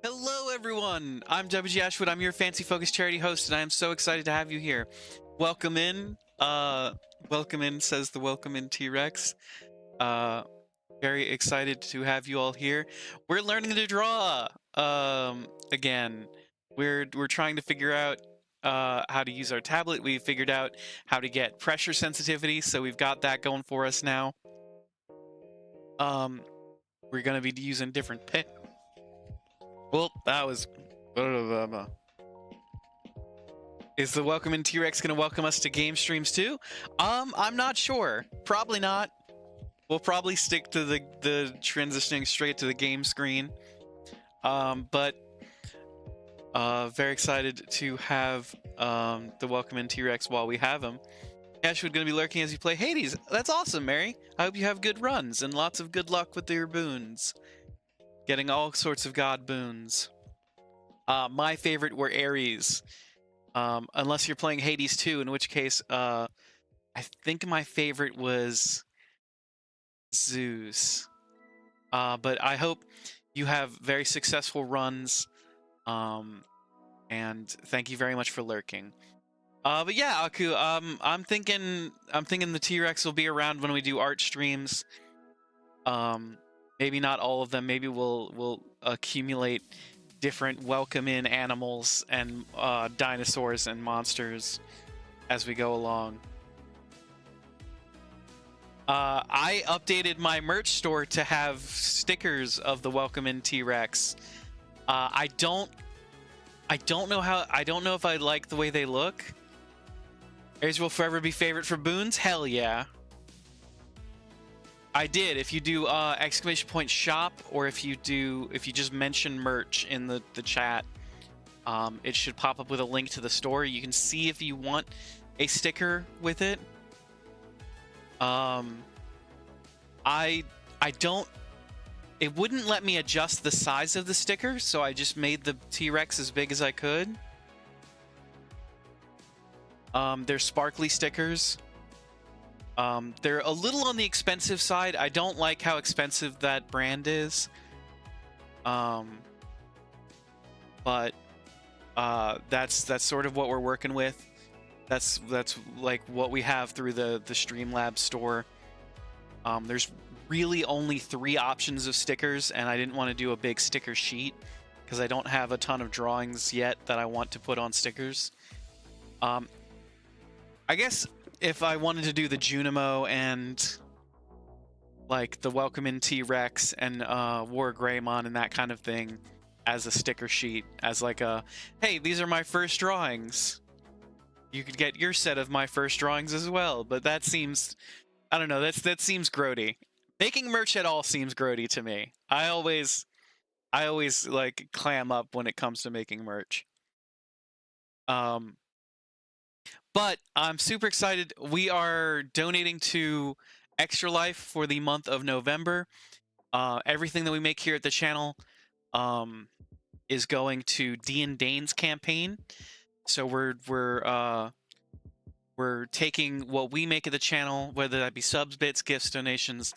Hello, everyone. I'm WG Ashwood. I'm your Fancy Focus charity host, and I am so excited to have you here. Welcome in. Welcome in, says the Welcome in T-Rex. Very excited to have you all here. We're learning to draw. Again, we're trying to figure out how to use our tablet. We figured out how to get pressure sensitivity, so we've got that going for us now. We're gonna be using different pen. Well, that was. Is the Welcome in T-Rex going to welcome us to game streams too? I'm not sure. Probably not. We'll probably stick to the transitioning straight to the game screen. But very excited to have the Welcome in T-Rex while we have him. Ashwood going to be lurking as you play Hades. That's awesome, Mary. I hope you have good runs and lots of good luck with your boons. Getting all sorts of god boons. My favorite were Ares. Unless you're playing Hades 2, in which case, I think my favorite was Zeus. But I hope you have very successful runs, and thank you very much for lurking. But yeah, Aku, I'm thinking the T-Rex will be around when we do art streams. Maybe not all of them. Maybe we'll accumulate different welcome in animals and dinosaurs and monsters as we go along. I updated my merch store to have stickers of the Welcome in T-Rex. I don't know if I like the way they look. Ares will forever be favorite for boons. Hell yeah. I did. If you do !shop, or if you just mention merch in the chat, it should pop up with a link to the store. You can see if you want a sticker with it. It wouldn't let me adjust the size of the sticker, so I just made the T-Rex as big as I could. They're sparkly stickers. They're a little on the expensive side. I don't like how expensive that brand is. But that's sort of what we're working with. That's like what we have through the Streamlabs store. There's really only 3 options of stickers, and I didn't want to do a big sticker sheet because I don't have a ton of drawings yet that I want to put on stickers. I guess if I wanted to do the Junimo and like the Welcome in T-Rex and War Greymon and that kind of thing as a sticker sheet, as like a, hey, these are my first drawings. You could get your set of my first drawings as well, but that seems, I don't know, that seems grody. Making merch at all seems grody to me. I always like clam up when it comes to making merch. But I'm super excited. We are donating to Extra Life for the month of November. Everything that we make here at the channel is going to Dean Dane's campaign. So we're taking what we make at the channel, whether that be subs, bits, gifts, donations,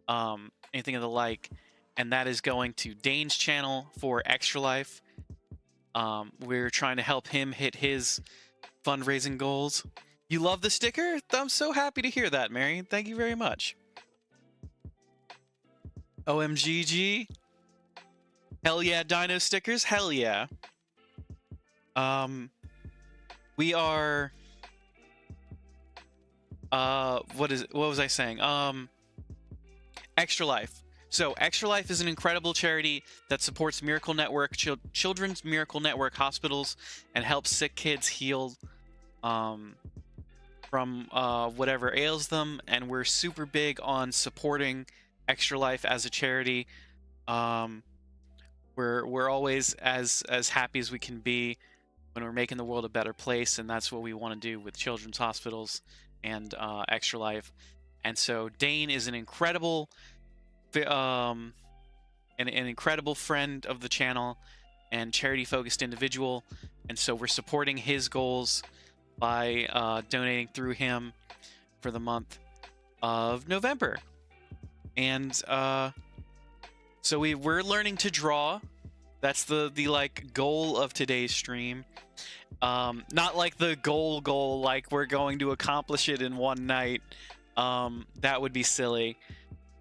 anything of the like, and that is going to Dane's channel for Extra Life. We're trying to help him hit his fundraising goals. You love the sticker? I'm so happy to hear that, Mary. Thank you very much. OMGG. Hell yeah, dino stickers. Hell yeah. We are what was I saying? Extra Life. So Extra Life is an incredible charity that supports Miracle Network, Children's Miracle Network hospitals, and helps sick kids heal from whatever ails them. And we're super big on supporting Extra Life as a charity. We're always as happy as we can be when we're making the world a better place, and that's what we want to do with children's hospitals and Extra Life. And so Dane is an incredible an incredible friend of the channel and charity focused individual, and so we're supporting his goals by donating through him for the month of November. And so we're learning to draw. That's the like goal of today's stream. Not like the goal like we're going to accomplish it in one night. That would be silly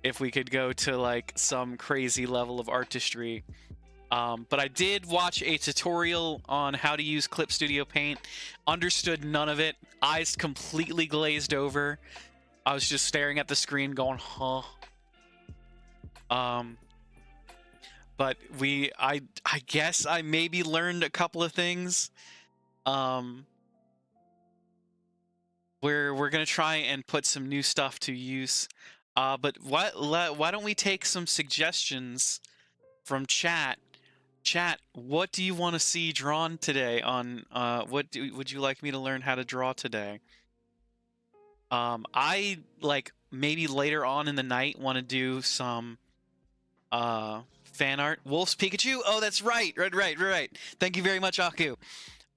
if we could go to like some crazy level of artistry. But I did watch a tutorial on how to use Clip Studio Paint. Understood none of it. Eyes completely glazed over. I was just staring at the screen going, huh? But I guess I maybe learned a couple of things. We're gonna try and put some new stuff to use. But why don't we take some suggestions from chat? Chat, what do you want to see drawn today on would you like me to learn how to draw today? I like maybe later on in the night want to do some fan art. Wolf's Pikachu? Oh, that's right. Right. Thank you very much, Aku.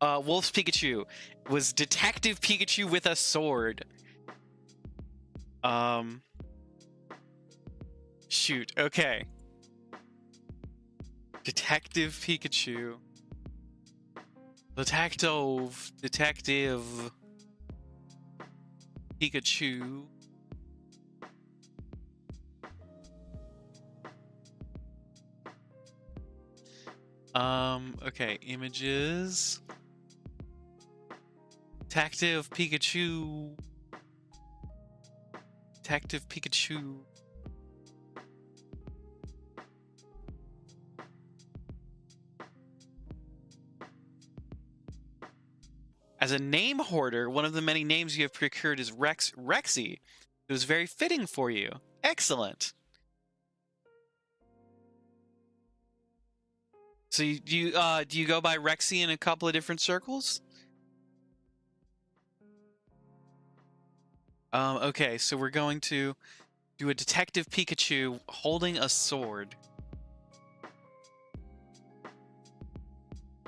Wolf's Pikachu was Detective Pikachu with a sword. Shoot. Okay. Detective Pikachu. Detective Pikachu. Okay, images. Detective Pikachu. Detective Pikachu. As a name hoarder, one of the many names you have procured is Rexy. It was very fitting for you. Excellent. So do you go by Rexy in a couple of different circles? Okay, so we're going to do a Detective Pikachu holding a sword.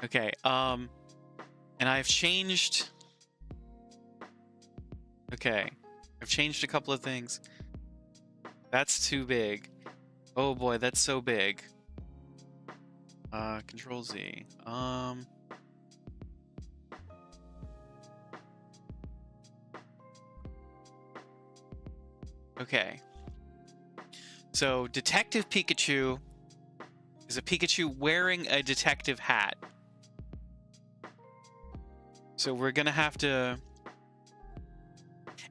Okay, and I've changed... Okay, I've changed a couple of things. That's too big. Oh boy, that's so big. Control Z. Okay. So, Detective Pikachu is a Pikachu wearing a detective hat. So we're gonna have to...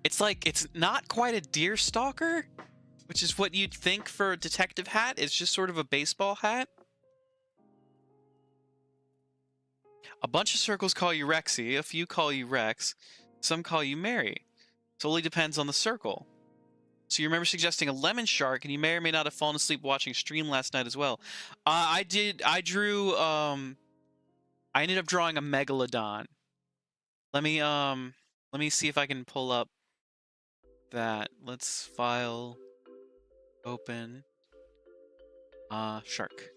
It's like, it's not quite a deer stalker, which is what you'd think for a detective hat. It's just sort of a baseball hat. A bunch of circles call you Rexy, a few call you Rex, some call you Mary. Totally depends on the circle. So you remember suggesting a lemon shark, and you may or may not have fallen asleep watching stream last night as well. I ended up drawing a megalodon. Let me see if I can pull up that. Let's file, open, shark.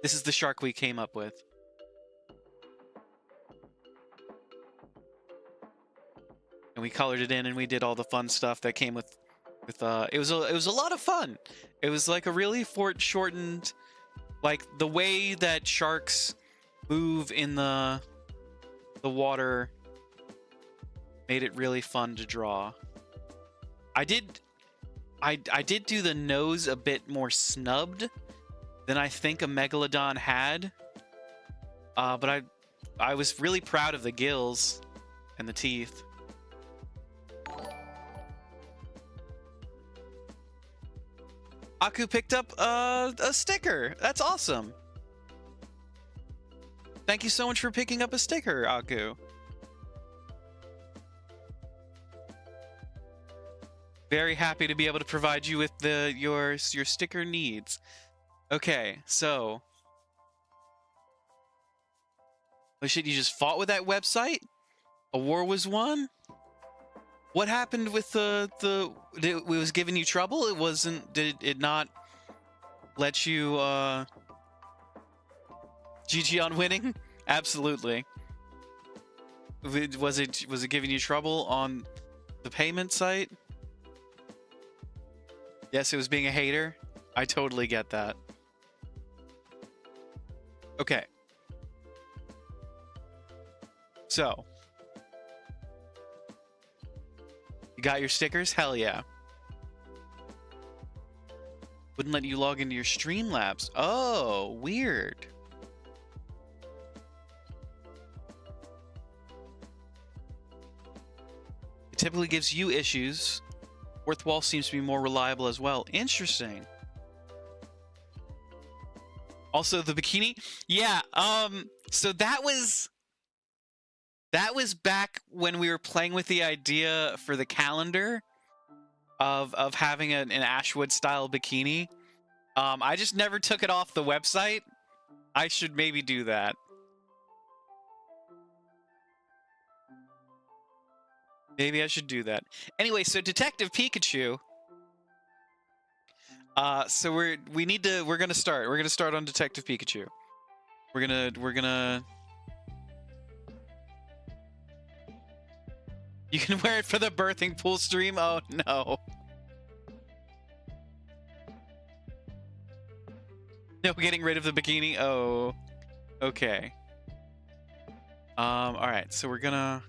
This is the shark we came up with. And we colored it in, and we did all the fun stuff that came with it was a lot of fun. It was like a really shortened, like the way that sharks move in the water made it really fun to draw. I did do the nose a bit more snubbed than I think a megalodon had. But I was really proud of the gills and the teeth. Aku picked up a sticker. That's awesome. Thank you so much for picking up a sticker, Aku. Very happy to be able to provide you with your sticker needs. Okay, so... Oh shit, you just fought with that website? A war was won? What happened with it was giving you trouble? It wasn't... Did it not let you, GG on winning? Absolutely. Was it giving you trouble on the payment site? Yes, it was being a hater. I totally get that. Okay. So. You got your stickers? Hell yeah. Wouldn't let you log into your Streamlabs. Oh, weird. It typically gives you issues. Fourth wall seems to be more reliable as well. Interesting. Also, the bikini. Yeah. So that was back when we were playing with the idea for the calendar of having an Ashwood style bikini. I just never took it off the website. I should maybe do that. Maybe I should do that. Anyway, so Detective Pikachu. So we're gonna start. We're gonna start on Detective Pikachu. We're gonna. You can wear it for the birthing pool stream. Oh no. No, getting rid of the bikini. Oh, okay. All right. So we're gonna.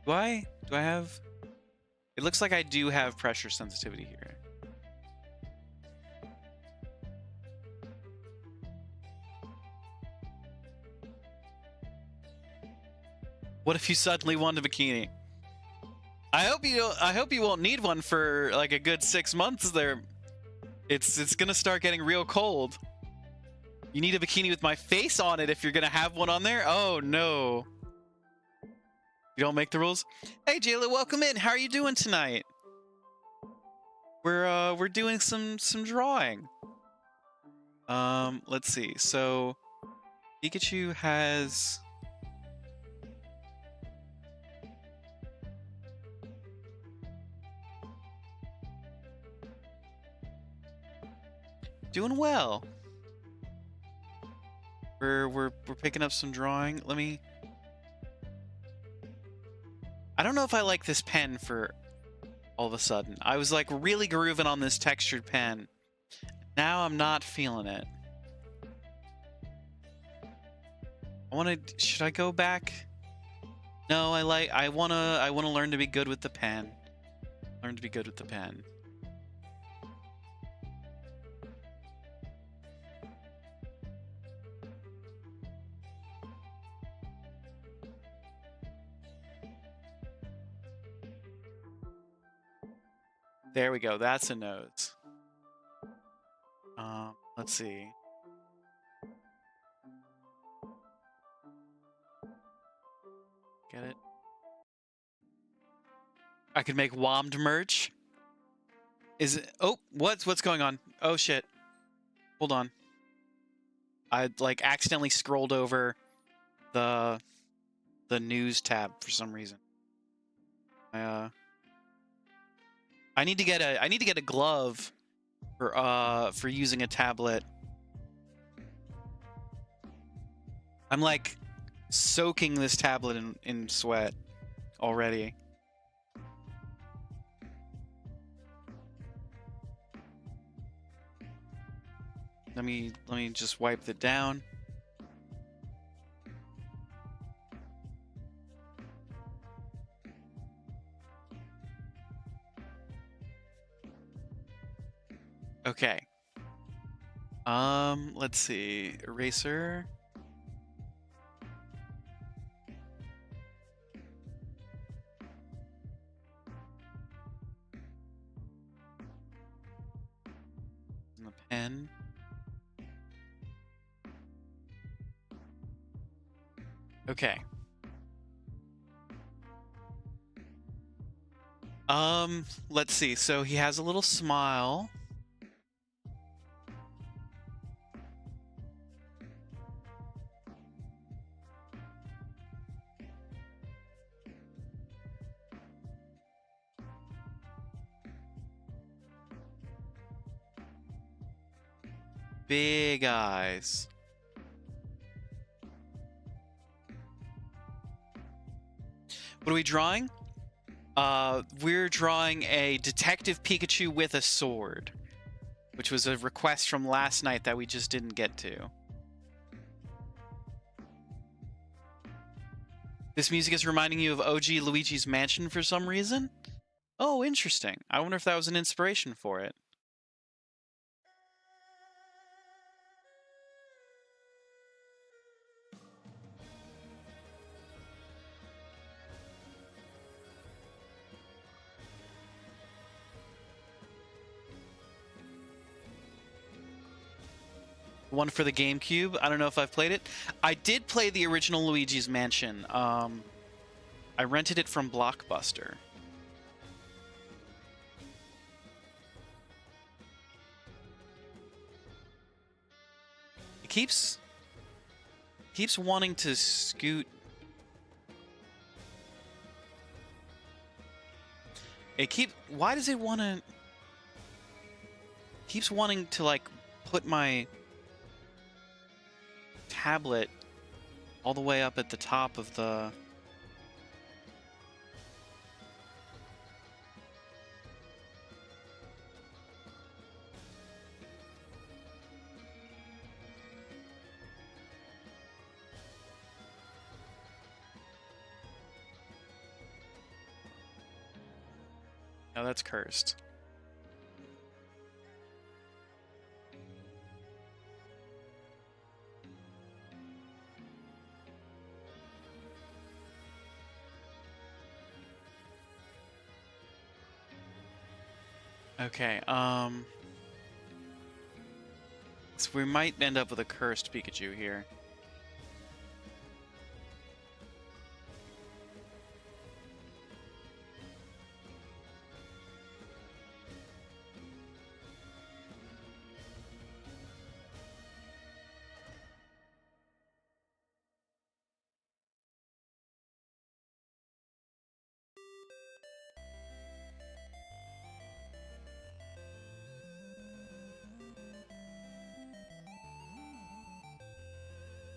Do I have? It looks like I do have pressure sensitivity here. What if you suddenly want a bikini? I hope you won't need one for like a good 6 months there. It's gonna start getting real cold. You need a bikini with my face on it if you're gonna have one on there. Oh no. You don't make the rules? Hey Jayla, welcome in. How are you doing tonight? We're doing some drawing. Let's see. So Pikachu has doing well. We're picking up some drawing. Let me. I don't know if I like this pen for all of a sudden. I was like really grooving on this textured pen. Now I'm not feeling it. Should I go back? No, I wanna learn to be good with the pen. Learn to be good with the pen. There we go. That's a nose. Let's see. Get it? I could make Wommed merch. Is it? Oh, what's going on? Oh shit! Hold on. I like accidentally scrolled over the news tab for some reason. I need to get a glove for using a tablet. I'm like soaking this tablet in sweat already. Let me just wipe it down. Okay. Let's see. Eraser. And the pen. Okay. Let's see. So he has a little smile. Big eyes. What are we drawing? We're drawing a Detective Pikachu with a sword. which was a request from last night that we just didn't get to. This music is reminding you of OG Luigi's Mansion for some reason? Oh, interesting. I wonder if that was an inspiration for it. One for the GameCube. I don't know if I've played it. I did play the original Luigi's Mansion. I rented it from Blockbuster. It keeps wanting to scoot. Why does it want to? Keeps wanting to like put my tablet all the way up at the top of the. No, that's cursed. Okay, so we might end up with a cursed Pikachu here.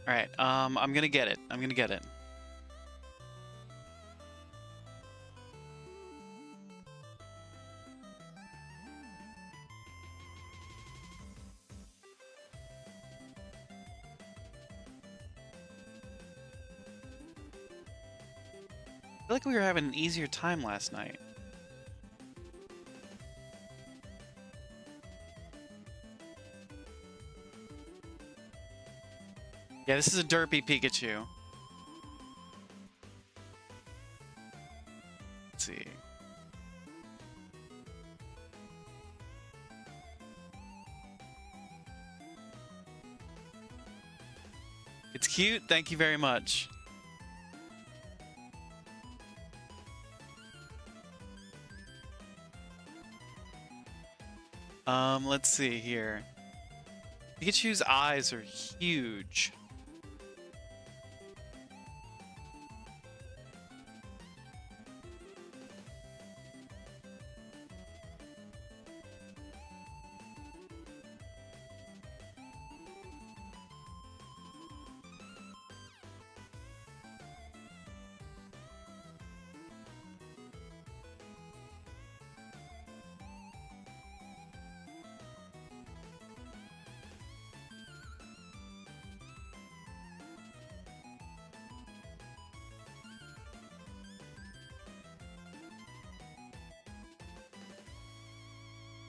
All right, I'm gonna get it. I'm gonna get it. I feel like we were having an easier time last night. Yeah, this is a derpy Pikachu. Let's see. It's cute. Thank you very much. Let's see here. Pikachu's eyes are huge.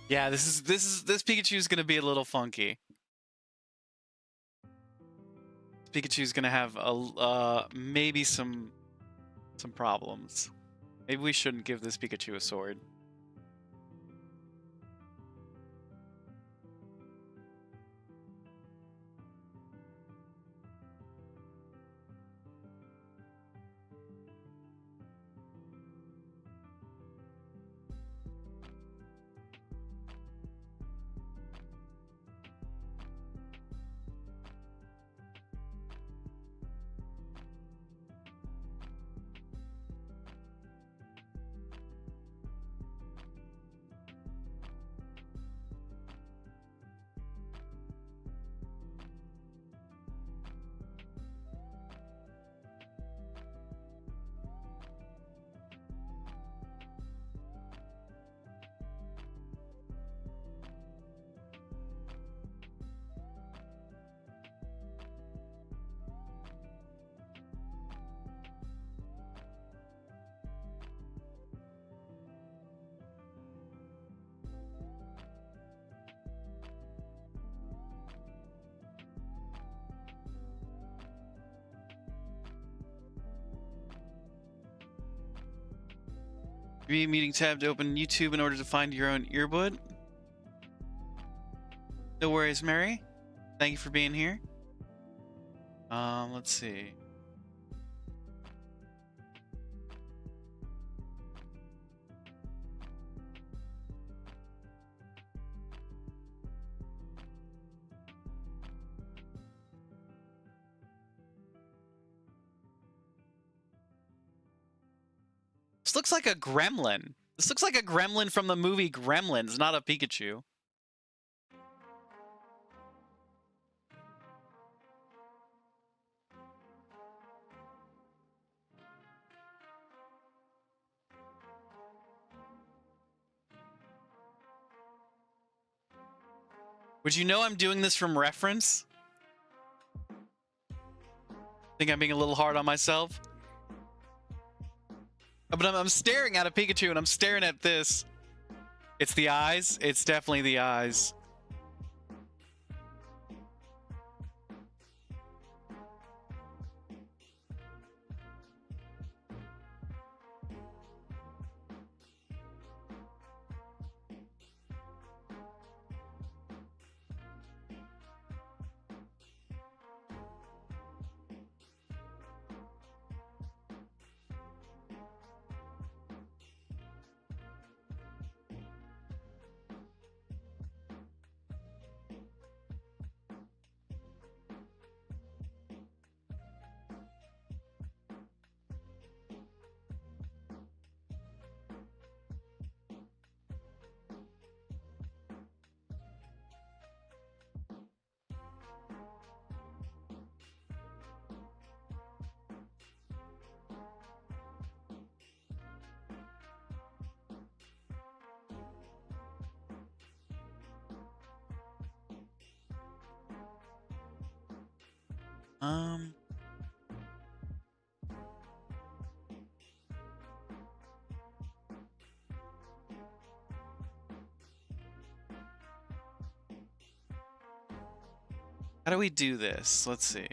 Yeah, this Pikachu is gonna be a little funky. Pikachu's gonna have a maybe some problems. Maybe we shouldn't give this Pikachu a sword. Meeting tab to open YouTube in order to find your own earbud. No worries, Mary. Thank you for being here. Let's see. This looks like a gremlin. This looks like a gremlin from the movie Gremlins, not a Pikachu. Would you know I'm doing this from reference? Think I'm being a little hard on myself? But I'm staring at a Pikachu and I'm staring at this. It's the eyes. It's definitely the eyes. How do we do this? Let's see.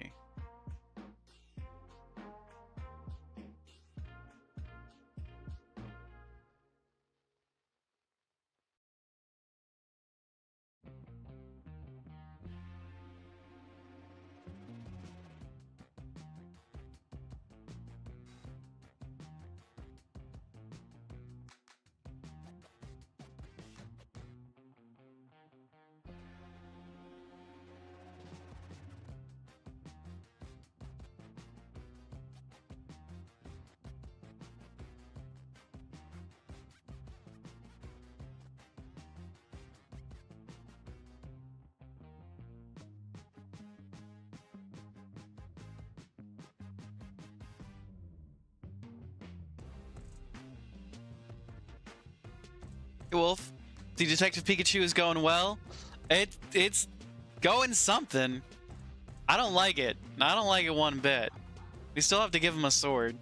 Hey, Wolf, the Detective Pikachu is going well. It's going something. I don't like it. I don't like it one bit. We still have to give him a sword.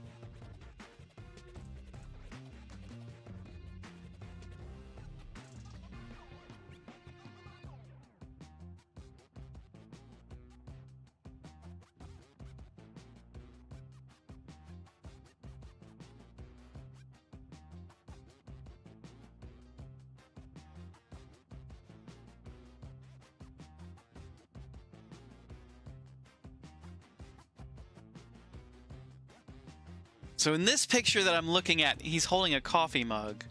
So in this picture that I'm looking at, he's holding a coffee mug.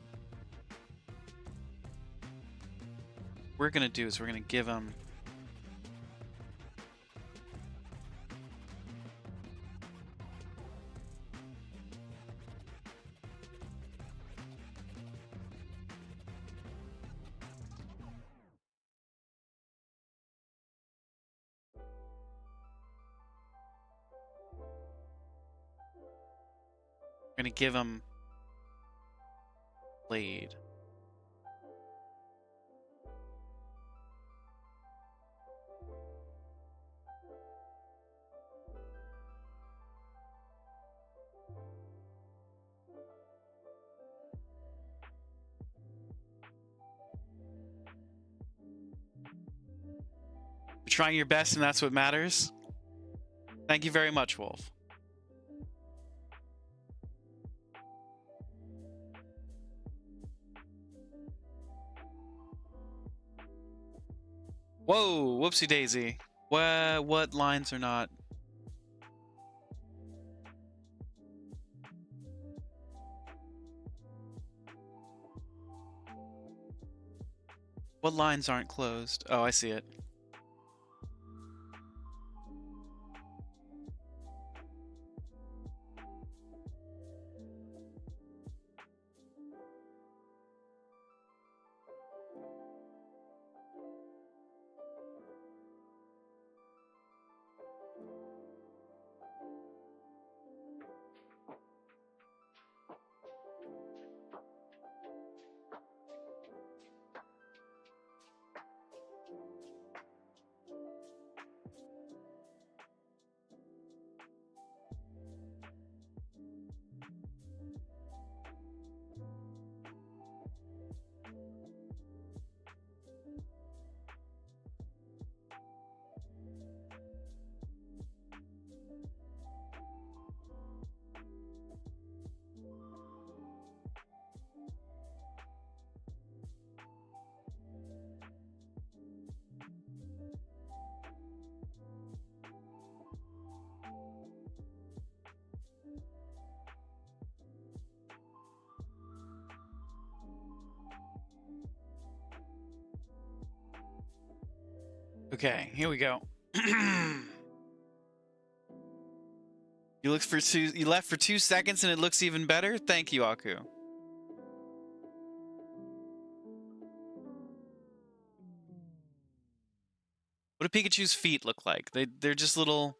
What we're gonna do is we're gonna give him blade. You're trying your best, and that's what matters. Thank you very much, Wolf. Whoa, whoopsie daisy. What lines are not? What lines aren't closed? Oh, I see it. Okay, here we go. You left for 2 seconds and it looks even better? Thank you, Aku. What do Pikachu's feet look like? They're just little...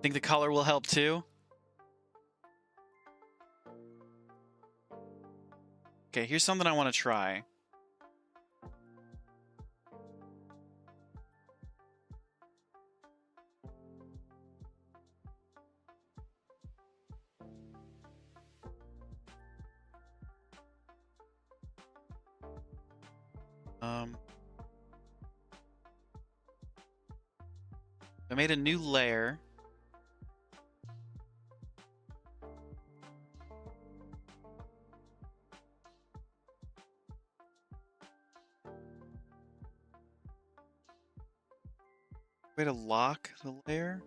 Think the color will help too? Okay, here's something I want to try. I made a new layer. Way to lock the layer.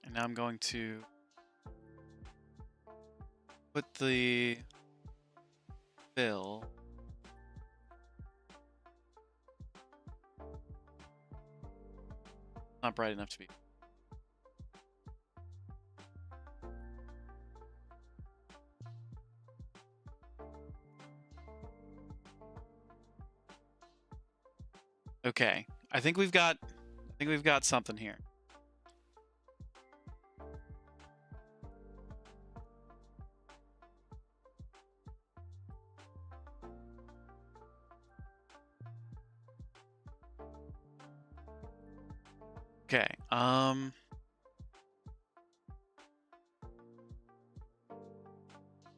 And now I'm going to put the fill. Not bright enough to be. Okay, I think we've got something here. Okay,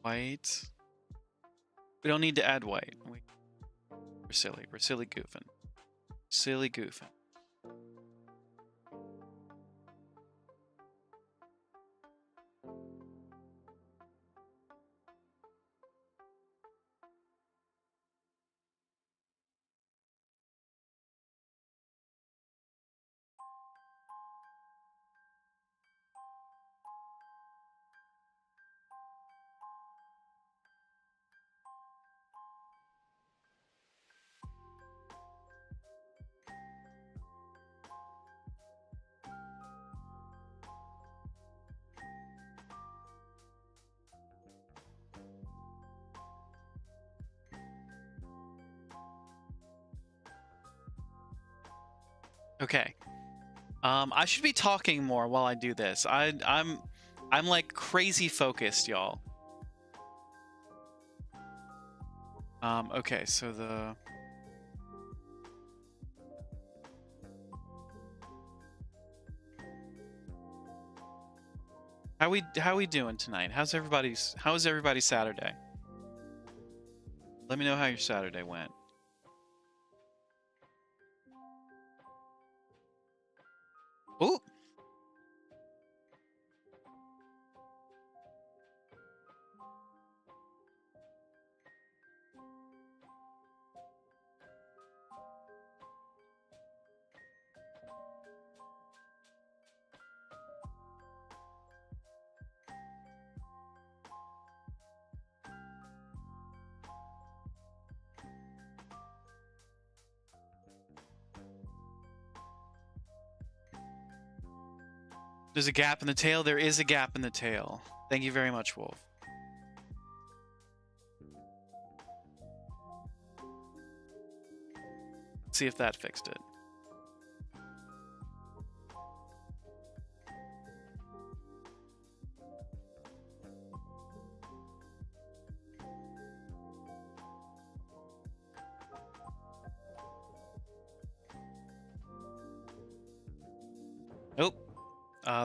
white. We don't need to add white. We're silly. We're silly goofing. Silly goofing. Okay. I should be talking more while I do this. I'm like crazy focused, y'all. Okay, so the how we doing tonight? How is everybody's Saturday? Let me know how your Saturday went. There's a gap in the tail. There is a gap in the tail. Thank you very much, Wolf. Let's see if that fixed it. Nope.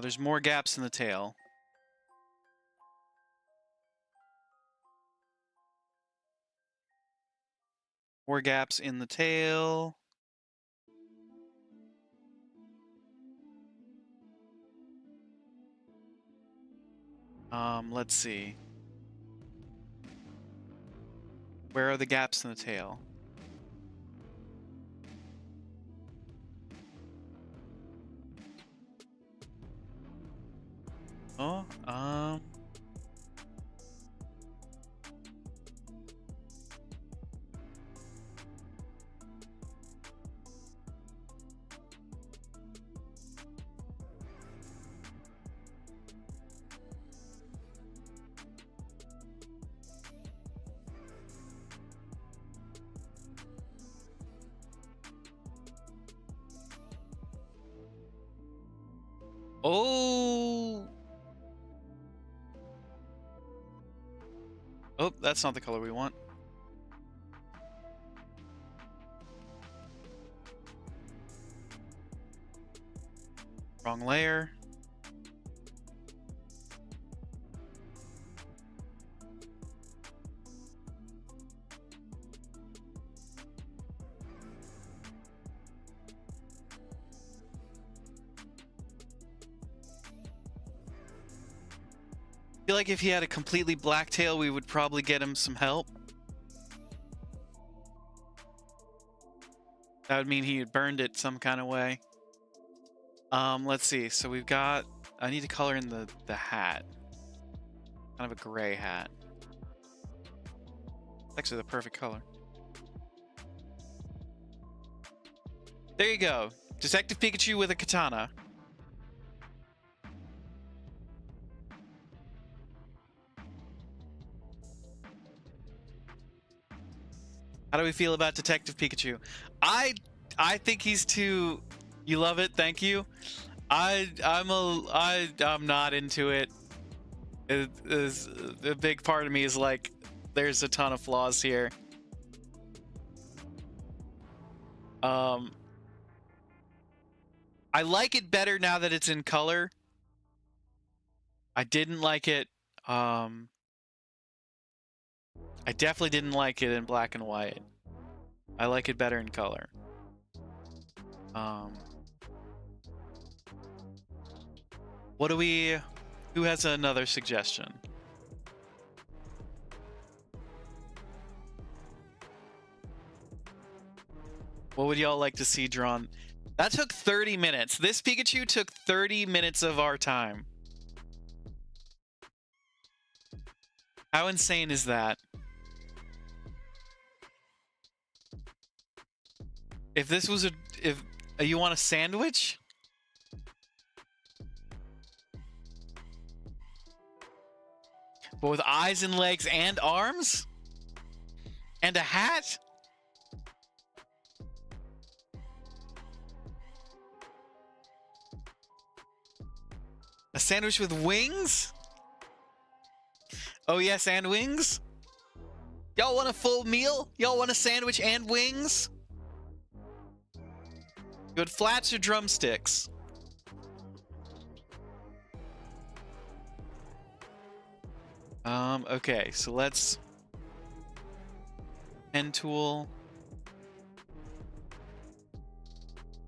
There's more gaps in the tail. More gaps in the tail. Let's see. Where are the gaps in the tail? Oh, Oh! Oh, that's not the color we want. Wrong layer. I feel like if he had a completely black tail, we would probably get him some help. That would mean he had burned it some kind of way. Let's see. So we've got... I need to color in the hat. Kind of a gray hat. It's actually the perfect color. There you go. Detective Pikachu with a katana. How do we feel about Detective Pikachu? I think he's too... You love it, thank you. I'm not into it. It is a big part of me is like, there's a ton of flaws here. I like it better now that it's in color. I didn't like it. I definitely didn't like it in black and white. I like it better in color. What do we... Who has another suggestion? What would y'all like to see drawn? That took 30 minutes. This Pikachu took 30 minutes of our time. How insane is that? If this was if you want a sandwich? But with eyes and legs and arms? And a hat? A sandwich with wings? Oh yes, and wings? Y'all want a full meal? Y'all want a sandwich and wings? Good flats or drumsticks? Okay, so let's... Pen tool.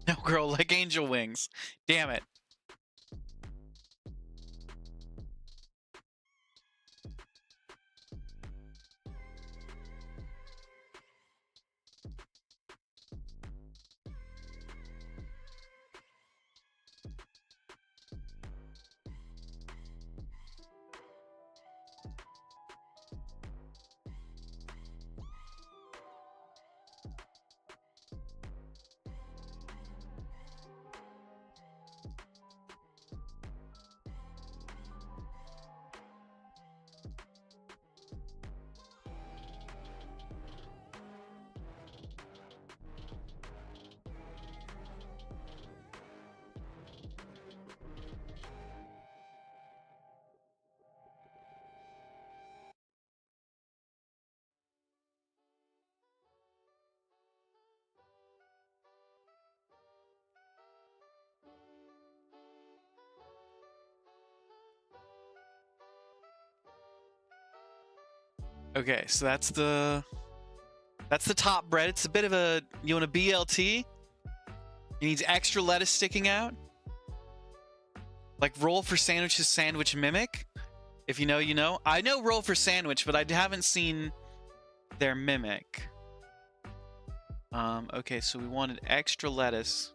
No, girl, like angel wings. Damn it. Okay, so that's the top bread. It's a bit of a, you want a BLT? It needs extra lettuce sticking out. Like roll for sandwiches, sandwich mimic. If you know, you know. I know roll for sandwich, but I haven't seen their mimic. Okay, so we wanted extra lettuce.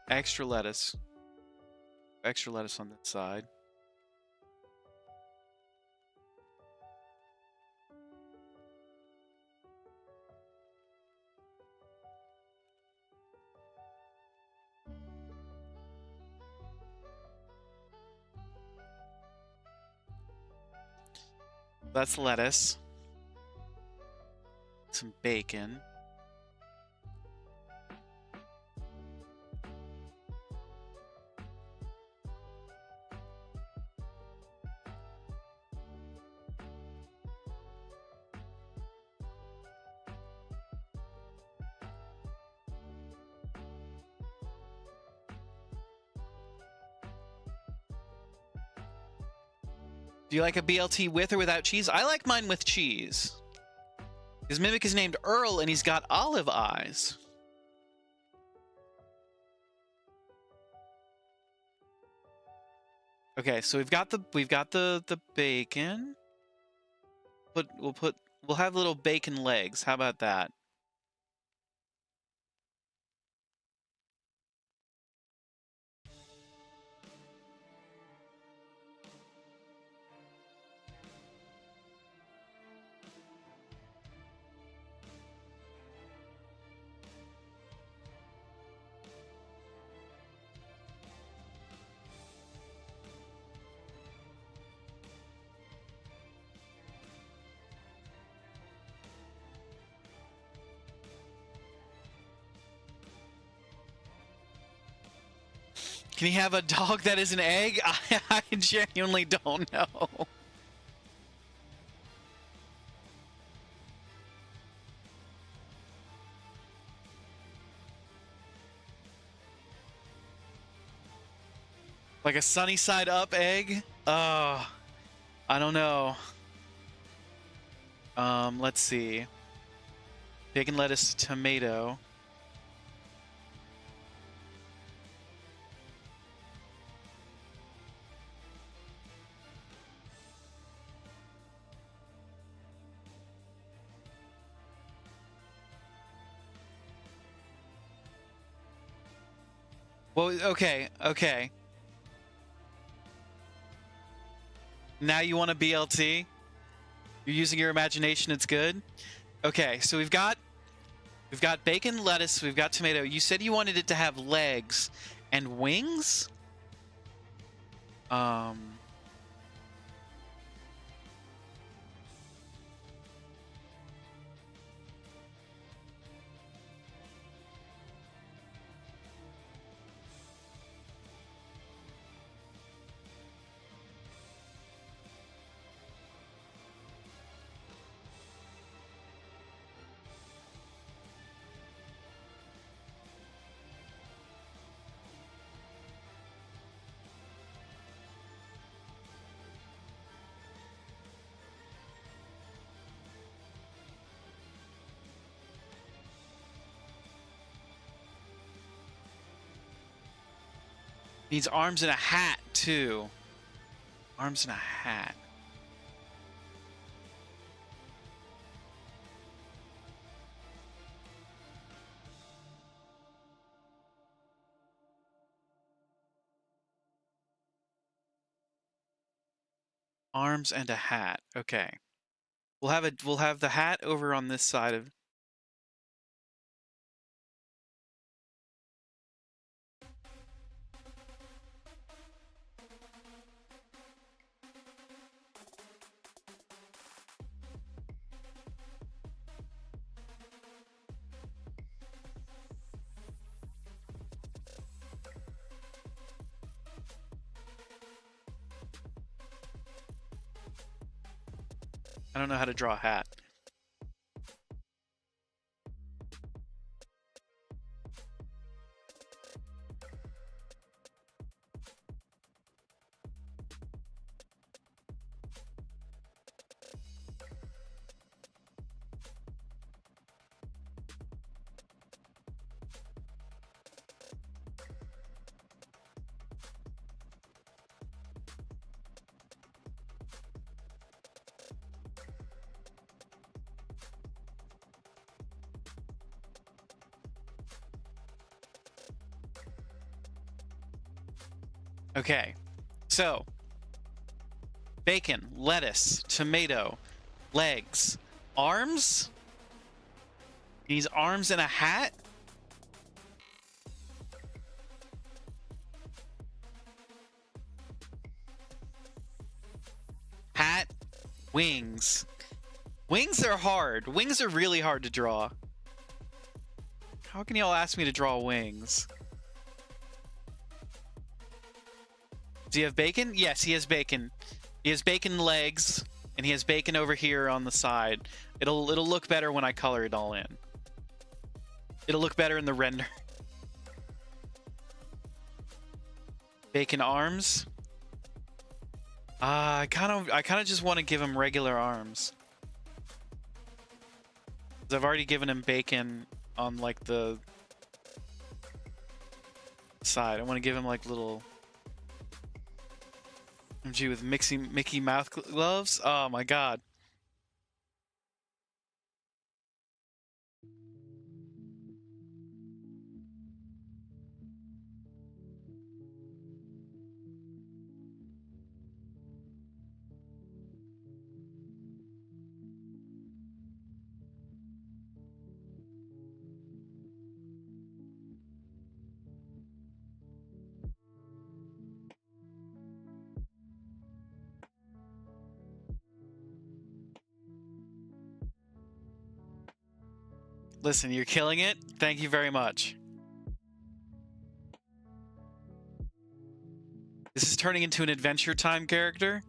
Extra lettuce. Extra lettuce on that side. That's lettuce. Some bacon. Do you like a BLT with or without cheese? I like mine with cheese. His mimic is named Earl, and he's got olive eyes. Okay, so we've got the bacon. We'll have little bacon legs. How about that? Can he have a dog that is an egg? I genuinely don't know. Like a sunny side up egg? I don't know. Let's see. Bacon, lettuce, tomato. Well, okay. Now you want a BLT? You're using your imagination, it's good? Okay, so we've got bacon, lettuce, we've got tomato. You said you wanted it to have legs and wings? Needs arms and a hat, too. Arms and a hat. Arms and a hat. Okay. We'll have the hat over on this side of. I don't know how to draw a hat. Okay, so bacon, lettuce, tomato, legs, arms. He needs arms and a hat. Hat, wings. Wings are hard. Wings are really hard to draw. How can y'all ask me to draw wings? Does he have bacon? Yes, he has bacon. He has bacon legs, and he has bacon over here on the side. It'll look better when I color it all in. It'll look better in the render. Bacon arms. I kind of just want to give him regular arms. 'Cause I've already given him bacon on like the side. I want to give him like little MG with Mickey mouth gloves. Oh my god. Listen, you're killing it. Thank you very much. This is turning into an Adventure Time character.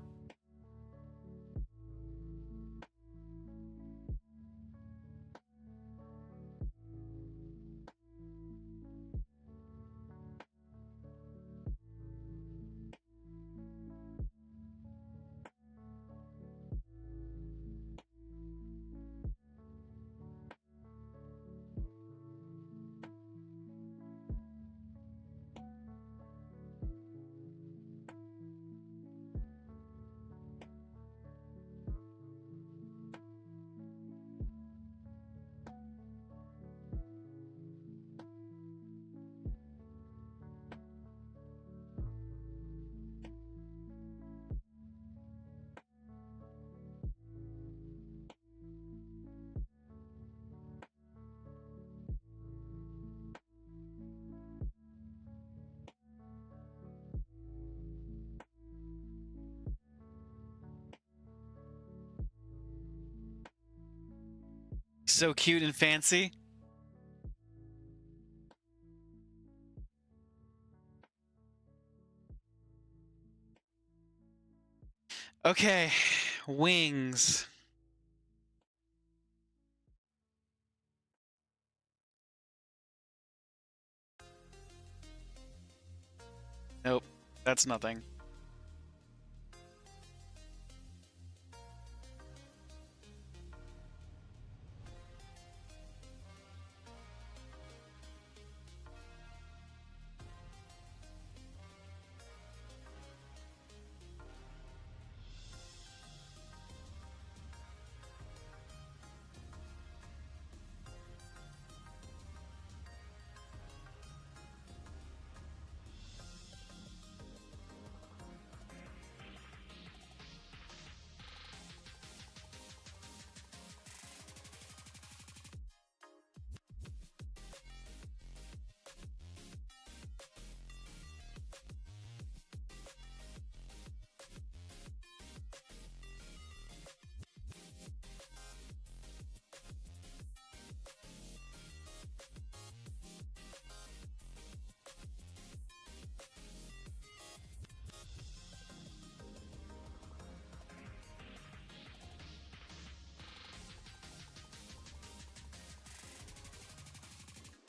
So cute and fancy. Okay, wings. Nope, that's nothing.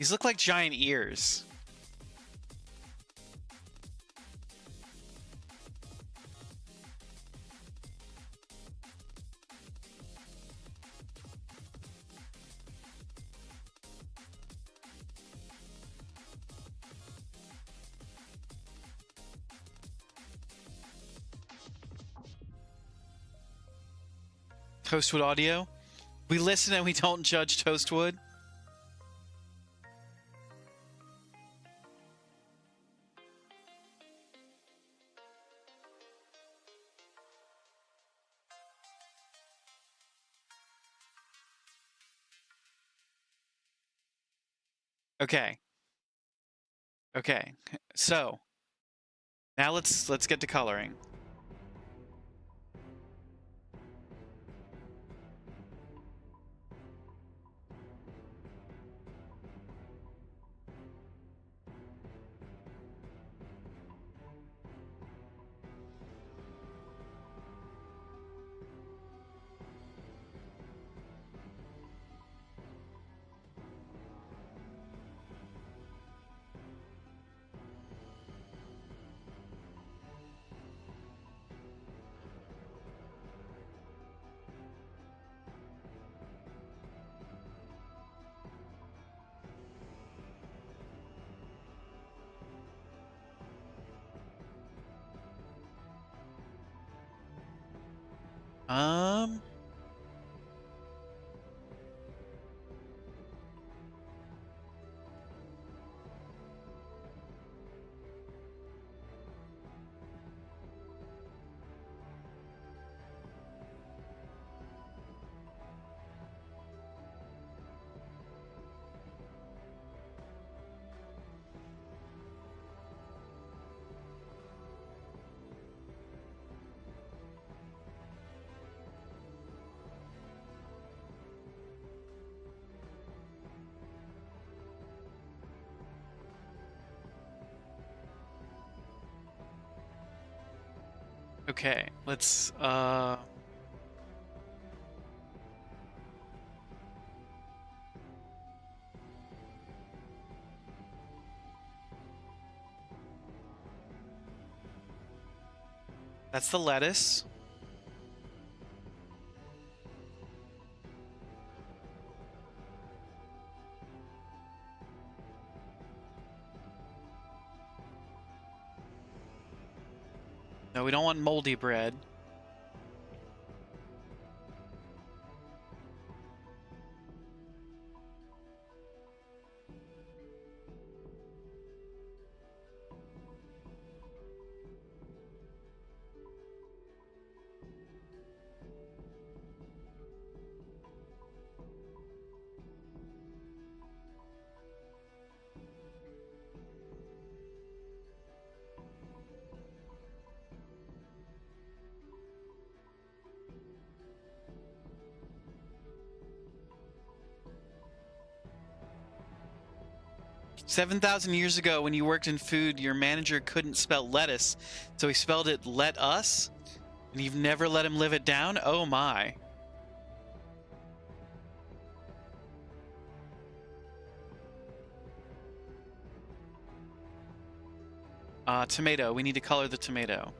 These look like giant ears. Toastwood audio. We listen and we don't judge Toastwood. Okay. Okay. So now let's get to coloring. Um, okay, let's that's the lettuce. No, we don't want moldy bread. $7,000 years ago, when you worked in food, your manager couldn't spell lettuce, so he spelled it "let us," and you've never let him live it down? Oh my. Tomato. We need to color the tomato.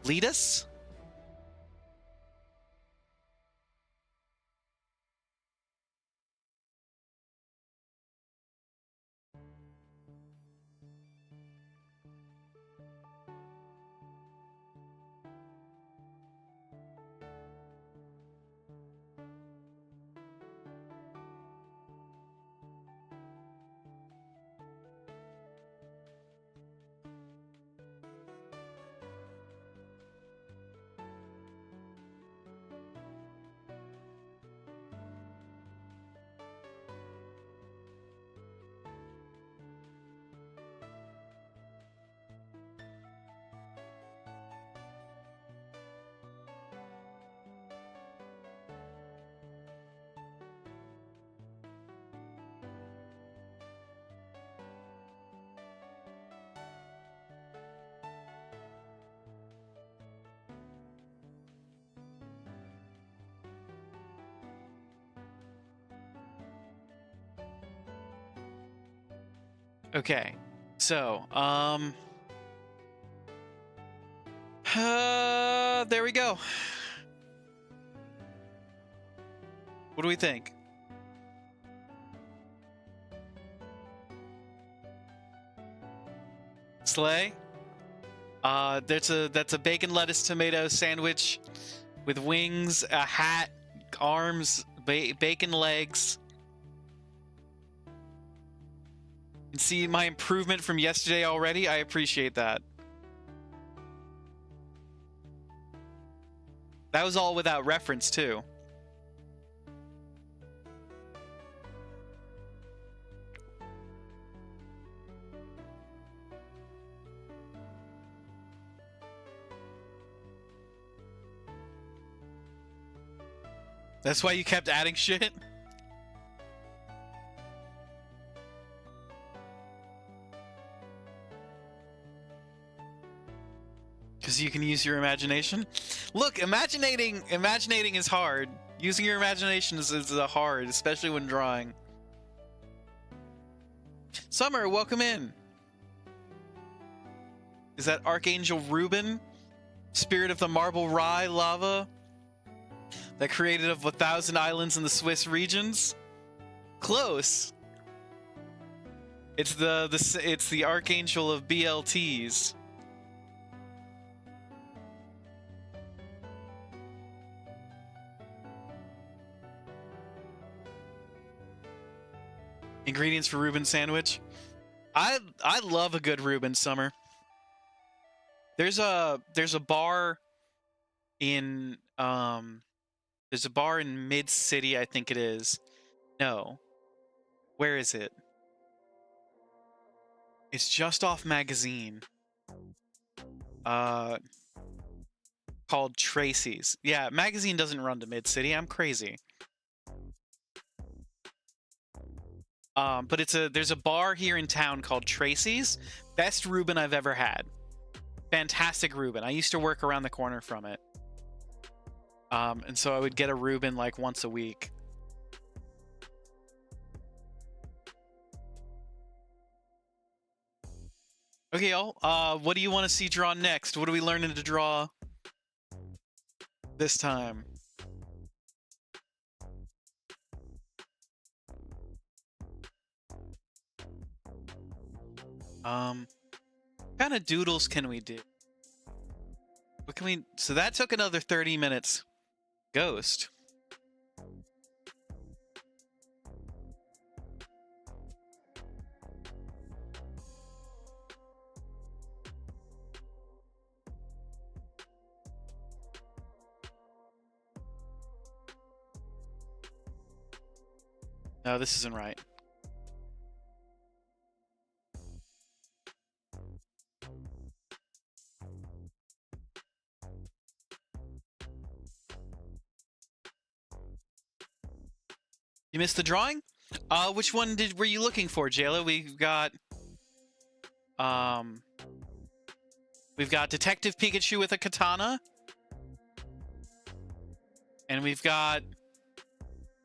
Lead us? Okay. So, there we go. What do we think? Slay? That's a bacon lettuce tomato sandwich with wings, a hat, arms, bacon legs. You can see my improvement from yesterday already. I appreciate that. That was all without reference too. That's why you kept adding shit? Because you can use your imagination? Look, imaginating is hard. Using your imagination is hard, especially when drawing. Summer, welcome in. Is that Archangel Ruben? Spirit of the Marble Rye lava? That created of 1,000 islands in the Swiss regions? Close. It's the Archangel of BLTs. Ingredients for Reuben sandwich. I love a good Reuben, Summer. There's a bar in Mid City, I think it is. No. Where is it? It's just off Magazine. Called Tracy's. Yeah, Magazine doesn't run to Mid City. I'm crazy. But there's a bar here in town called Tracy's. Best Reuben I've ever had. Fantastic Reuben. I used to work around the corner from it. And so I would get a Reuben like once a week. Okay, y'all. What do you want to see drawn next? What are we learning to draw this time? What kind of doodles can we do? What can we... So that took another 30 minutes. Ghost. No, this isn't right. You missed the drawing? Which one were you looking for, Jayla? We've got Detective Pikachu with a katana. And we've got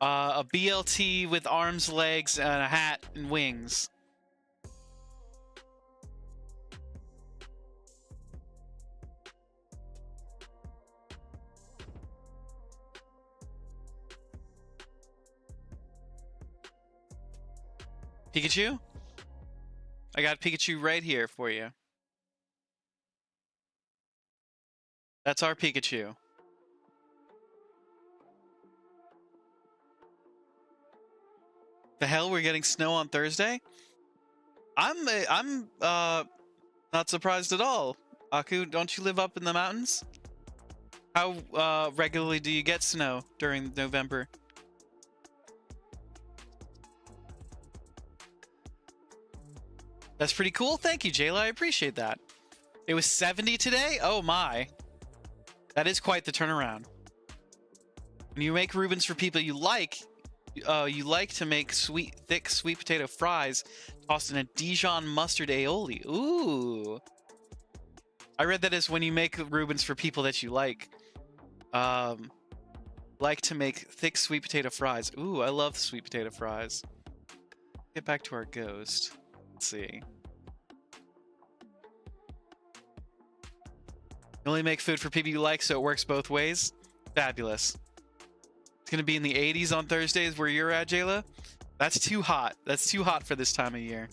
a BLT with arms, legs, and a hat and wings. Pikachu? I got Pikachu right here for you. That's our Pikachu. The hell, we're getting snow on Thursday? I'm not surprised at all. Aku, don't you live up in the mountains? How regularly do you get snow during November? That's pretty cool. Thank you, Jayla. I appreciate that. It was 70 today? Oh my. That is quite the turnaround. When you make Reubens for people you like to make thick sweet potato fries tossed in a Dijon mustard aioli. Ooh. I read that as when you make Reubens for people that you like to make thick sweet potato fries. Ooh, I love sweet potato fries. Get back to our ghost. Let's see. You only make food for people you like, so it works both ways. Fabulous. It's gonna be in the 80s on Thursdays where you're at, Jayla. That's too hot. That's too hot for this time of year.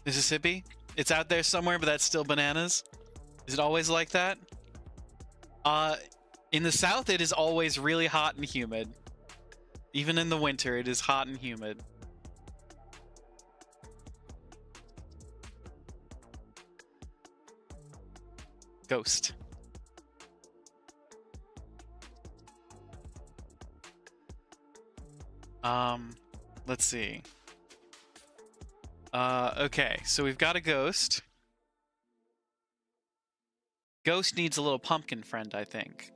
Mississippi? It's out there somewhere, but that's still bananas. Is it always like that? In the south, it is always really hot and humid. Even in the winter, it is hot and humid. Ghost. Let's see. Okay, so we've got a ghost. Ghost needs a little pumpkin friend, I think.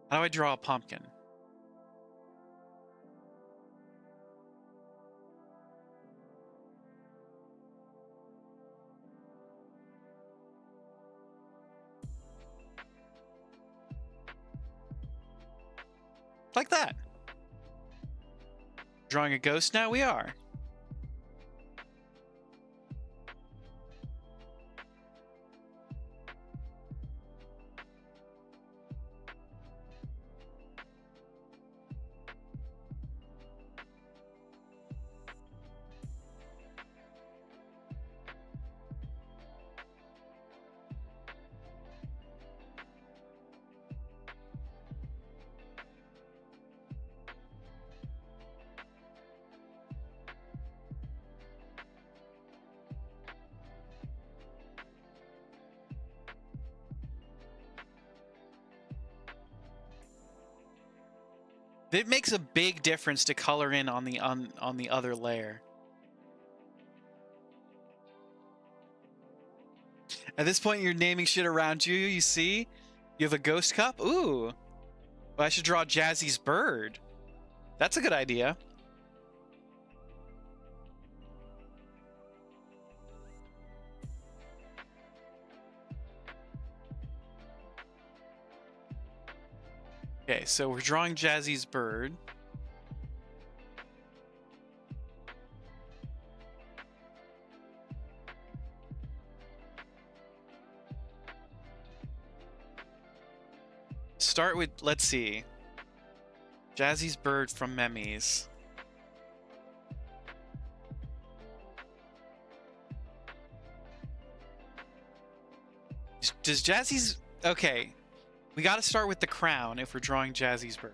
How do I draw a pumpkin? Like that. Drawing a ghost now? We are. It makes a big difference to color in on the other layer. At this point, you're naming shit around you. You see, you have a ghost cup. Ooh, well, I should draw Jazzy's bird. That's a good idea. Okay, so we're drawing Jazzy's bird. Start with, let's see. Jazzy's bird from Memes. Does Jazzy's... Okay. We gotta start with the crown if we're drawing Jazzy's bird.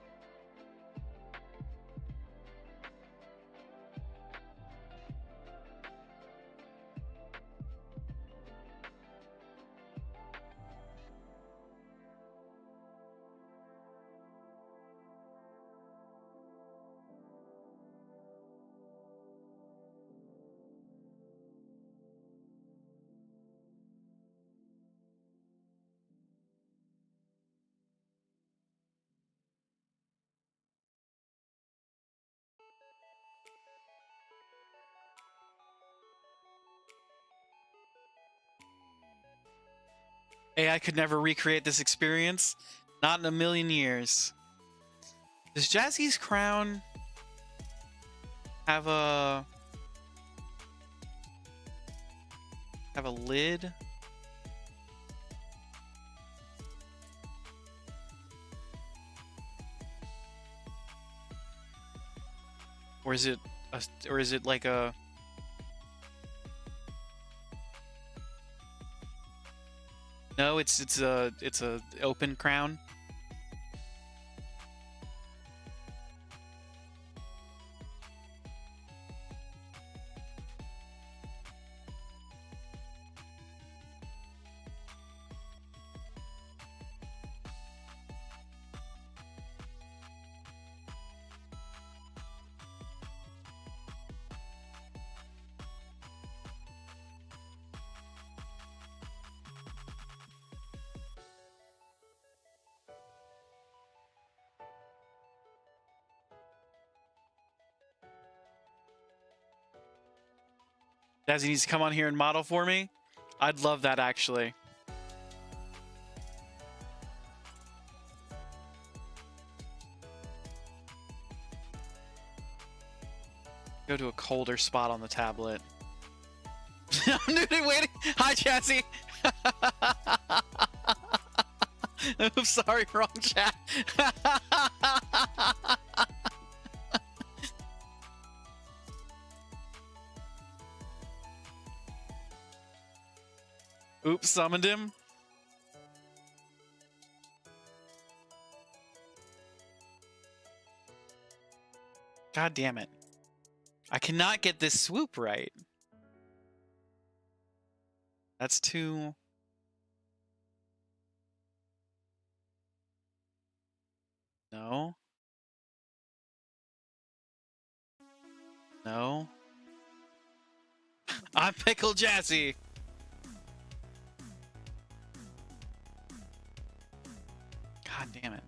AI could never recreate this experience. Not in a million years. Does Jazzy's crown have a lid? Or is it like a... No, it's a open crown. Jazzy needs to come on here and model for me. I'd love that, actually. Go to a colder spot on the tablet. I'm waiting. Hi, Jazzy. I'm sorry, wrong chat. Oops, summoned him. God damn it. I cannot get this swoop right. That's too... No. No. I'm Pickle Jazzy. God damn it.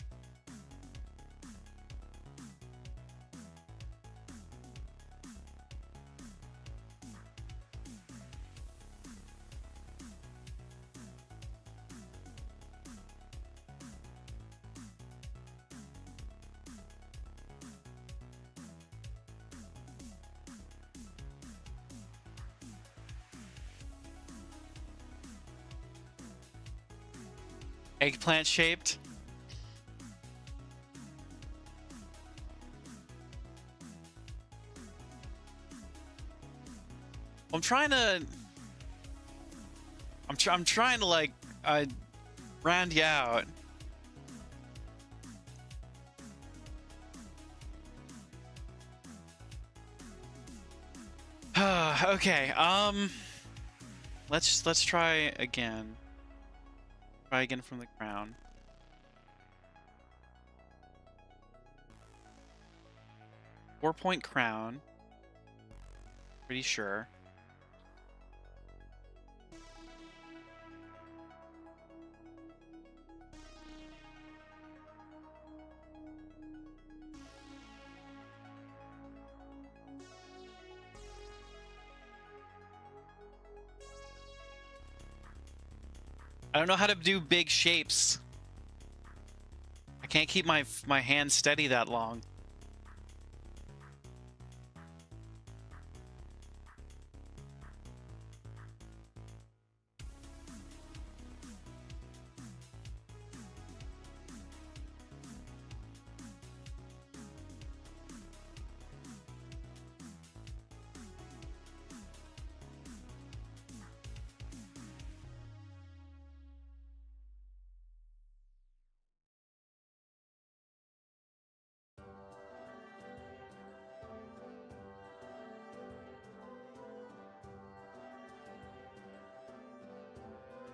Eggplant shaped. I'm trying to like round you out. Okay, let's try again. Try again from the crown. Four-point crown. Pretty sure. I don't know how to do big shapes. I can't keep my hand steady that long.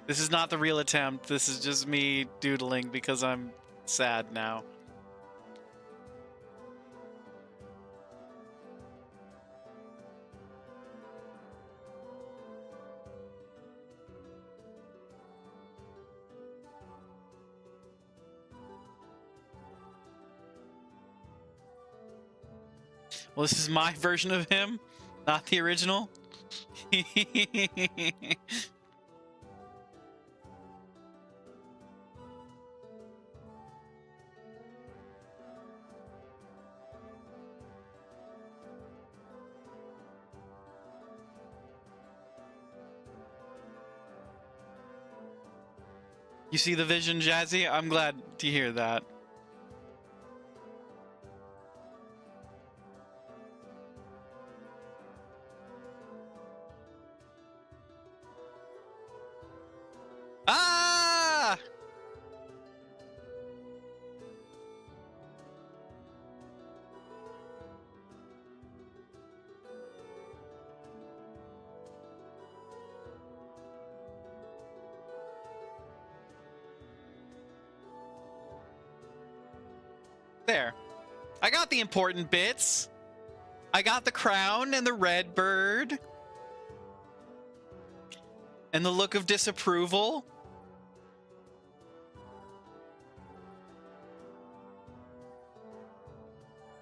This is not the real attempt. This is just me doodling because I'm sad now. Well, this is my version of him, not the original. You see the vision, Jazzy? I'm glad to hear that. Ah! There. I got the important bits. I got the crown and the red bird. And the look of disapproval.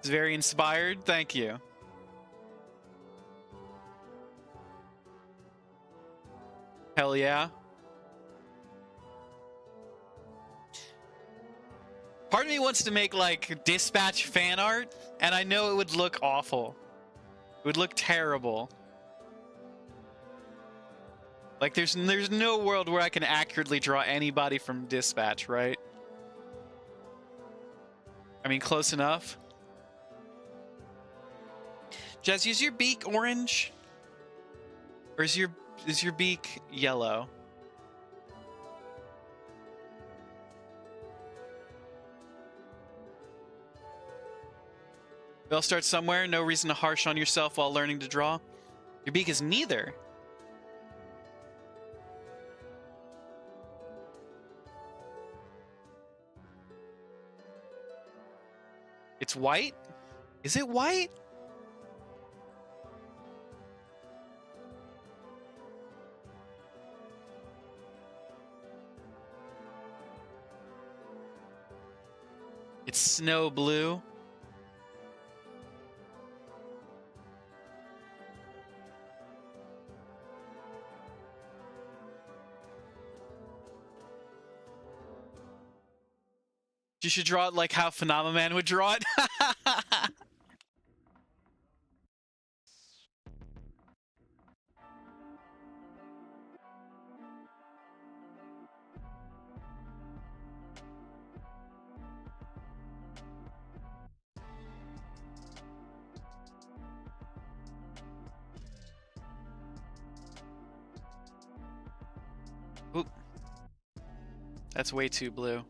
It's very inspired. Thank you. Hell yeah. Part of me wants to make like Dispatch fan art, and I know it would look awful. It would look terrible. Like there's no world where I can accurately draw anybody from Dispatch, right? I mean, close enough. Jazz, is your beak orange? Or is your beak yellow? We all start somewhere. No reason to harsh on yourself while learning to draw. Your beak is neither. It's white? Is it white? It's snow blue. You should draw it like how Phenomenon would draw it. Oop. That's way too blue.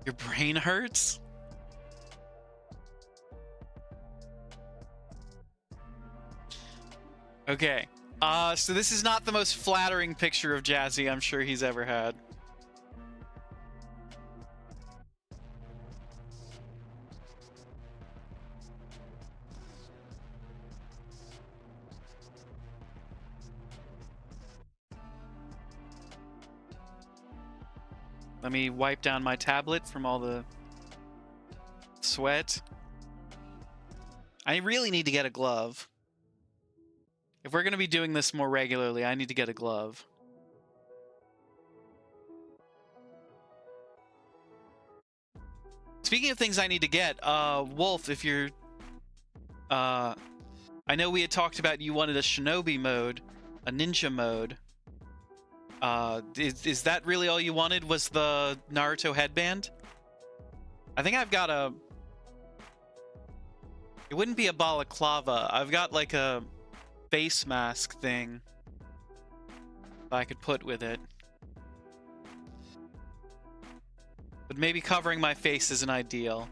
Your brain hurts? Okay. So this is not the most flattering picture of Jazzy I'm sure he's ever had. Let me wipe down my tablet from all the sweat. I really need to get a glove. If we're going to be doing this more regularly, I need to get a glove. Speaking of things I need to get, Wolf, if you're... I know we had talked about you wanted a shinobi mode, a ninja mode. Is that really all you wanted, was the Naruto headband? I think I've got a... It wouldn't be a balaclava. I've got like a face mask thing that I could put with it. But maybe covering my face isn't ideal.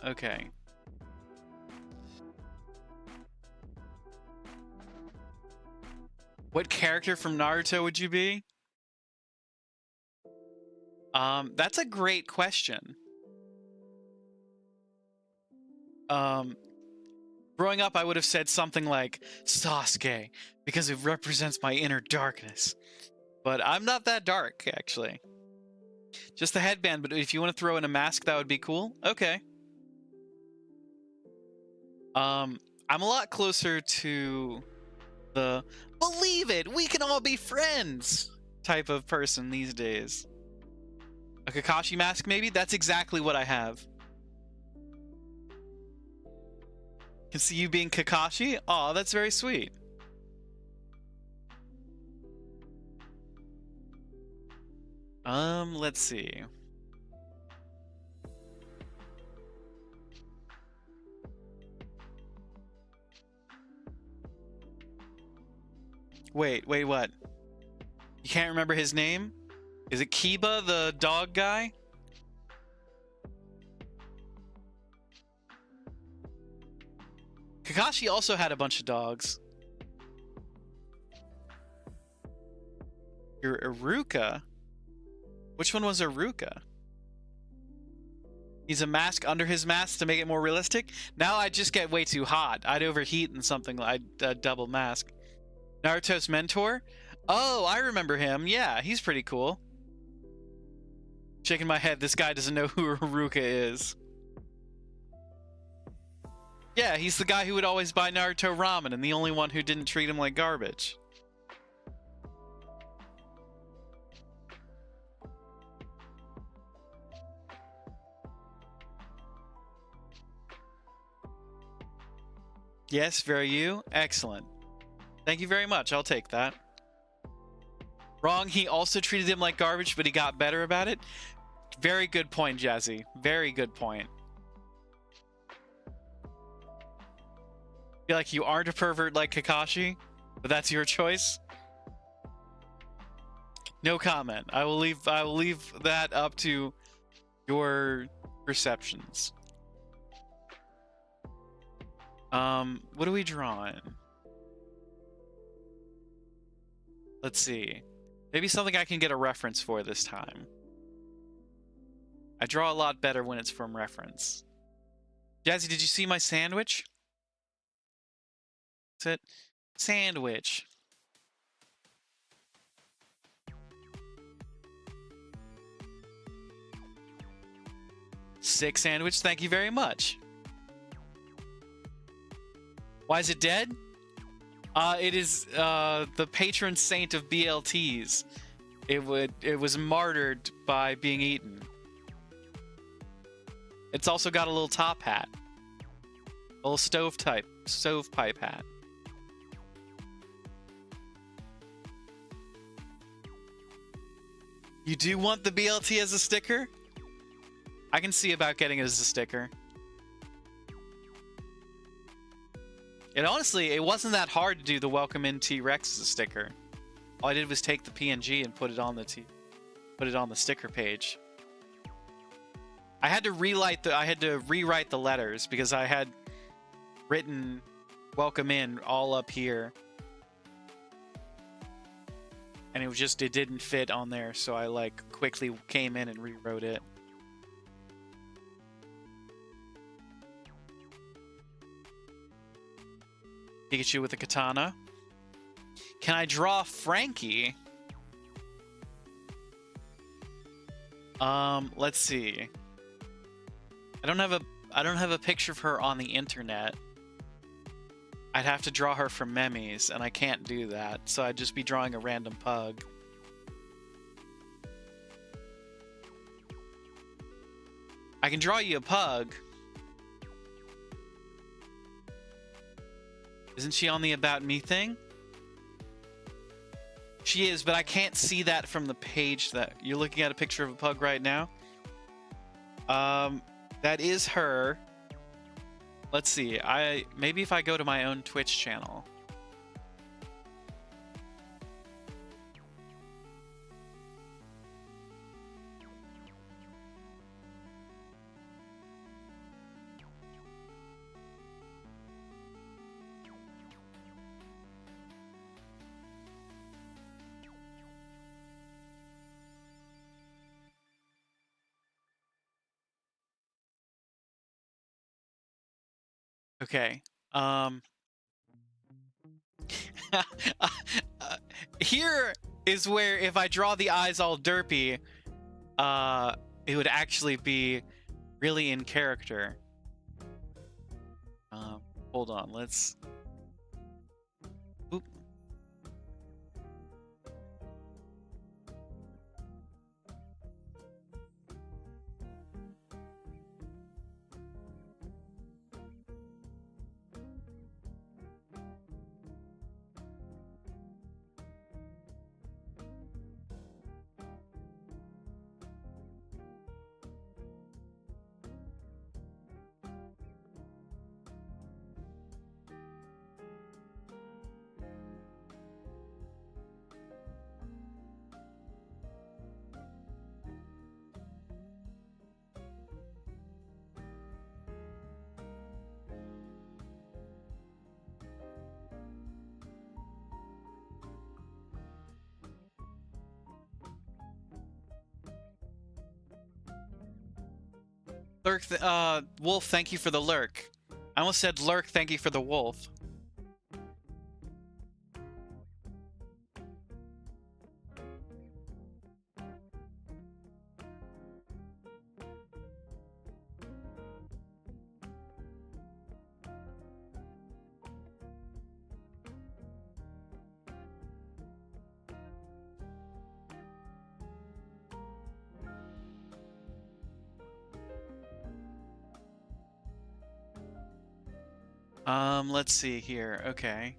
Okay. What character from Naruto would you be? That's a great question. Growing up, I would have said something like Sasuke, because it represents my inner darkness. But I'm not that dark, actually. Just the headband, but if you want to throw in a mask, that would be cool. Okay. I'm a lot closer to the believe it, we can all be friends type of person these days. A Kakashi mask, maybe? That's exactly what I have. Can see you being Kakashi? Aw, that's very sweet. Let's see. Wait, what? You can't remember his name? Is it Kiba, the dog guy? Kakashi also had a bunch of dogs. You're Iruka? Which one was Iruka? He's a mask under his mask to make it more realistic? Now I just get way too hot. I'd overheat in something like a double mask. Naruto's mentor? Oh, I remember him. Yeah, he's pretty cool. Shaking my head, this guy doesn't know who Iruka is. Yeah, he's the guy who would always buy Naruto ramen and the only one who didn't treat him like garbage. Yes, very you. Excellent. Thank you very much. I'll take that. Wrong, he also treated him like garbage, but he got better about it. Very good point, Jazzy. Very good point. feel like you aren't a pervert like Kakashi, but that's your choice. No comment. I will leave that up to your perceptions. What are we drawing? Let's see. Maybe something I can get a reference for this time. I draw a lot better when it's from reference. Jazzy, did you see my sandwich? That's it. Sandwich. Sick sandwich, thank you very much. Why is it dead? It is the patron saint of BLTs. It was martyred by being eaten. It's also got a little top hat. A little stovepipe hat. You do want the BLT as a sticker? I can see about getting it as a sticker. And honestly, it wasn't that hard to do the Welcome in T-Rex as a sticker. All I did was take the PNG and put it on the sticker page. I had to rewrite the letters because I had written Welcome in all up here. And it didn't fit on there, so I like quickly came in and rewrote it. Pikachu with a katana. Can I draw Frankie? Let's see. I don't have a picture of her on the internet. I'd have to draw her from memes, and I can't do that, so I'd just be drawing a random pug. I can draw you a pug. Isn't she on the About Me thing? She is, but I can't see that from the page that... You're looking at a picture of a pug right now? That is her. Let's see. Maybe if I go to my own Twitch channel. Okay. Here is where if I draw the eyes all derpy, it would actually be really in character. Hold on, let's... Oop. Lurk, Wolf, thank you for the lurk. I almost said lurk, thank you for the wolf. Let's see here. Okay.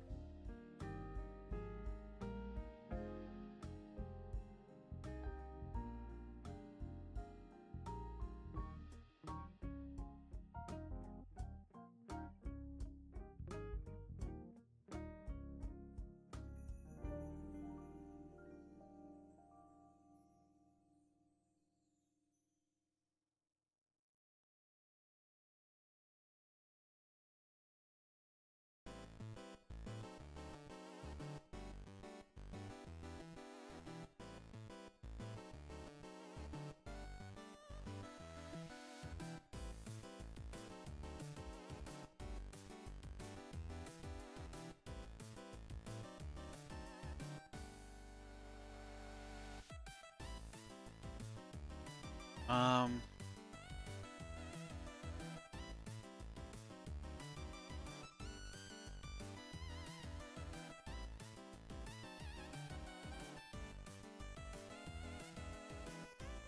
Um,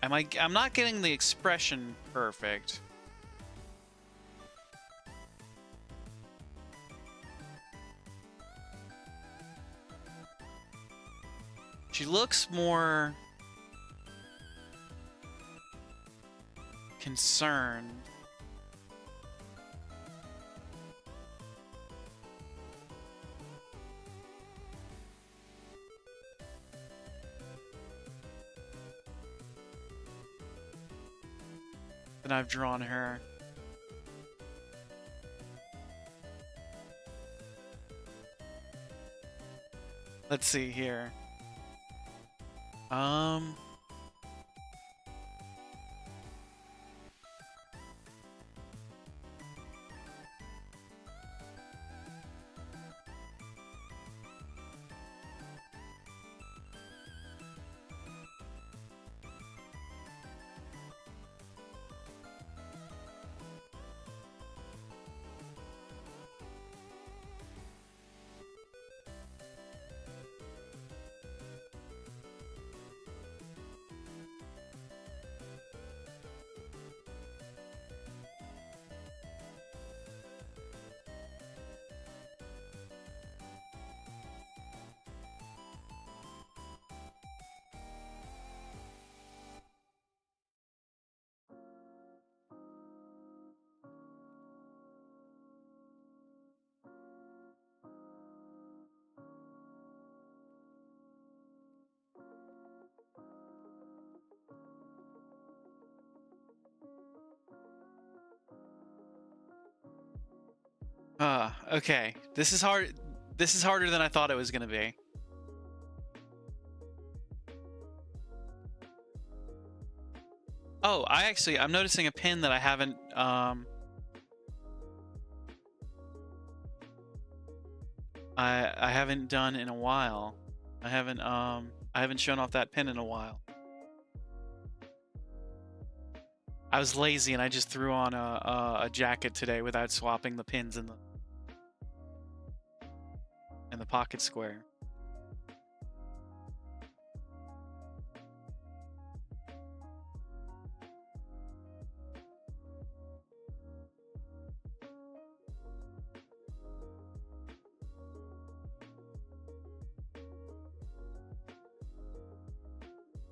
I'm not getting the expression perfect. She looks more concerned. Than I've drawn her. Let's see here. Okay. This is hard. This is harder than I thought it was gonna be. Oh, I'm noticing a pin that I haven't, I haven't done in a while. I haven't shown off that pin in a while. I was lazy and I just threw on a jacket today without swapping the pins in the pocket square.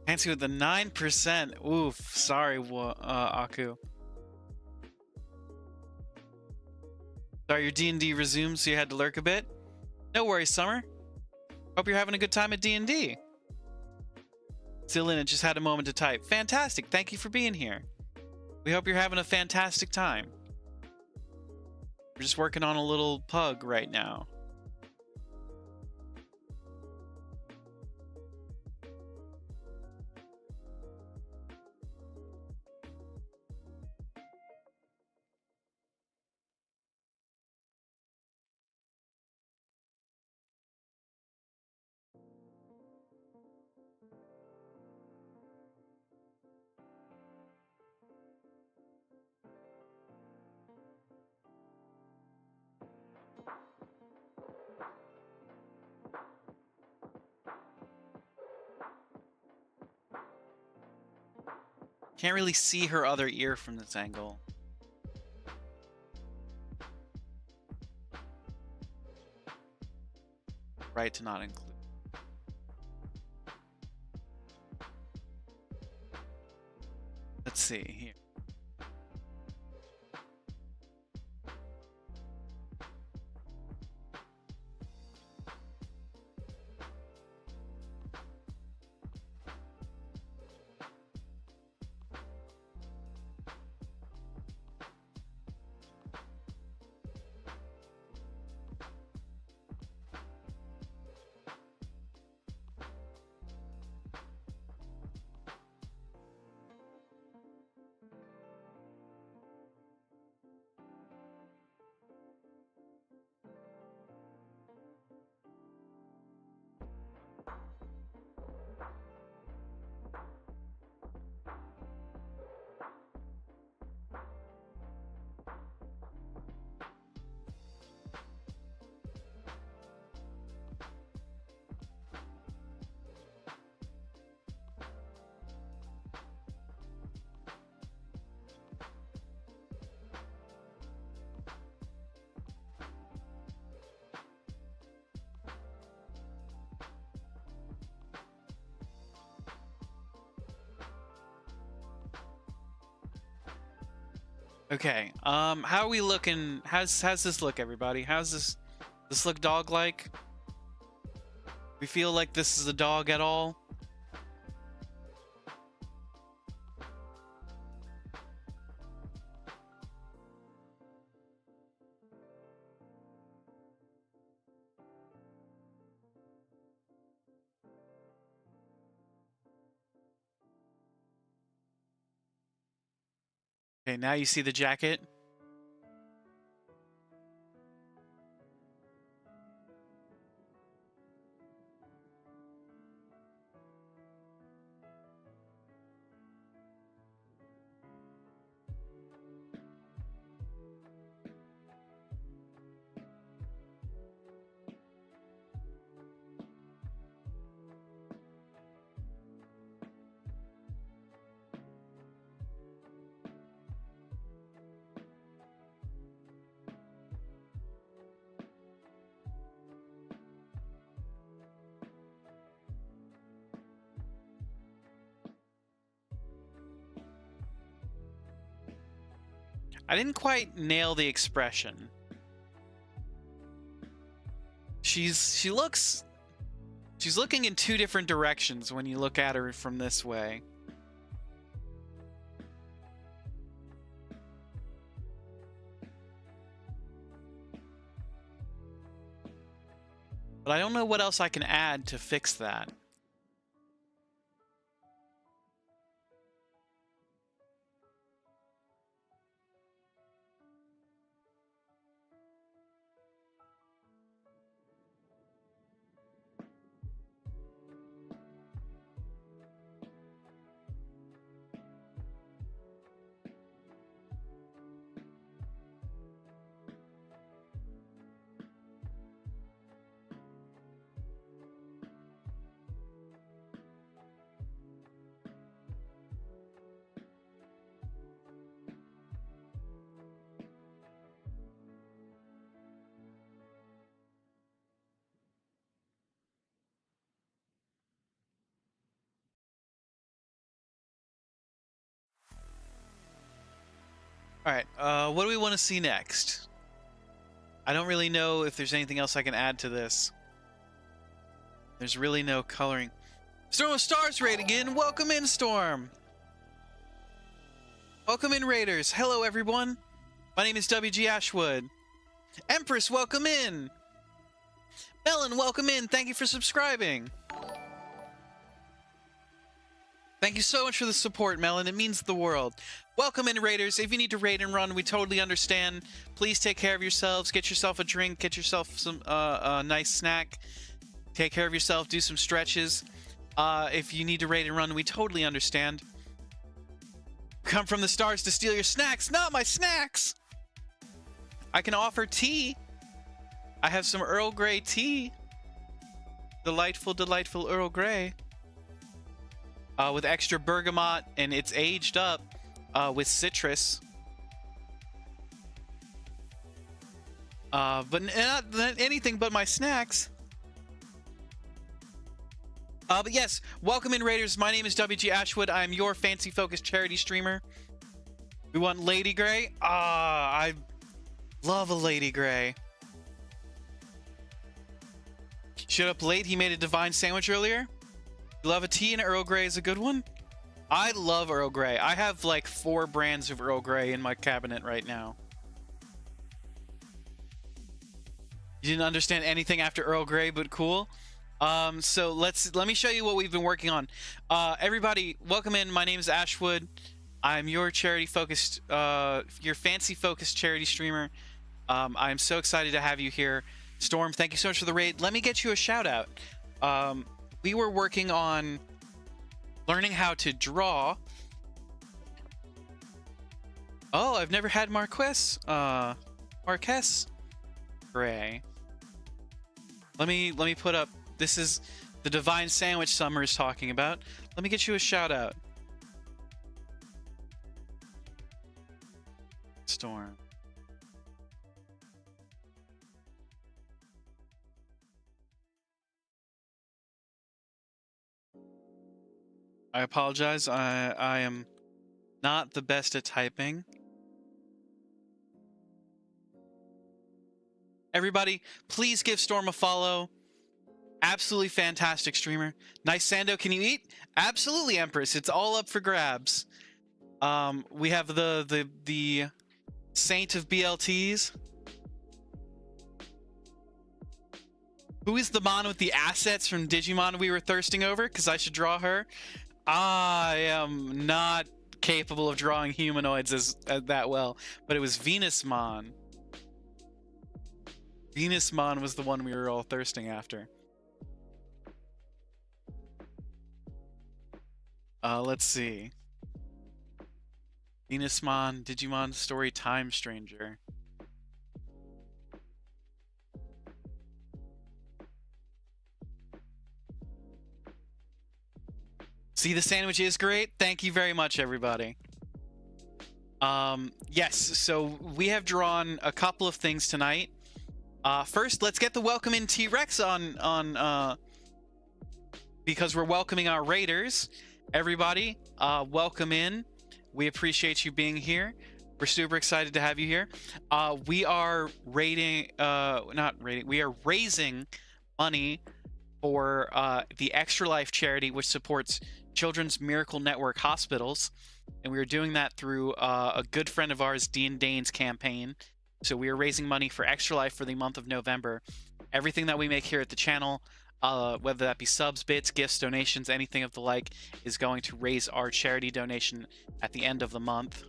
Fancy with the 9%. Oof. Sorry, Aku. Sorry, your D&D resumed, so you had to lurk a bit. No worries, Summer. Hope you're having a good time at D&D. Still in it, just had a moment to type. Fantastic. Thank you for being here. We hope you're having a fantastic time. We're just working on a little pug right now. Can't really see her other ear from this angle. Right to not include. Let's see here. Okay. How are we looking? How's this look, everybody? How's this look dog-like? We feel like this is a dog at all? Okay, now you see the jacket. I didn't quite nail the expression. She's looking in two different directions when you look at her from this way. But I don't know what else I can add to fix that. All right, what do we want to see next? I don't really know if there's anything else I can add to this. There's really no coloring. Storm of Stars raid again. Welcome in, Storm. Welcome in, Raiders. Hello, everyone. My name is WG Ashwood. Empress, welcome in. Melon, welcome in. Thank you for subscribing. Thank you so much for the support, Melon. It means the world. Welcome in, Raiders. If you need to raid and run, we totally understand. Please take care of yourselves. Get yourself a drink. Get yourself some a nice snack. Take care of yourself. Do some stretches. If you need to raid and run, we totally understand. Come from the stars to steal your snacks. Not my snacks! I can offer tea. I have some Earl Grey tea. Delightful, delightful Earl Grey. With extra bergamot, and it's aged up with citrus. But not anything but my snacks. But yes, welcome in, Raiders. My name is WG Ashwood. I'm your fancy-focused charity streamer. We want Lady Grey. I love a Lady Grey. Showed up late. He made a divine sandwich earlier. You love a tea, and Earl Grey is a good one. I love Earl Grey. I have like 4 brands of Earl Grey in my cabinet right now. You didn't understand anything after Earl Grey, but cool. So let me show you what we've been working on. Everybody, welcome in. My name is Ashwood. I'm your charity-focused, your fancy-focused charity streamer. I'm so excited to have you here. Storm, thank you so much for the raid. Let me get you a shout-out. We were working on learning how to draw. Oh, I've never had Marquess Grey. Let me put up. This is the divine sandwich Summer is talking about. Let me get you a shout out. Storm. I apologize. I am not the best at typing. Everybody, please give Storm a follow. Absolutely fantastic streamer. Nice Sando, can you eat? Absolutely, Empress. It's all up for grabs. We have the Saint of BLTs. Who is the mon with the assets from Digimon we were thirsting over? Because I should draw her. I am not capable of drawing humanoids as that well, but it was Venusmon. Venusmon was the one we were all thirsting after. Let's see. Venusmon, Digimon Story Time Stranger. See, the sandwich is great. Thank you very much, everybody. Yes, so we have drawn a couple of things tonight. First, let's get the welcome in T-Rex on because we're welcoming our raiders. Everybody, welcome in. We appreciate you being here. We're super excited to have you here. We are we are raising money for the Extra Life charity, which supports Children's Miracle Network hospitals, and we are doing that through a good friend of ours, Dean Dane's campaign. So we are raising money for Extra Life for the month of November. Everything that we make here at the channel, whether that be subs, bits, gifts, donations, anything of the like, is going to raise our charity donation at the end of the month.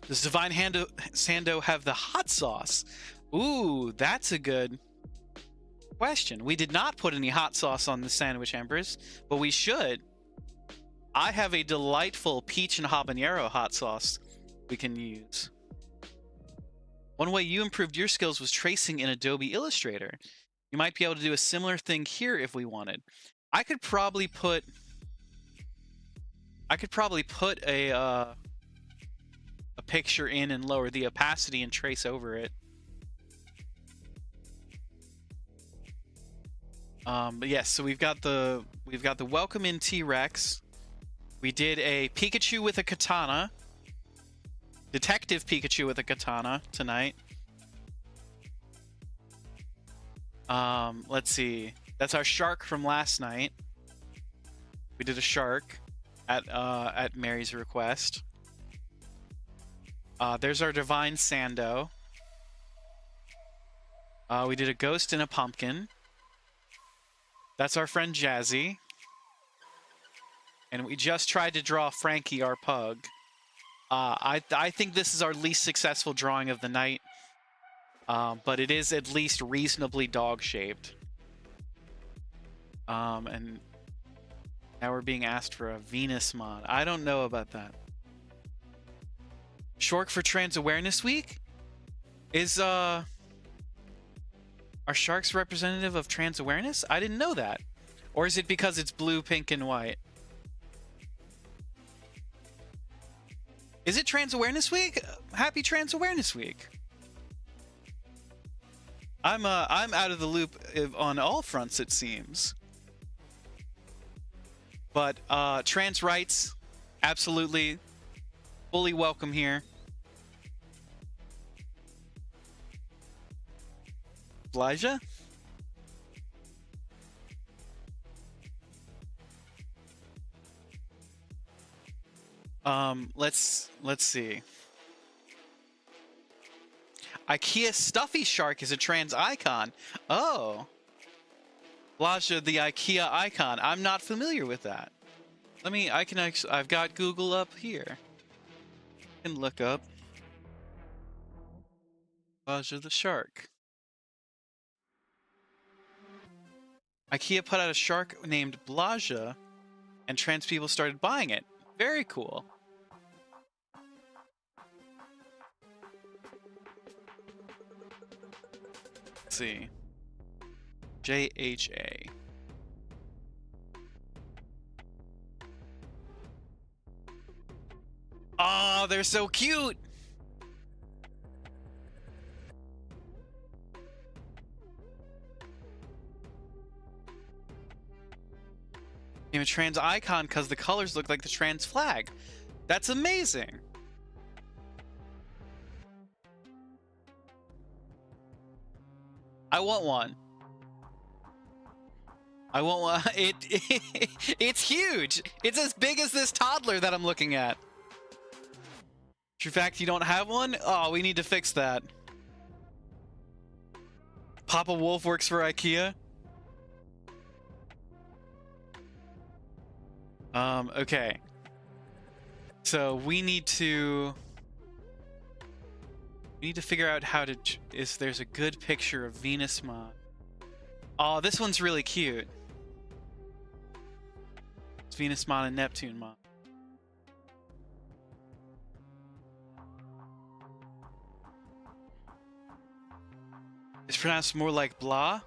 Does Divine Sando have the hot sauce? Ooh, that's a good question. We did not put any hot sauce on the sandwich, Empress, but we should. I have a delightful peach and habanero hot sauce we can use. One way you improved your skills was tracing in Adobe Illustrator. You might be able to do a similar thing here if we wanted. I could probably put a picture in and lower the opacity and trace over it. But yes, so we've got the welcome in T-Rex. We did a Pikachu with a katana. Detective Pikachu with a katana tonight. Let's see. That's our shark from last night. We did a shark at Mary's request. There's our Divine Sando. We did a ghost and a pumpkin. That's our friend Jazzy. And we just tried to draw Frankie, our pug. I think this is our least successful drawing of the night. But it is at least reasonably dog-shaped. And now we're being asked for a Venusmon. I don't know about that. Shork for Trans Awareness Week? Are sharks representative of trans awareness? I didn't know that. Or is it because it's blue, pink, and white? Is it Trans Awareness Week? Happy Trans Awareness Week. I'm out of the loop on all fronts, it seems. But trans rights, absolutely, fully welcome here. Elijah? Let's see. IKEA Stuffy Shark is a trans icon. Oh. Blaja, the IKEA icon. I'm not familiar with that. I've got Google up here. I can look up Blaja the shark. IKEA put out a shark named Blaja, and trans people started buying it. Very cool. Let's see. JHA. Oh, they're so cute! I'm a trans icon because the colors look like the trans flag. That's amazing. I want one. I want one. It's huge. It's as big as this toddler that I'm looking at. True fact, you don't have one? Oh, we need to fix that. Papa Wolf works for IKEA. Okay. So we need to figure out how to if there's a good picture of Venusmon. Oh, this one's really cute. It's Venusmon and Neptunemon. It's pronounced more like blah.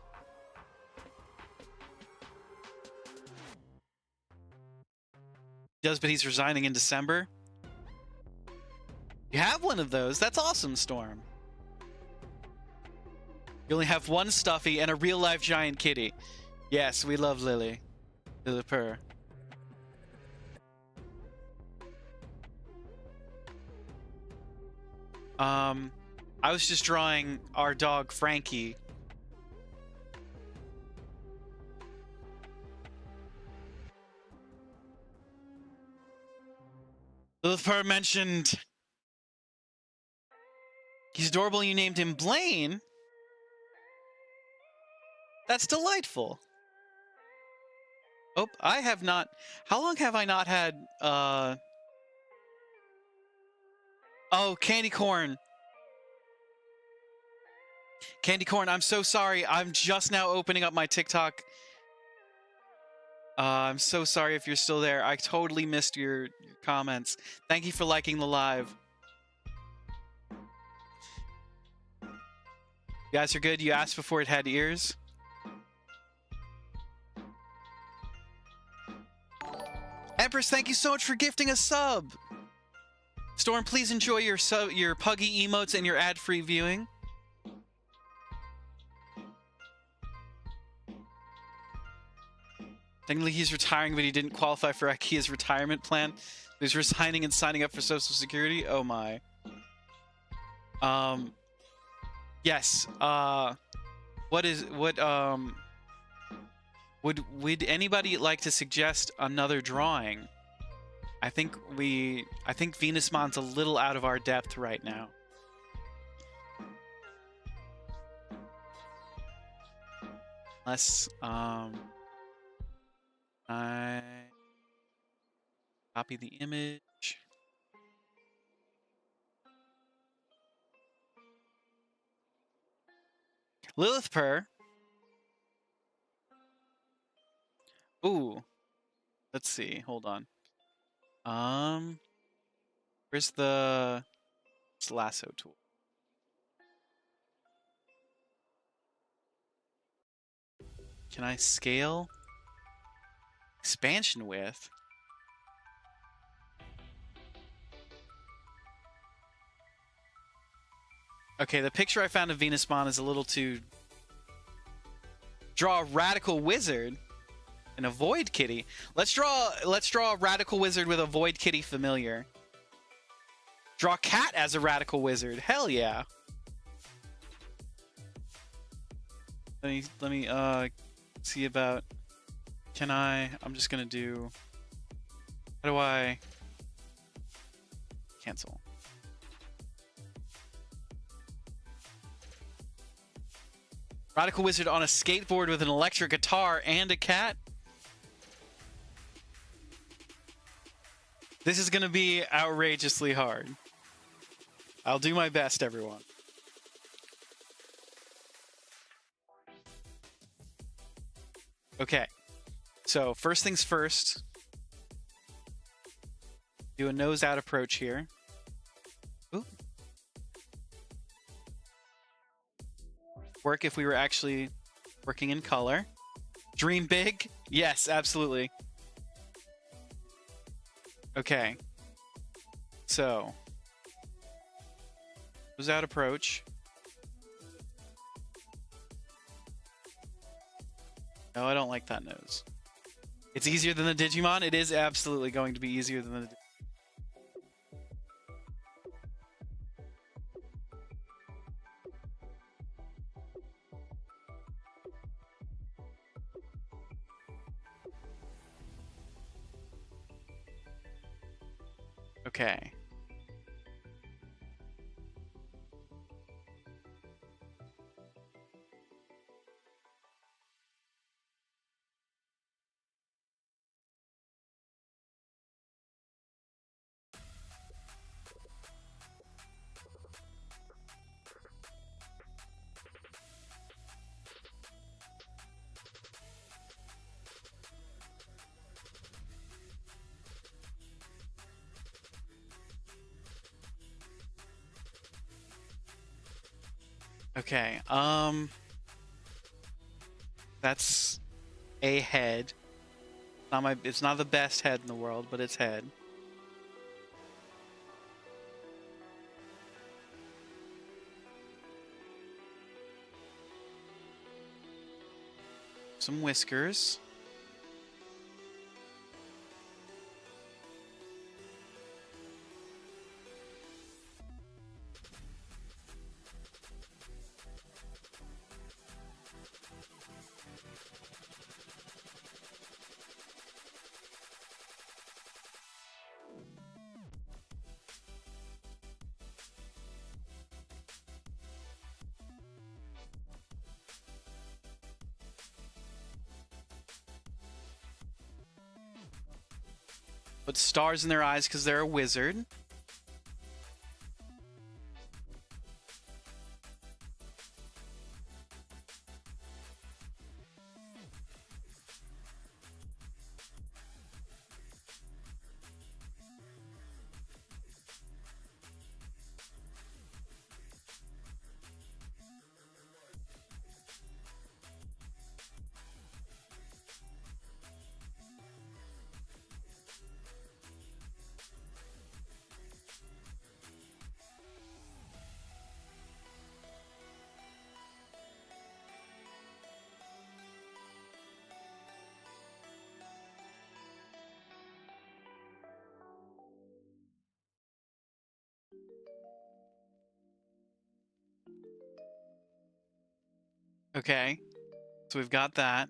He does, but he's resigning in December. You have one of those. That's awesome, Storm. You only have one Stuffy and a real-life giant kitty. Yes, we love Lily. Lily Purr. I was just drawing our dog, Frankie. Lilith Purr mentioned he's adorable. You named him Blaine. That's delightful. Oh, I have not. How long have I not had? Oh, Candy Corn. Candy Corn, I'm so sorry. I'm just now opening up my TikTok. I'm so sorry if you're still there. I totally missed your comments. Thank you for liking the live. You guys are good. You asked before it had ears. Empress, thank you so much for gifting a sub. Storm, please enjoy your puggy emotes and your ad-free viewing. Technically, he's retiring, but he didn't qualify for IKEA's retirement plan. He's resigning and signing up for Social Security. Oh my. Yes. Would anybody like to suggest another drawing? I think Venusmon's a little out of our depth right now. Unless I copy the image. Lilith Purr. Ooh. Let's see. Hold on. Where's the lasso tool? Can I scale? Expansion width? Okay, the picture I found of Venusmon is a little too... Draw a radical wizard and a void kitty. Let's draw a radical wizard with a void kitty familiar. Draw cat as a radical wizard. Hell yeah. Let me see about... I'm just gonna do... How do I... Cancel. Radical wizard on a skateboard with an electric guitar and a cat? This is gonna be outrageously hard. I'll do my best, everyone. Okay. So, first things first. Do a nose out approach here. Ooh. Work if we were actually working in color. Dream big? Yes, absolutely. Okay. So, nose out approach. No, I don't like that nose. It's easier than the Digimon? It is absolutely going to be easier than the... Okay. Okay. That's a head. It's not the best head in the world, but it's head. Some whiskers. Put stars in their eyes because they're a wizard. Okay. So we've got that.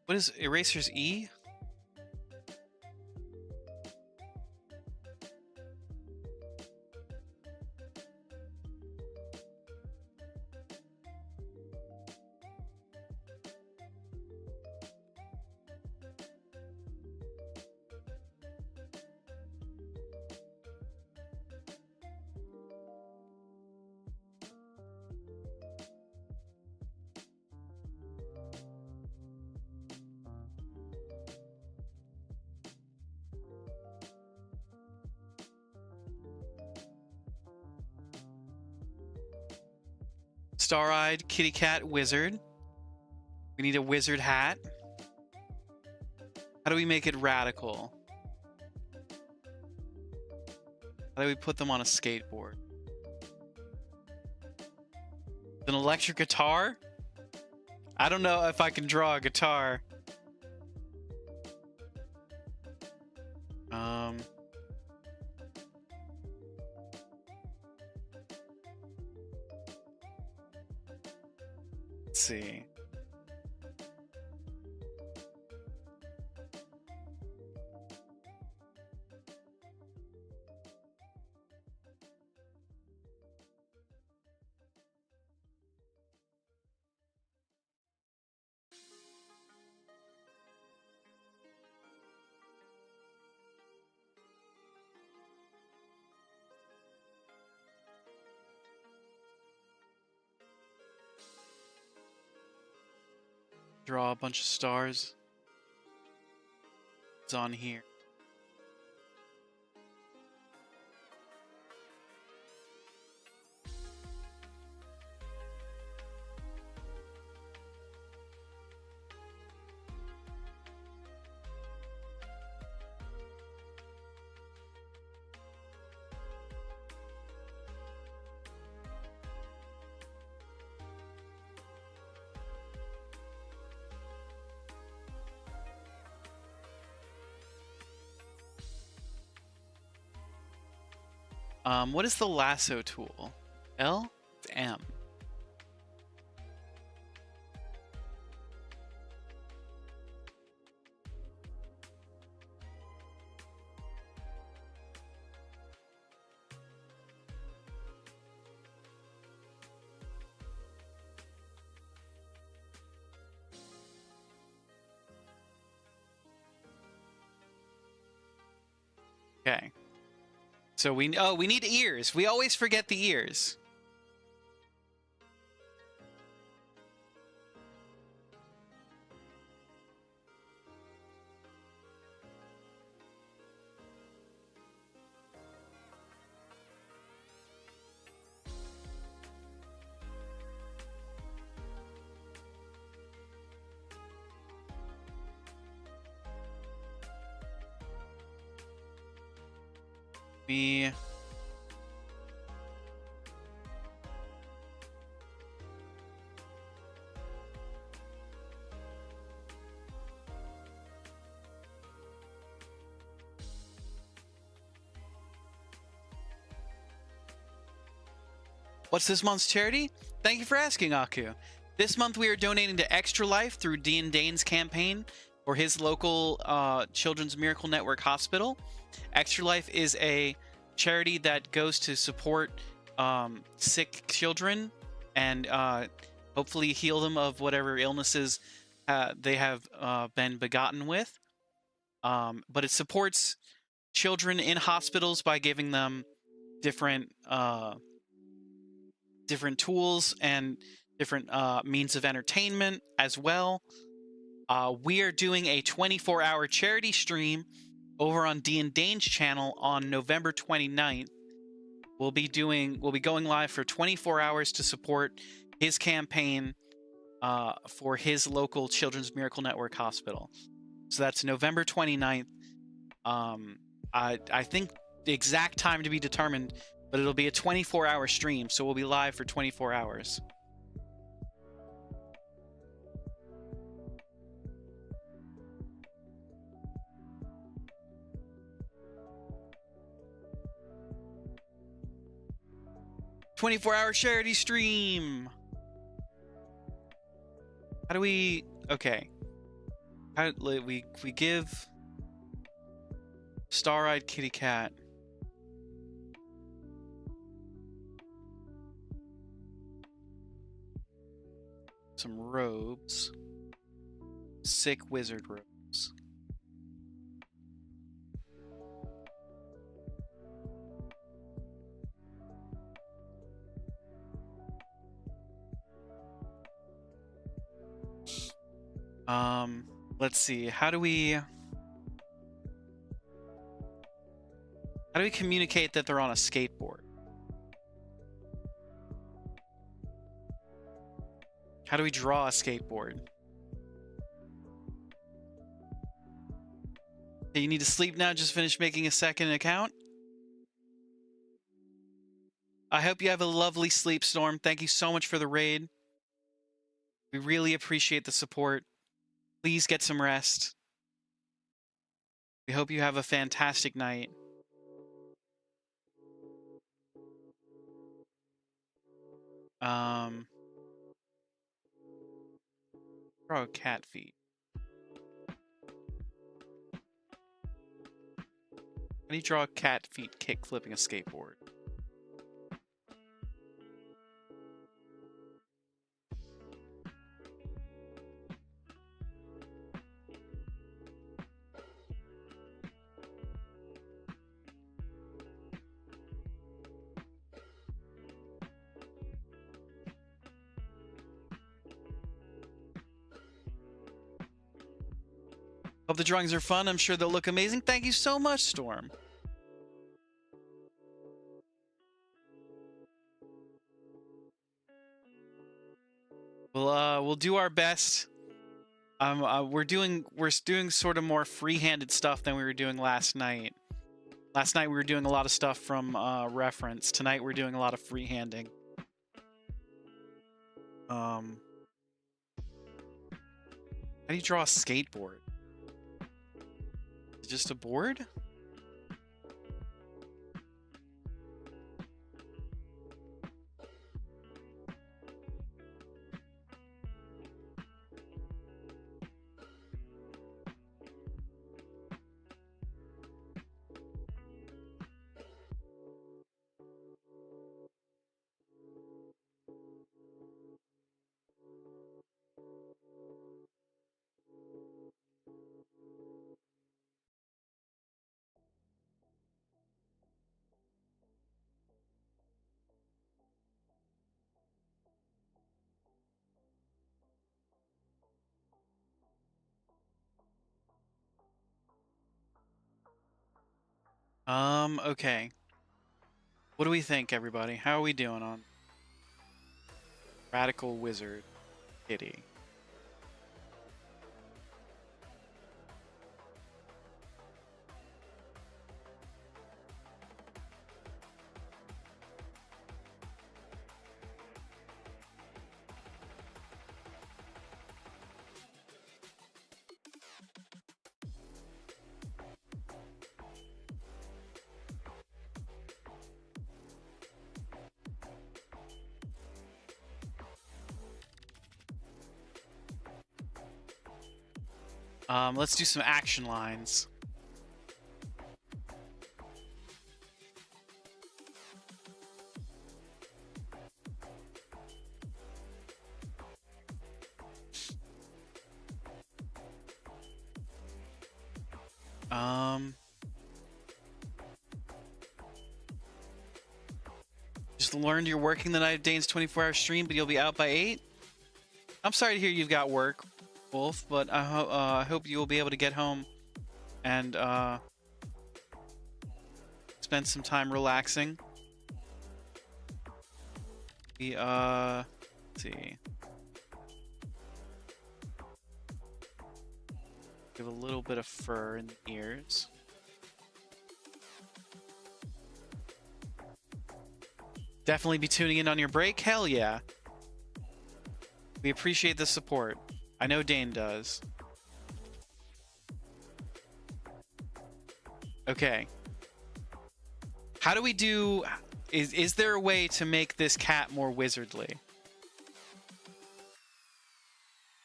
What is Eraser's E? Star-eyed kitty cat wizard. We need a wizard hat. How do we make it radical? How do we put them on a skateboard? An electric guitar? I don't know if I can draw a guitar. Let's see. Draw a bunch of stars. It's on here. What is the lasso tool? L? It's M. Okay. So we need ears. We always forget the ears. We What's this month's charity? Thank you for asking, Aku. This month we are donating to Extra Life through Dean Dane's campaign for his local Children's Miracle Network hospital. Extra Life is a charity that goes to support sick children and hopefully heal them of whatever illnesses they have been begotten with. But it supports children in hospitals by giving them different tools and different means of entertainment as well. We are doing a 24-hour charity stream over on Dean Dane's channel on November 29th. We'll be going live for 24 hours to support his campaign for his local Children's Miracle Network hospital. So that's November 29th. I think the exact time to be determined, but it'll be a 24-hour stream, so we'll be live for 24 hours. "24-hour charity stream." How do we? Okay. How we give Star-Eyed Kitty Cat some robes. Sick wizard robes. Let's see. How do we communicate that they're on a skateboard? How do we draw a skateboard? Okay, you need to sleep now. Just finish making a second account. I hope you have a lovely sleep, Storm. Thank you so much for the raid. We really appreciate the support. Please get some rest. We hope you have a fantastic night. Draw cat feet. How do you draw cat feet kick flipping a skateboard? Hope the drawings are fun. I'm sure they'll look amazing. Thank you so much, Storm. We'll do our best. We're doing sort of more free-handed stuff than we were doing last night. Last night we were doing a lot of stuff from reference. Tonight we're doing a lot of free-handing. How do you draw a skateboard? Is it just a board? Okay. What do we think, everybody? How are we doing on Radical Wizard Kitty? Let's do some action lines. Just learned you're working the night of Dane's 24-hour stream, but you'll be out by 8? I'm sorry to hear you've got work, Wolf, but I hope you will be able to get home and spend some time relaxing. Let's see. Give a little bit of fur in the ears. Definitely be tuning in on your break. Hell yeah. We appreciate the support. I know Dane does. Okay. How do we do... Is there a way to make this cat more wizardly?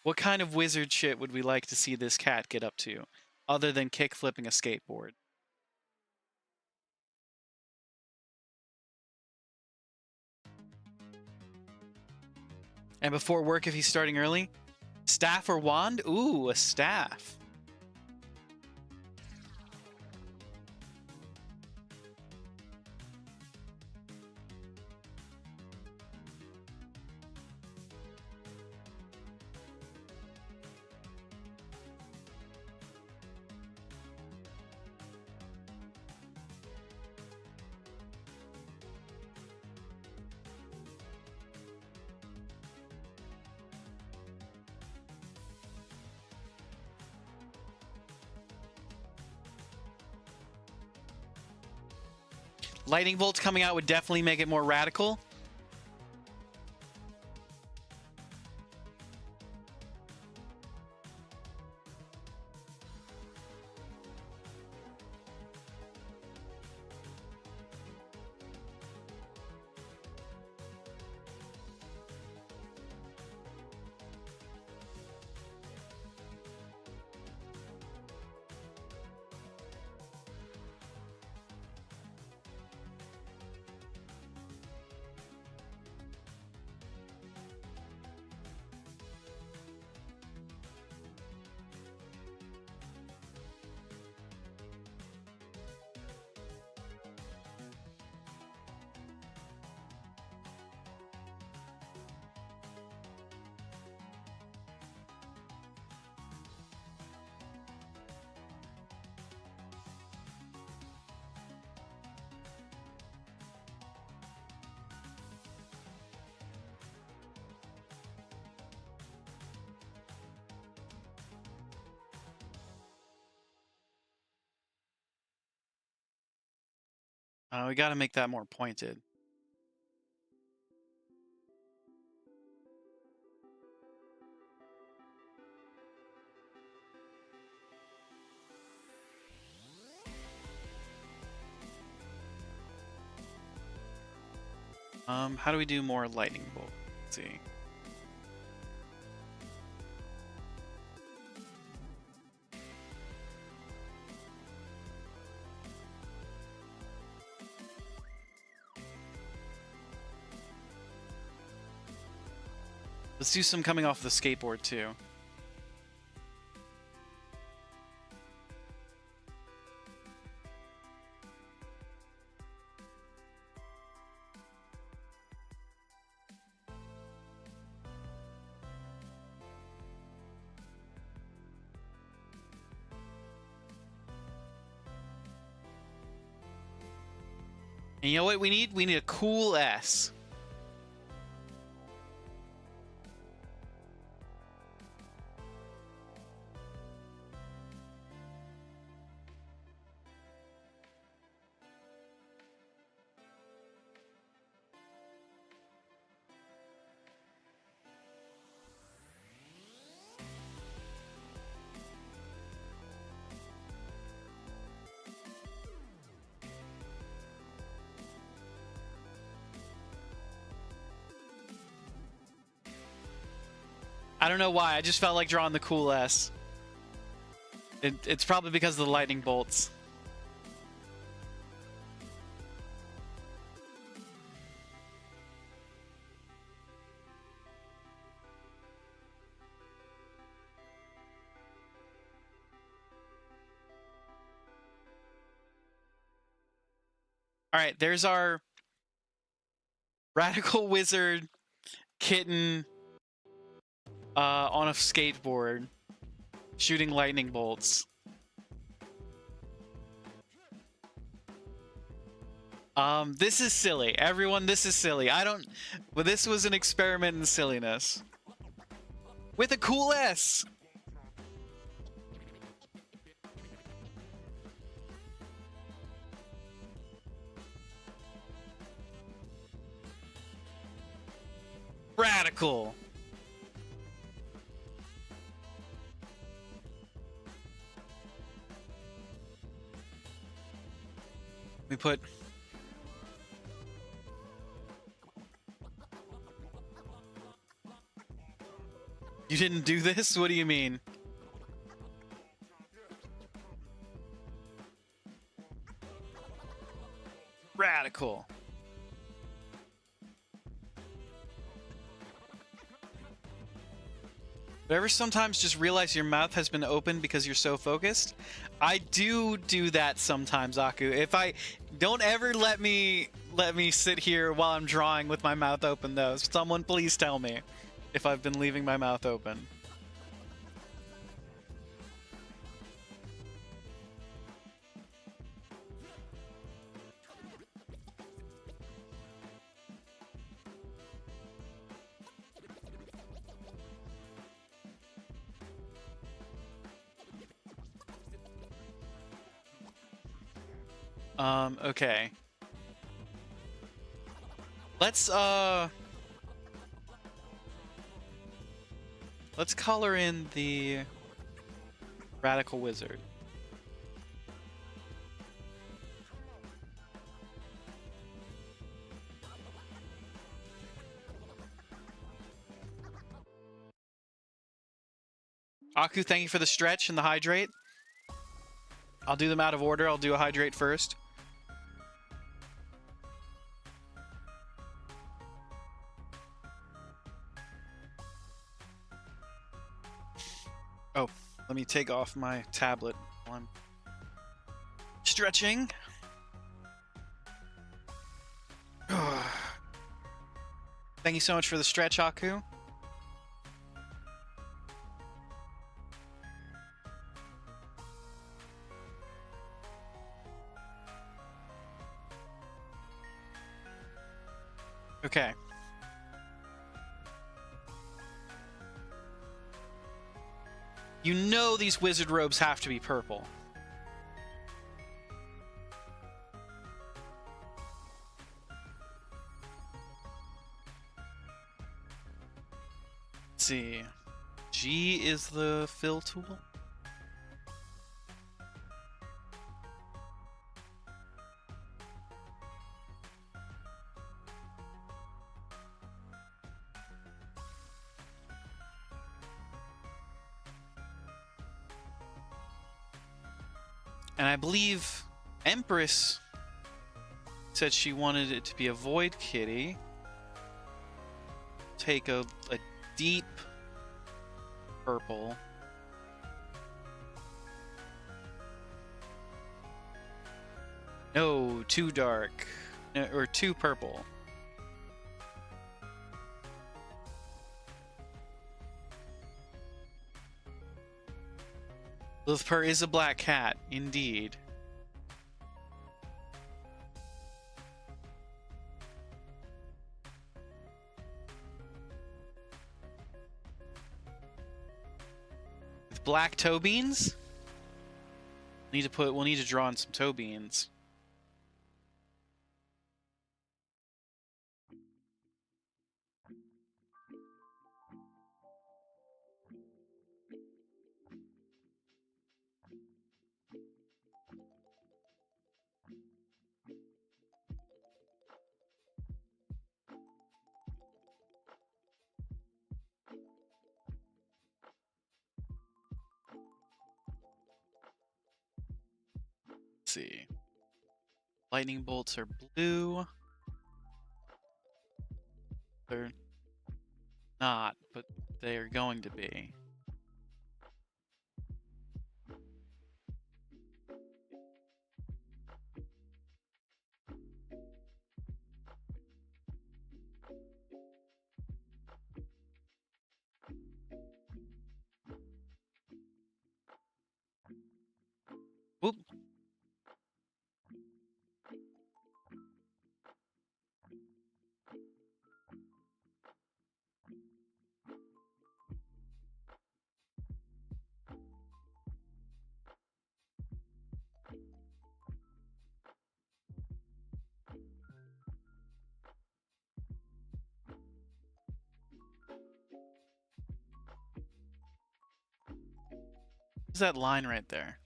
What kind of wizard shit would we like to see this cat get up to, other than kick flipping a skateboard? And before work, if he's starting early, staff or wand? Ooh, a staff. Lightning bolts coming out would definitely make it more radical. We got to make that more pointed. How do we do more lightning bolt? Let's see. Let's do some coming off the skateboard too. And you know what we need? We need a cool S. I don't know why. I just felt like drawing the cool S. It's probably because of the lightning bolts. All right, there's our Radical Wizard kitten on a skateboard shooting lightning bolts. This is silly. Everyone, this is silly. But this was an experiment in silliness. With a cool S! Radical! We put... You didn't do this? What do you mean? Radical. But ever sometimes just realize your mouth has been opened because you're so focused? I do that sometimes, Aku. If I don't ever let me sit here while I'm drawing with my mouth open though. Someone please tell me if I've been leaving my mouth open. Okay. Let's color in the Radical Wizard. Aku, thank you for the stretch and the hydrate. I'll do them out of order. I'll do a hydrate first. Oh, let me take off my tablet while I'm stretching. Thank you so much for the stretch, Aku. Okay. You know these wizard robes have to be purple. Let's see. G is the fill tool. And I believe Empress said she wanted it to be a Void Kitty. Take a deep purple. No, too dark. No, or too purple. Lilithpur is a black cat, indeed. black toe beans. We'll need to draw in some toe beans. Let's see. Lightning bolts are blue. They're not, but they are going to be. Whoop. What's that line right there?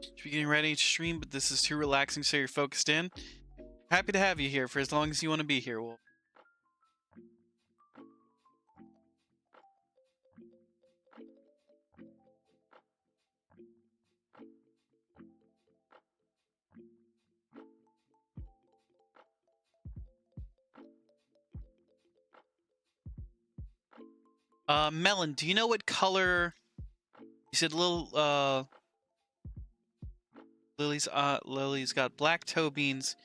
Should be getting ready to stream, but this is too relaxing, so you're focused in. Happy to have you here for as long as you want to be here, Wolf. Melon, do you know what color? You said Lily's got black toe beans.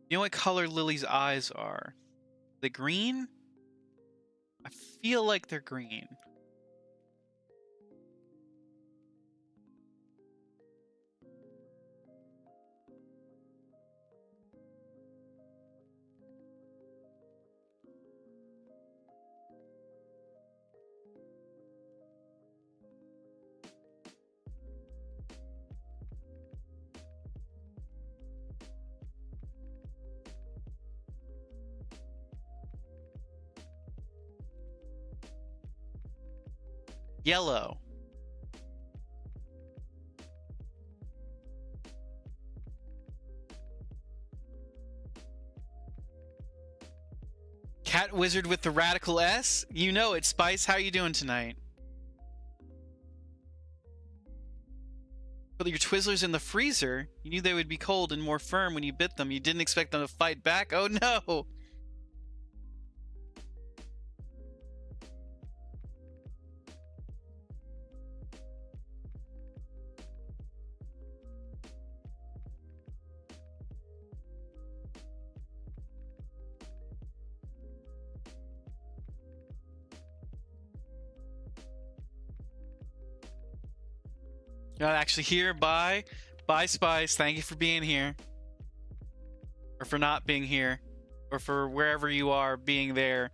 You know what color Lily's eyes are? They green? I feel like they're green. Yellow. Cat Wizard with the radical S? You know it, Spice. How you doing tonight? But your Twizzlers in the freezer? You knew they would be cold and more firm when you bit them. You didn't expect them to fight back? Oh no! You're not actually here. Bye. Bye, Spice. Thank you for being here. Or for not being here. Or for wherever you are being there.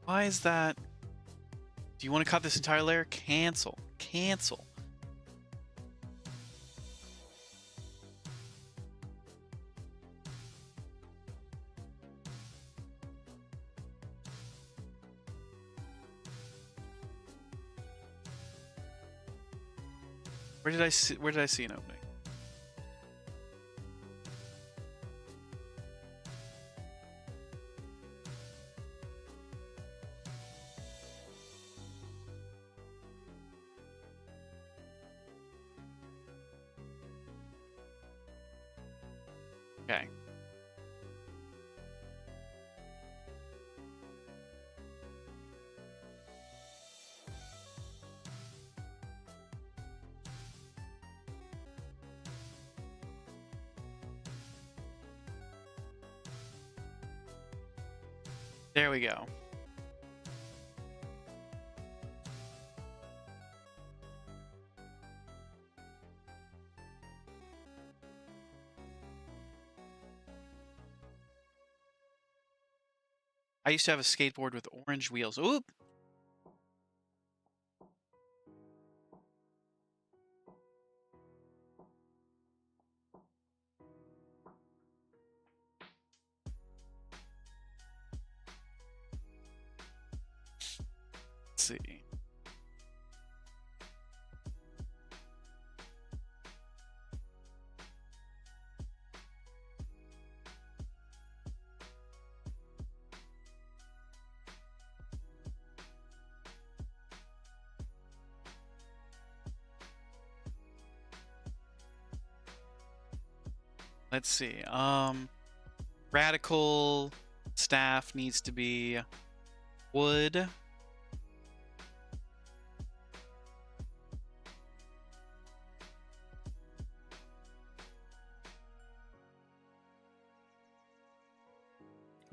Why is that? Do you want to cut this entire layer? Cancel. Cancel. Where did I see an opening? Okay. There we go. I used to have a skateboard with orange wheels. Oop! Let's see. Let's see. Radical staff needs to be wood.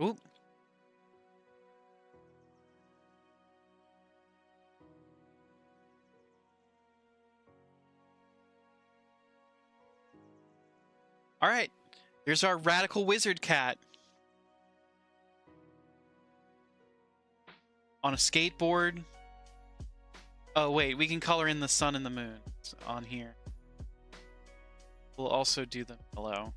Oop. All right. Here's our radical wizard cat. On a skateboard. Oh, wait. We can color in the sun and the moon on here. We'll also do the mellow.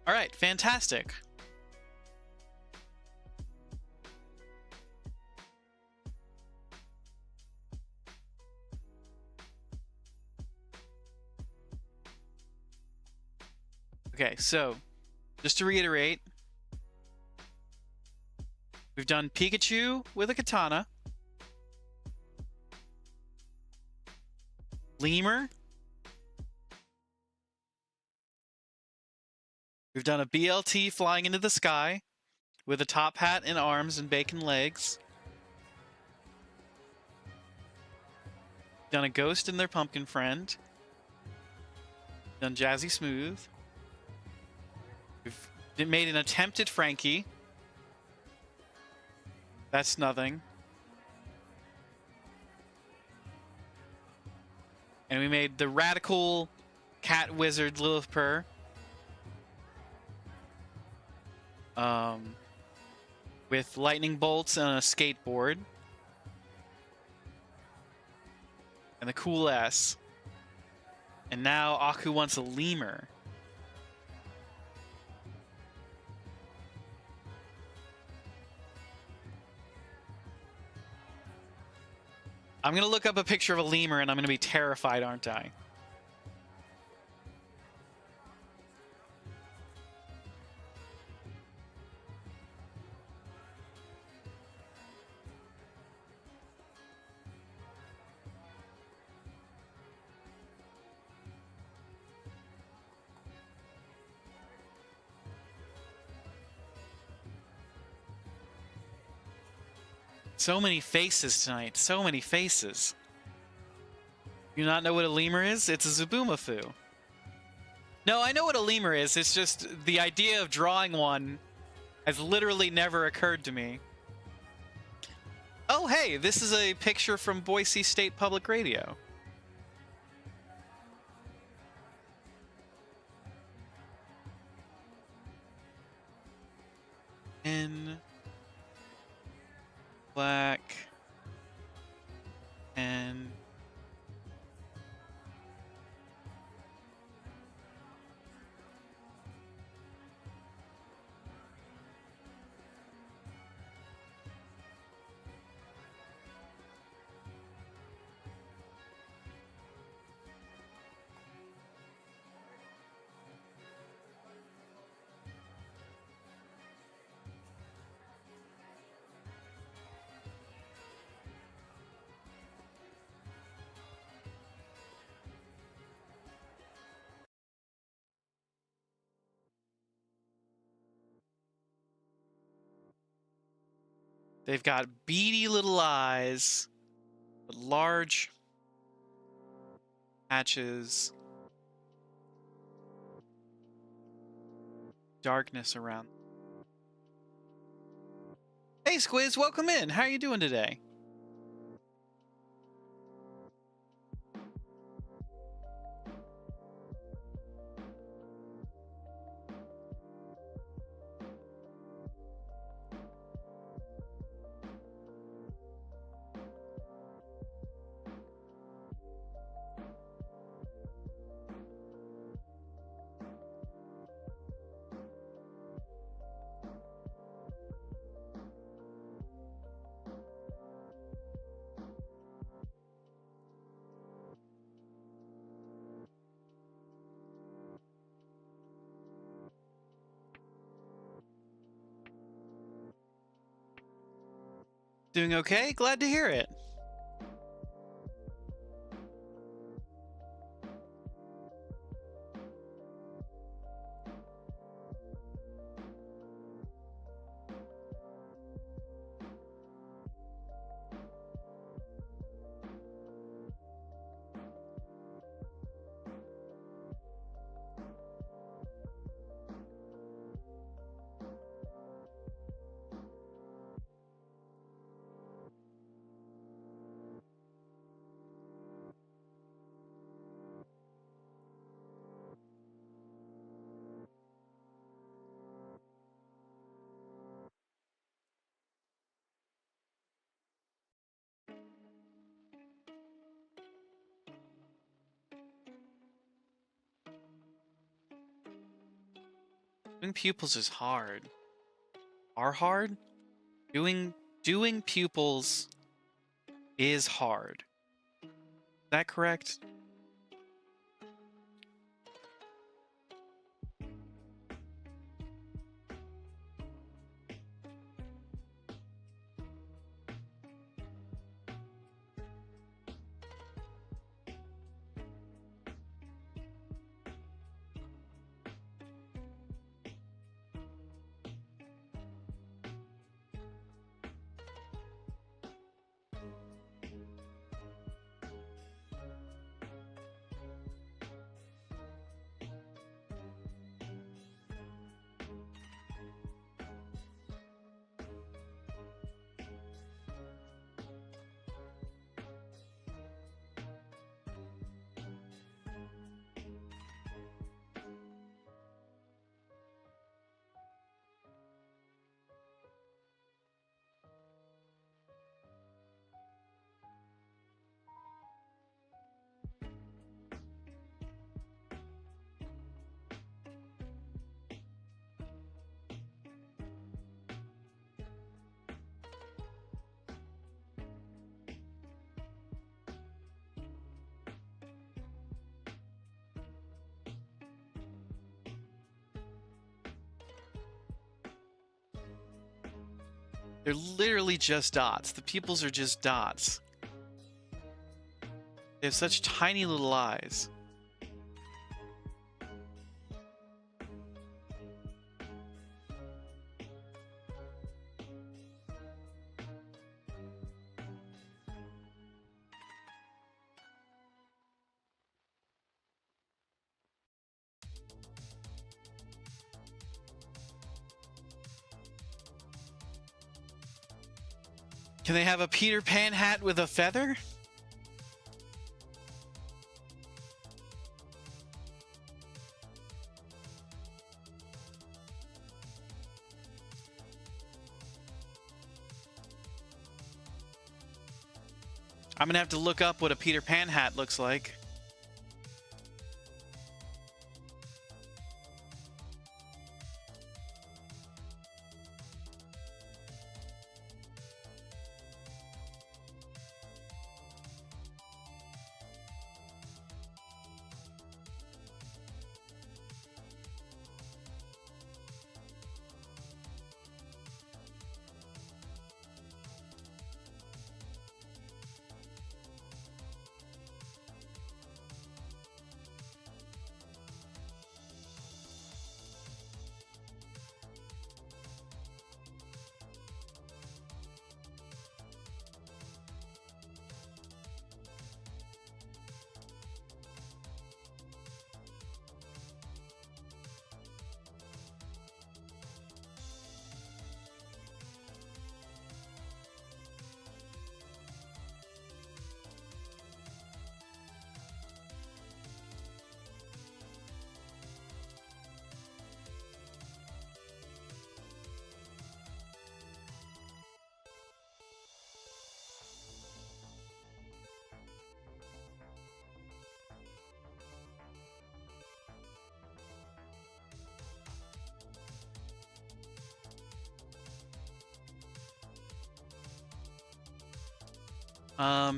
All right, fantastic. Okay, so just to reiterate, we've done Pikachu with a katana, lemur, we've done a BLT flying into the sky with a top hat and arms and bacon legs. Done a ghost and their pumpkin friend. Done Jazzy Smooth. We've made an attempt at Frankie. That's nothing. And we made the radical cat wizard Lilith Purr. With lightning bolts and a skateboard. And the cool S. And now Aku wants a lemur. I'm going to look up a picture of a lemur and I'm going to be terrified, aren't I? So many faces tonight. So many faces. You not know what a lemur is? It's a Zaboomafoo. No, I know what a lemur is. It's just the idea of drawing one has literally never occurred to me. Oh, hey, this is a picture from Boise State Public Radio. skin, black, and they've got beady little eyes, with large patches, darkness around. Hey, Squiz, welcome in. How are you doing today? Doing okay? Glad to hear it. Doing pupils is hard. Are hard? Doing pupils is hard. Is that correct? They're literally just dots. The pupils are just dots. They have such tiny little eyes. Can they have a Peter Pan hat with a feather? I'm gonna have to look up what a Peter Pan hat looks like.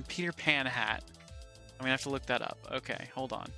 Peter Pan hat. I'm gonna have to look that up. Okay, hold on.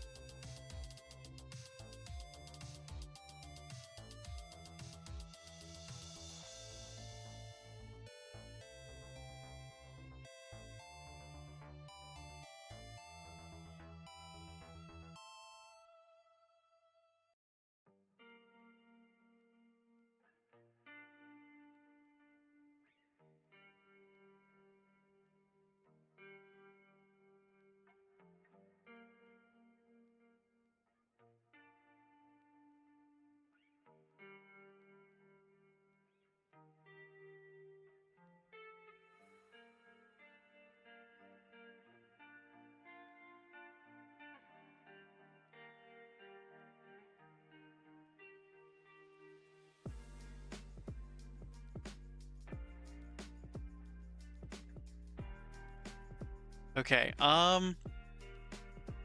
Okay, I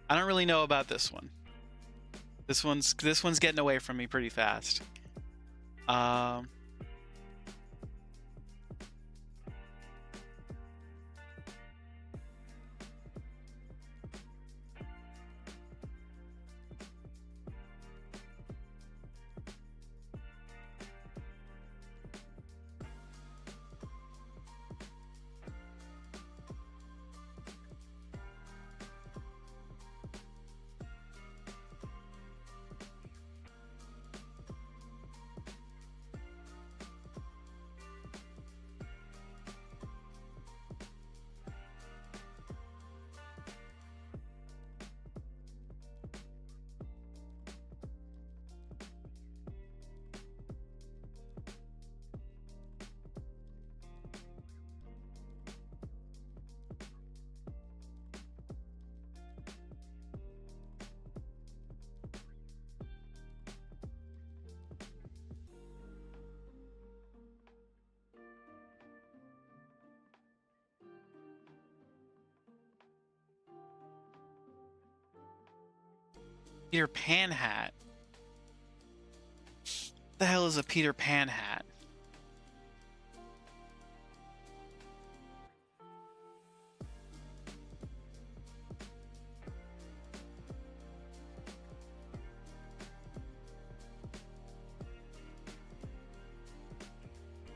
don't really know about this one. This one's getting away from me pretty fast. Peter Pan hat. What the hell is a Peter Pan hat?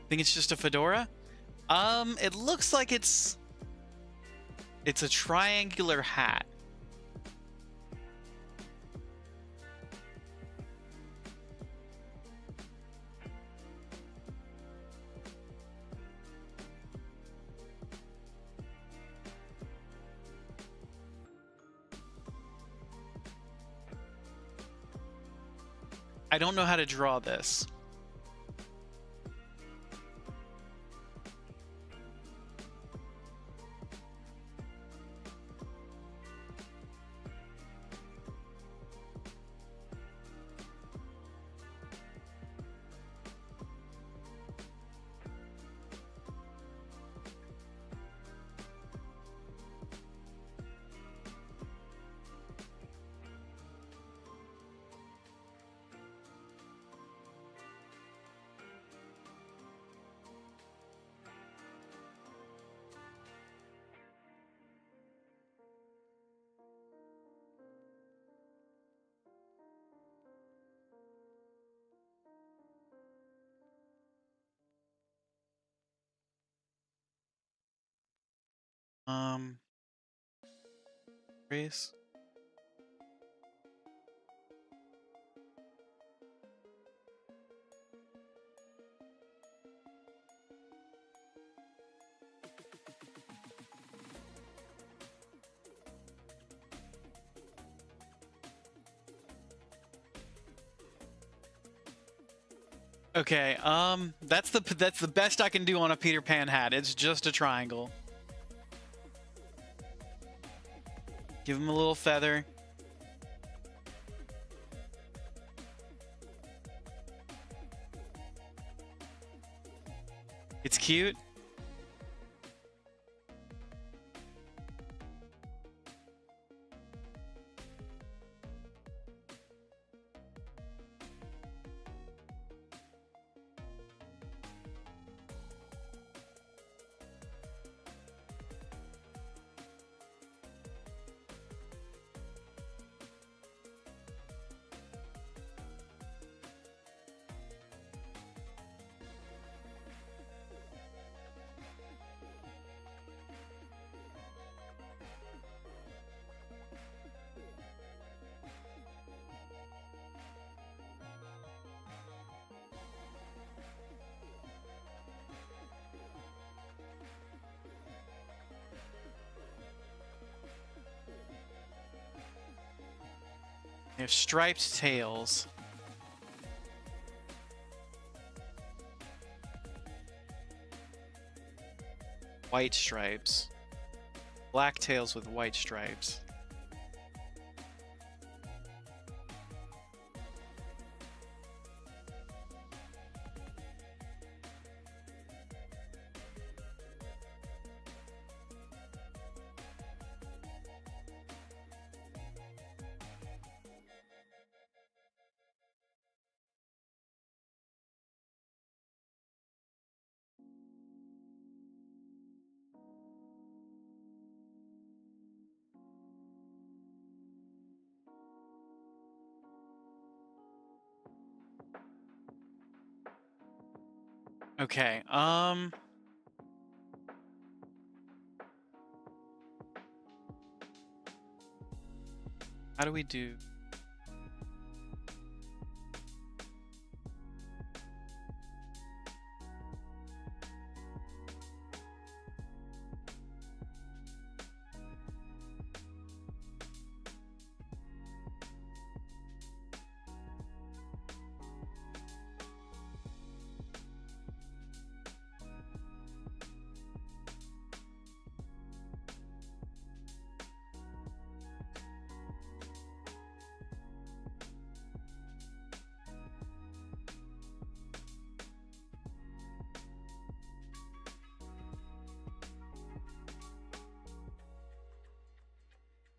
Think it's just a fedora? It looks like it's a triangular hat. I don't know how to draw this. Race. Okay, that's the best I can do on a Peter Pan hat. It's just a triangle. Give him a little feather. It's cute. They have striped tails. White stripes. Black tails with white stripes. Okay, how do we do?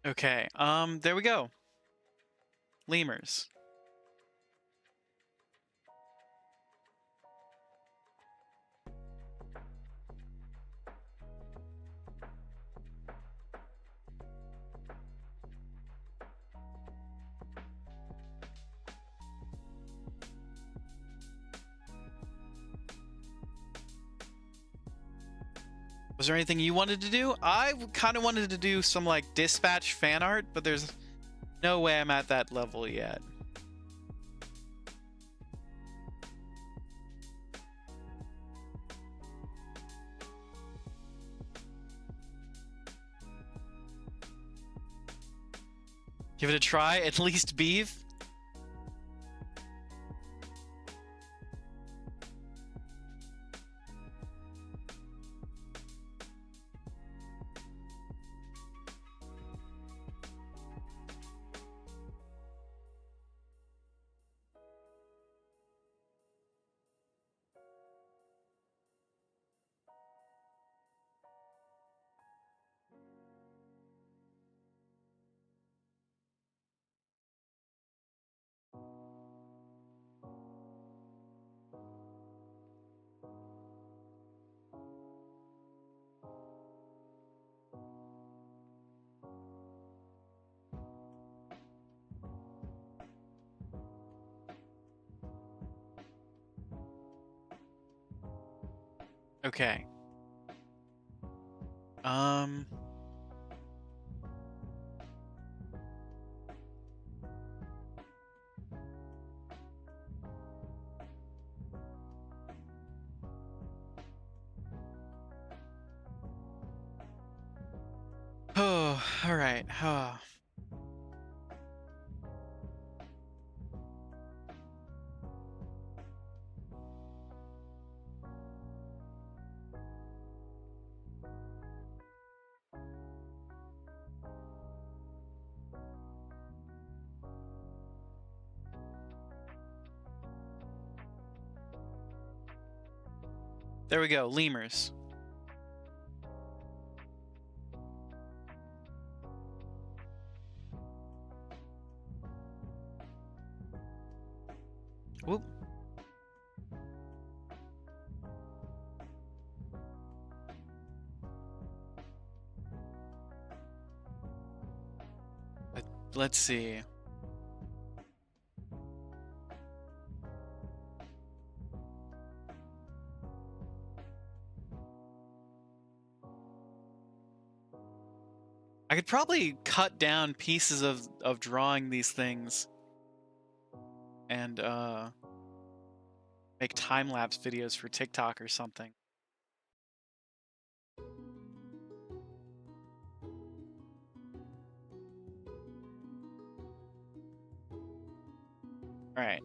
Okay, there we go. Lemurs. Was there anything you wanted to do? I kind of wanted to do some like dispatch fan art, but there's no way I'm at that level yet. Give it a try, at least beef. Okay. All right. There we go. Lemurs. Whoop. Let's see. I could probably cut down pieces of drawing these things and make time-lapse videos for TikTok or something. All right.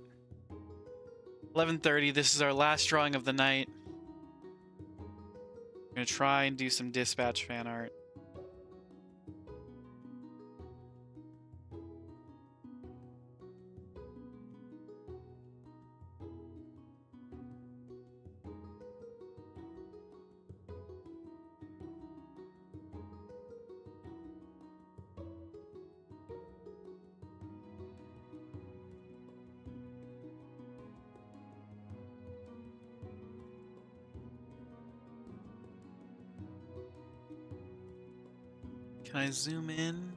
11:30. This is our last drawing of the night. I'm gonna try and do some Dispatch fan art. Can I zoom in?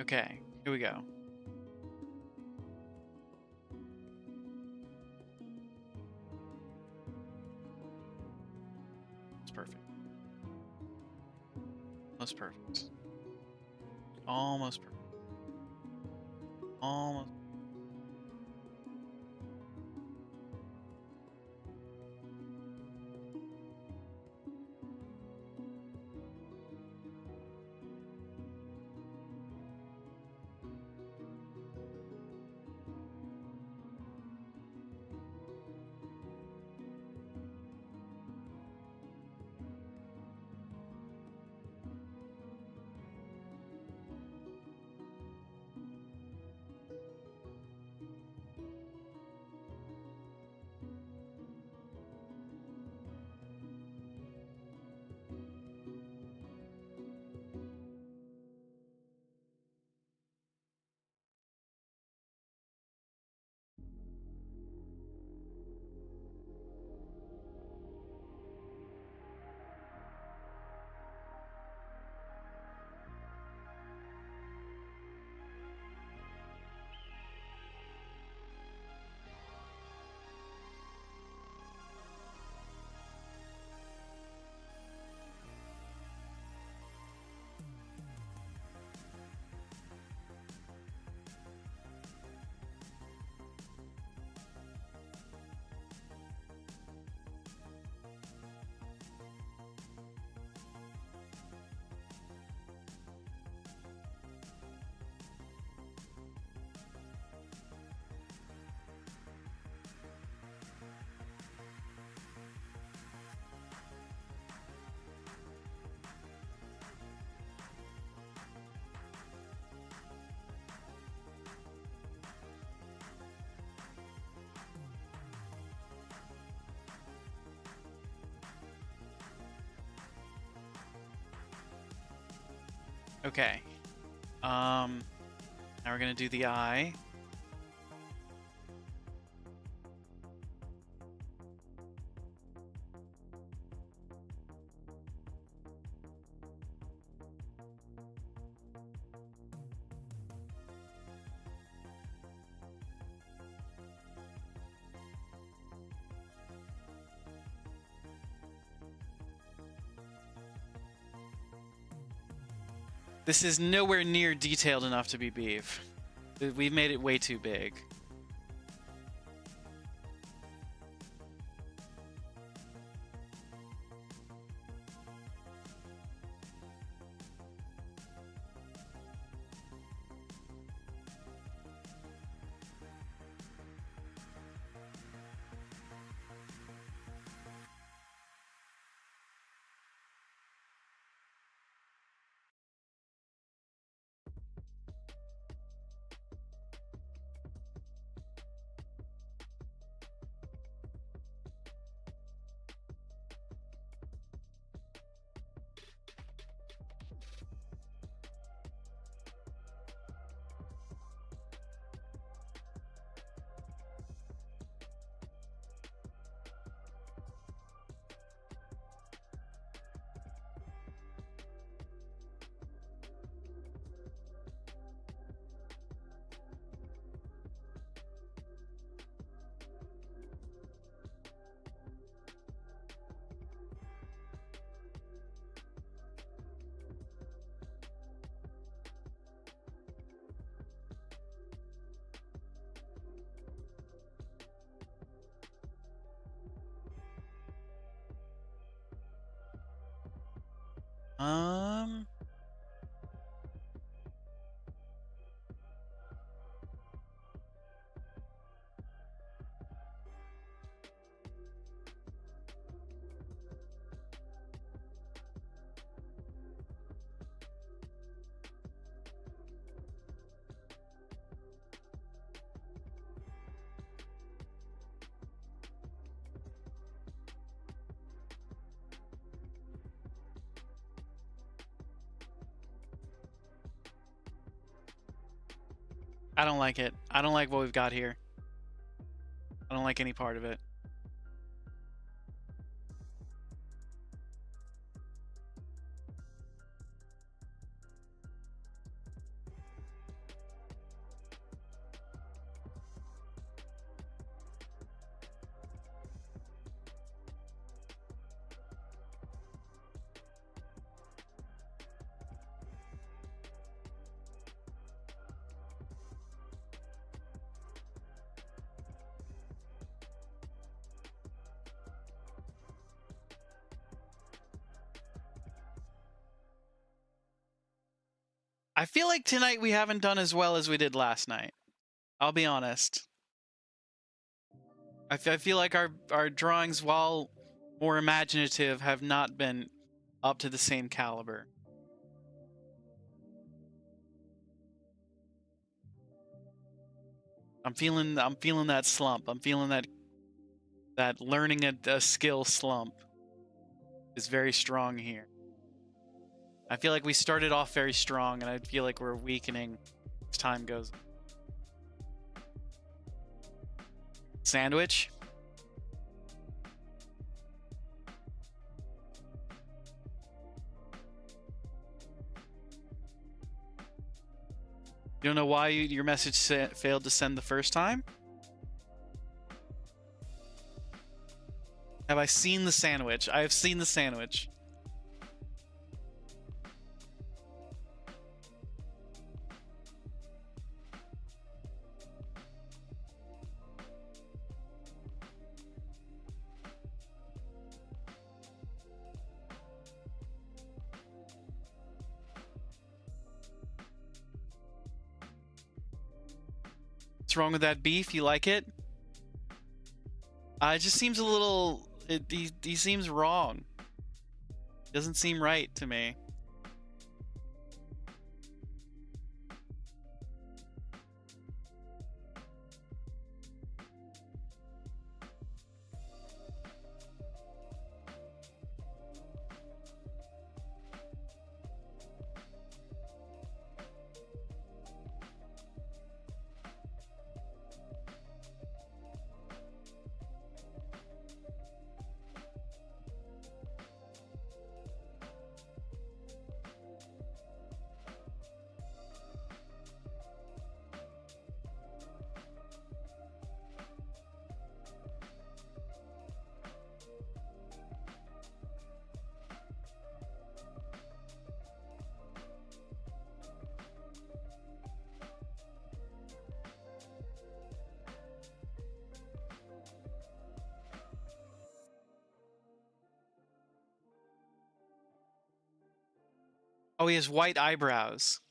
Okay, here we go. It's perfect. Almost perfect. Almost perfect. Almost. Okay. Now we're gonna do the eye. This is nowhere near detailed enough to be beef. We've made it way too big. Um, I don't like it. I don't like what we've got here. I don't like any part of it. I feel like tonight we haven't done as well as we did last night. I'll be honest. I feel like our drawings, while more imaginative, have not been up to the same caliber. I'm feeling that slump. I'm feeling that learning a skill slump is very strong here. I feel like we started off very strong, and I feel like we're weakening as time goes. Sandwich? You don't know why your message failed to send the first time? Have I seen the sandwich? I have seen the sandwich. What's wrong with that beef? You like it? It just seems a little... He seems wrong. Doesn't seem right to me. Oh, he has white eyebrows.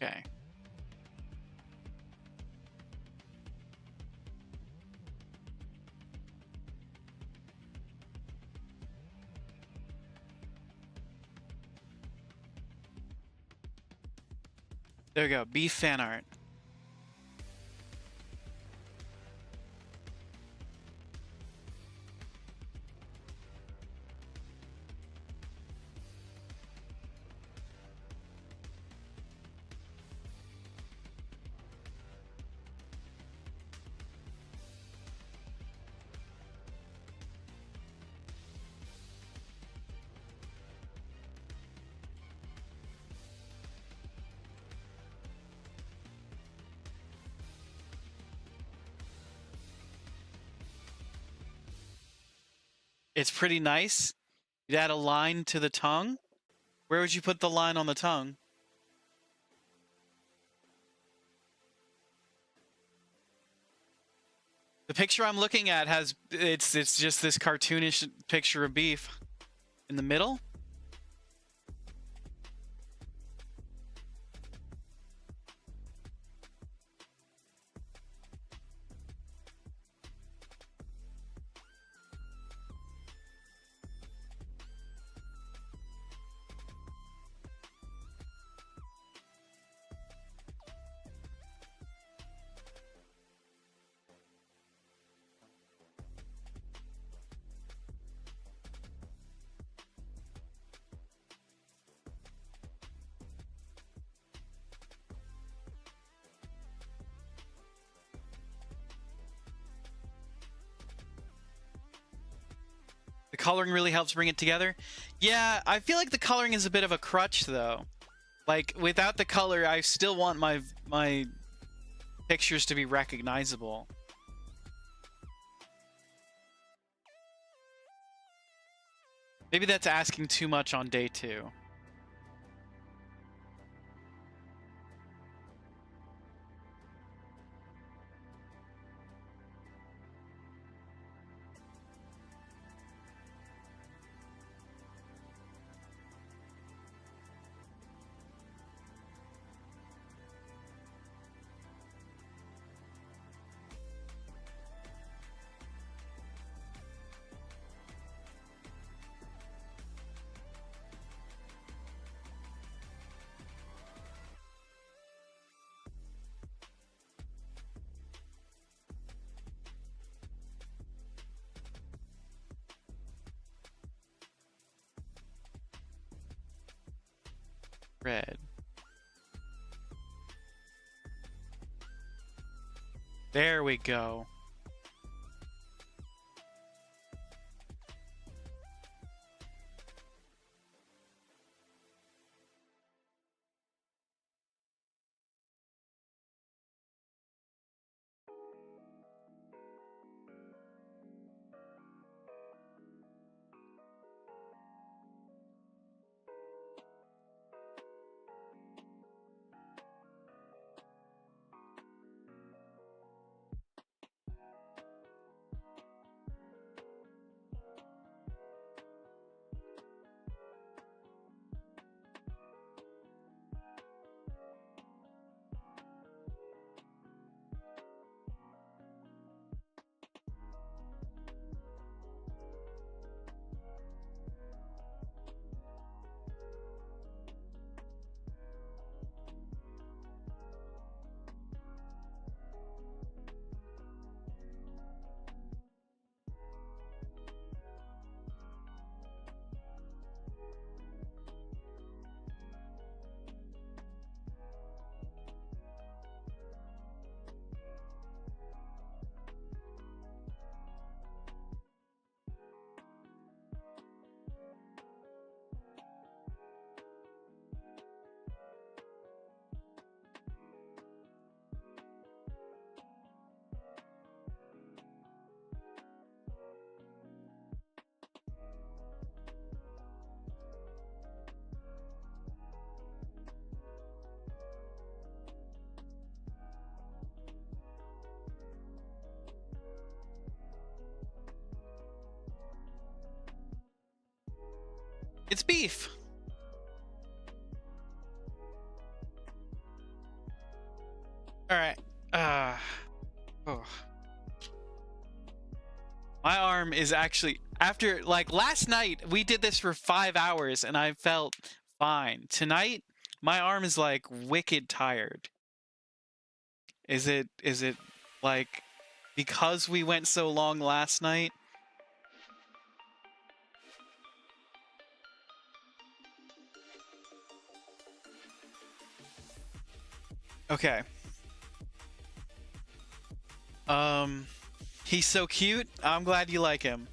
Okay. There we go. Beef fan art. It's pretty nice. You'd add a line to the tongue. Where would you put the line on the tongue? The picture I'm looking at has it's just this cartoonish picture of beef in the middle. The coloring really helps bring it together. Yeah, I feel like the coloring is a bit of a crutch though. Like without the color, I still want my pictures to be recognizable. Maybe that's asking too much on day 2. Red. There we go. It's beef. All right. Oh. My arm is actually, after, like, last night, we did this for 5 hours, and I felt fine. Tonight, my arm is, like, wicked tired. Is it, like, because we went so long last night? Okay. He's so cute. I'm glad you like him.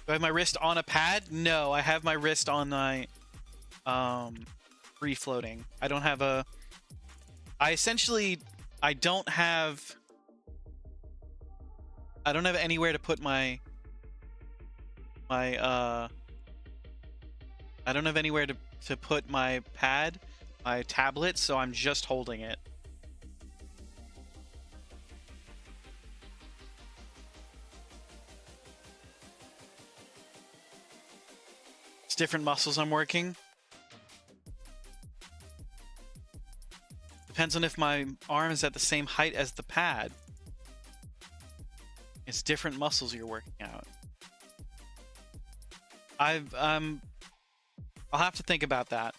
Do I have my wrist on a pad? No, I have my wrist on my free floating. I don't have a... I don't have anywhere to put my I don't have anywhere to put my pad, my tablet, so I'm just holding it. It's different muscles I'm working. Depends on if my arm is at the same height as the pad. It's different muscles you're working out. I'll have to think about that.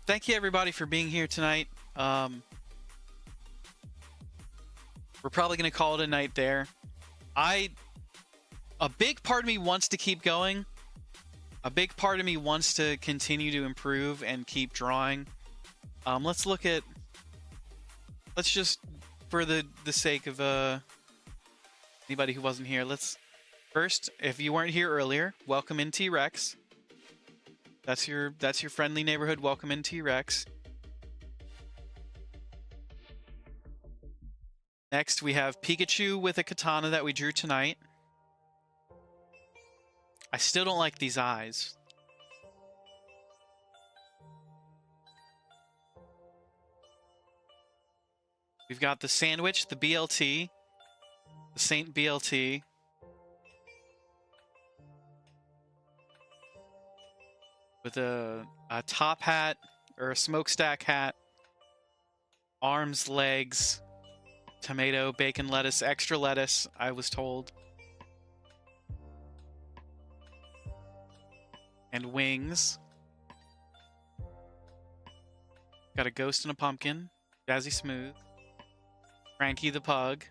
Thank you everybody for being here tonight. We're probably gonna call it a night there. A big part of me wants to keep going. A big part of me wants to continue to improve and keep drawing. Let's just, for the sake of anybody who wasn't here, first, if you weren't here earlier, welcome in T-Rex. That's your friendly neighborhood welcome in T-Rex. Next, we have Pikachu with a katana that we drew tonight. I still don't like these eyes. We've got the sandwich, the BLT, the Saint BLT. With a top hat, or a smokestack hat, arms, legs, tomato, bacon, lettuce, extra lettuce, I was told. And wings. Got a ghost and a pumpkin. Jazzy Smooth. Frankie the Pug.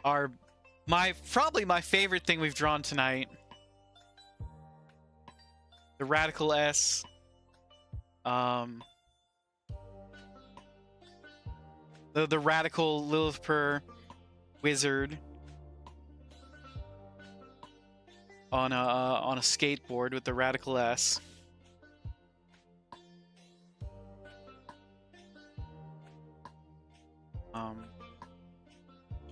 Probably my favorite thing we've drawn tonight. The Radical S. The Radical Lilithpur Wizard. On a skateboard with the Radical S.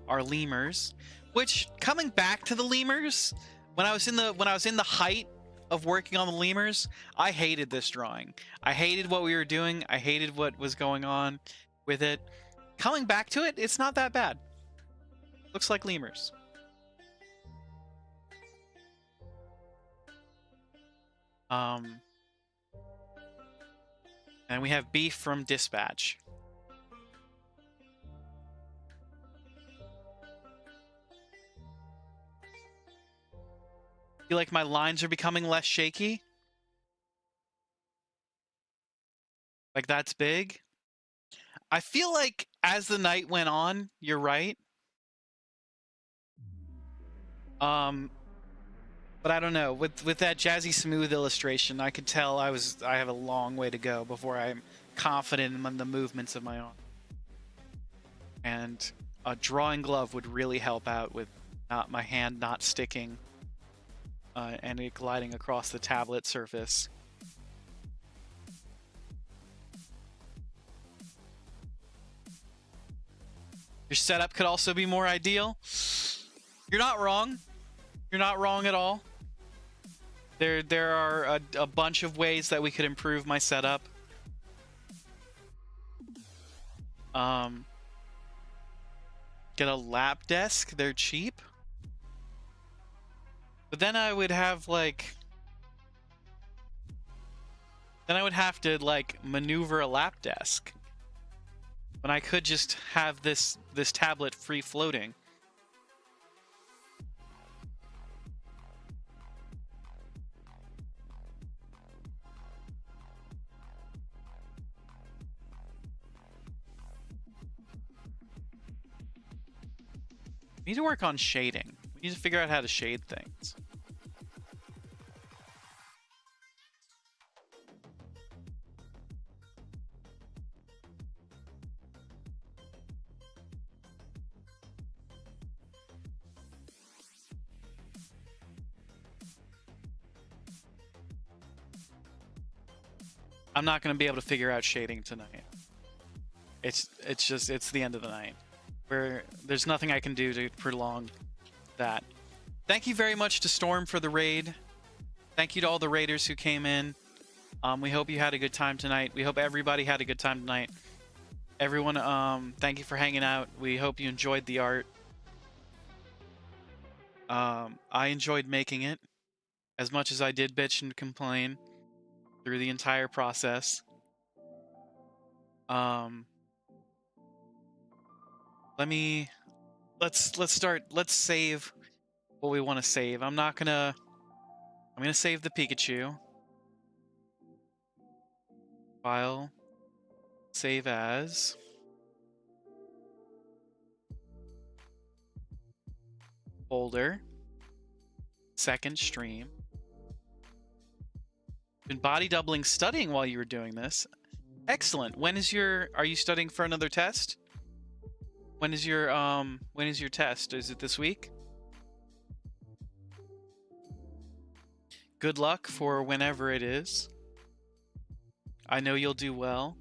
Our lemurs, which, coming back to the lemurs, when I was in the height of working on the lemurs, I hated this drawing. I hated what we were doing. I hated what was going on with it. Coming back to it, it's not that bad. Looks like lemurs. And we have beef from Dispatch. Feel like my lines are becoming less shaky. Like, that's big. I feel like as the night went on, you're right. But I don't know. With that Jazzy Smooth illustration, I could tell I have a long way to go before I'm confident in the movements of my arm. And a drawing glove would really help out with my hand not sticking and it gliding across the tablet surface. Your setup could also be more ideal. You're not wrong. You're not wrong at all. There are a bunch of ways that we could improve my setup. Get a lap desk. They're cheap. But then I would have like... Then I would have to like maneuver a lap desk. When I could just have this tablet free floating. We need to work on shading. We need to figure out how to shade things. I'm not going to be able to figure out shading tonight. It's the end of the night. There's nothing I can do to prolong that. Thank you very much to Storm for the raid. Thank you to all the raiders who came in. We hope you had a good time tonight. We hope everybody had a good time tonight. Everyone, thank you for hanging out. We hope you enjoyed the art. I enjoyed making it as much as I did bitch and complain through the entire process. Let's save what we want to save. I'm gonna save the Pikachu. File. Save as. Folder. Second stream. Been body doubling studying while you were doing this. Excellent. Are you studying for another test? When is your test? Is it this week? Good luck for whenever it is. I know you'll do well.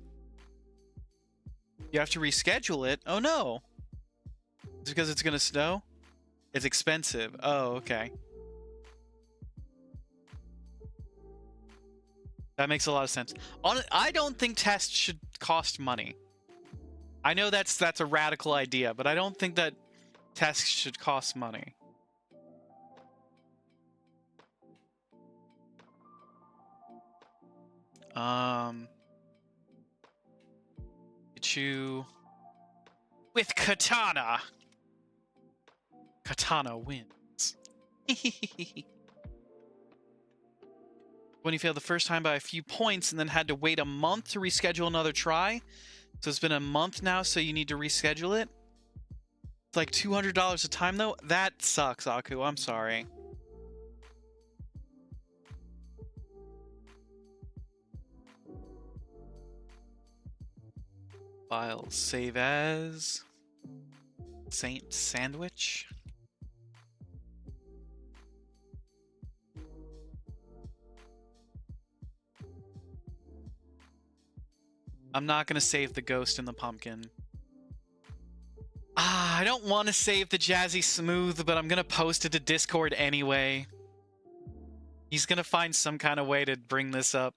You have to reschedule it? Oh no. It's because it's gonna snow? It's expensive. Oh, okay. That makes a lot of sense. I don't think tests should cost money. I know that's a radical idea, but I don't think that tests should cost money. Pikachu with Katana. Katana wins. When you failed the first time by a few points and then had to wait a month to reschedule another try. So it's been a month now, so you need to reschedule it. It's like $200 a time, though. That sucks, Aku. I'm sorry. File save as Saint Sandwich. I'm not going to save the ghost in the pumpkin. I don't want to save the Jazzy Smooth, but I'm going to post it to Discord anyway. He's going to find some kind of way to bring this up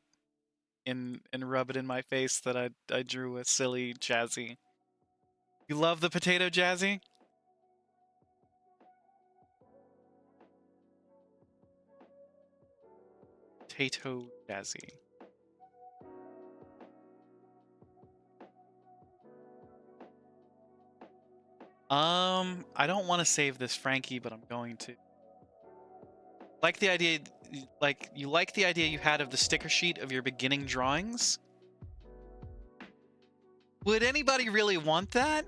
and rub it in my face that I drew a silly Jazzy. You love the potato Jazzy? Potato Jazzy. I don't want to save this Frankie, but I'm going to. Like the idea, you like the idea you had of the sticker sheet of your beginning drawings? Would anybody really want that?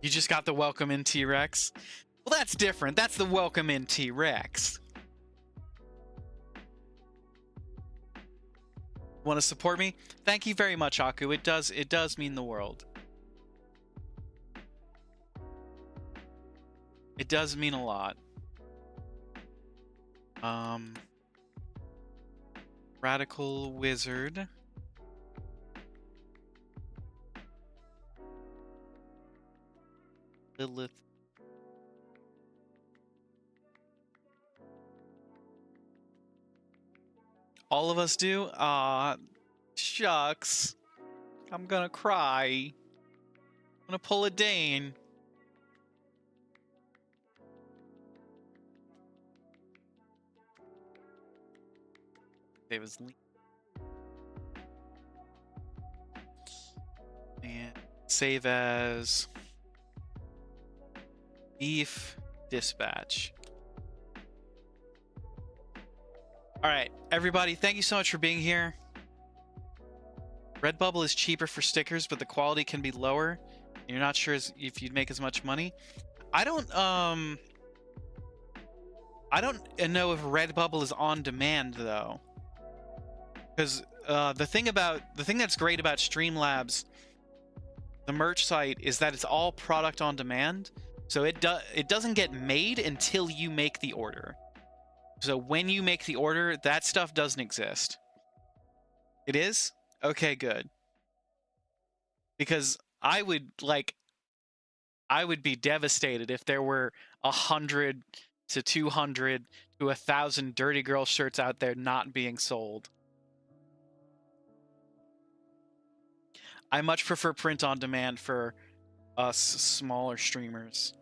You just got the welcome in T-Rex? Well, that's different. That's the welcome in T-Rex. Want to support me? Thank you very much, Aku. It does mean the world. It does mean a lot. Radical Wizard. Lilith. All of us do? Aw, shucks. I'm gonna cry. I'm gonna pull a Dane. David's link. And save as Beef Dispatch. All right, everybody, thank you so much for being here. Redbubble is cheaper for stickers, but the quality can be lower. You're not sure if you'd make as much money. I don't know if Redbubble is on demand though, because the thing that's great about Streamlabs, the merch site, is that it's all product on demand. So it doesn't get made until you make the order. So when you make the order, that stuff doesn't exist. It is? Okay, good. Because I would be devastated if there were 100 to 200 to 1,000 Dirty Girl shirts out there not being sold. I much prefer print on demand for us smaller streamers.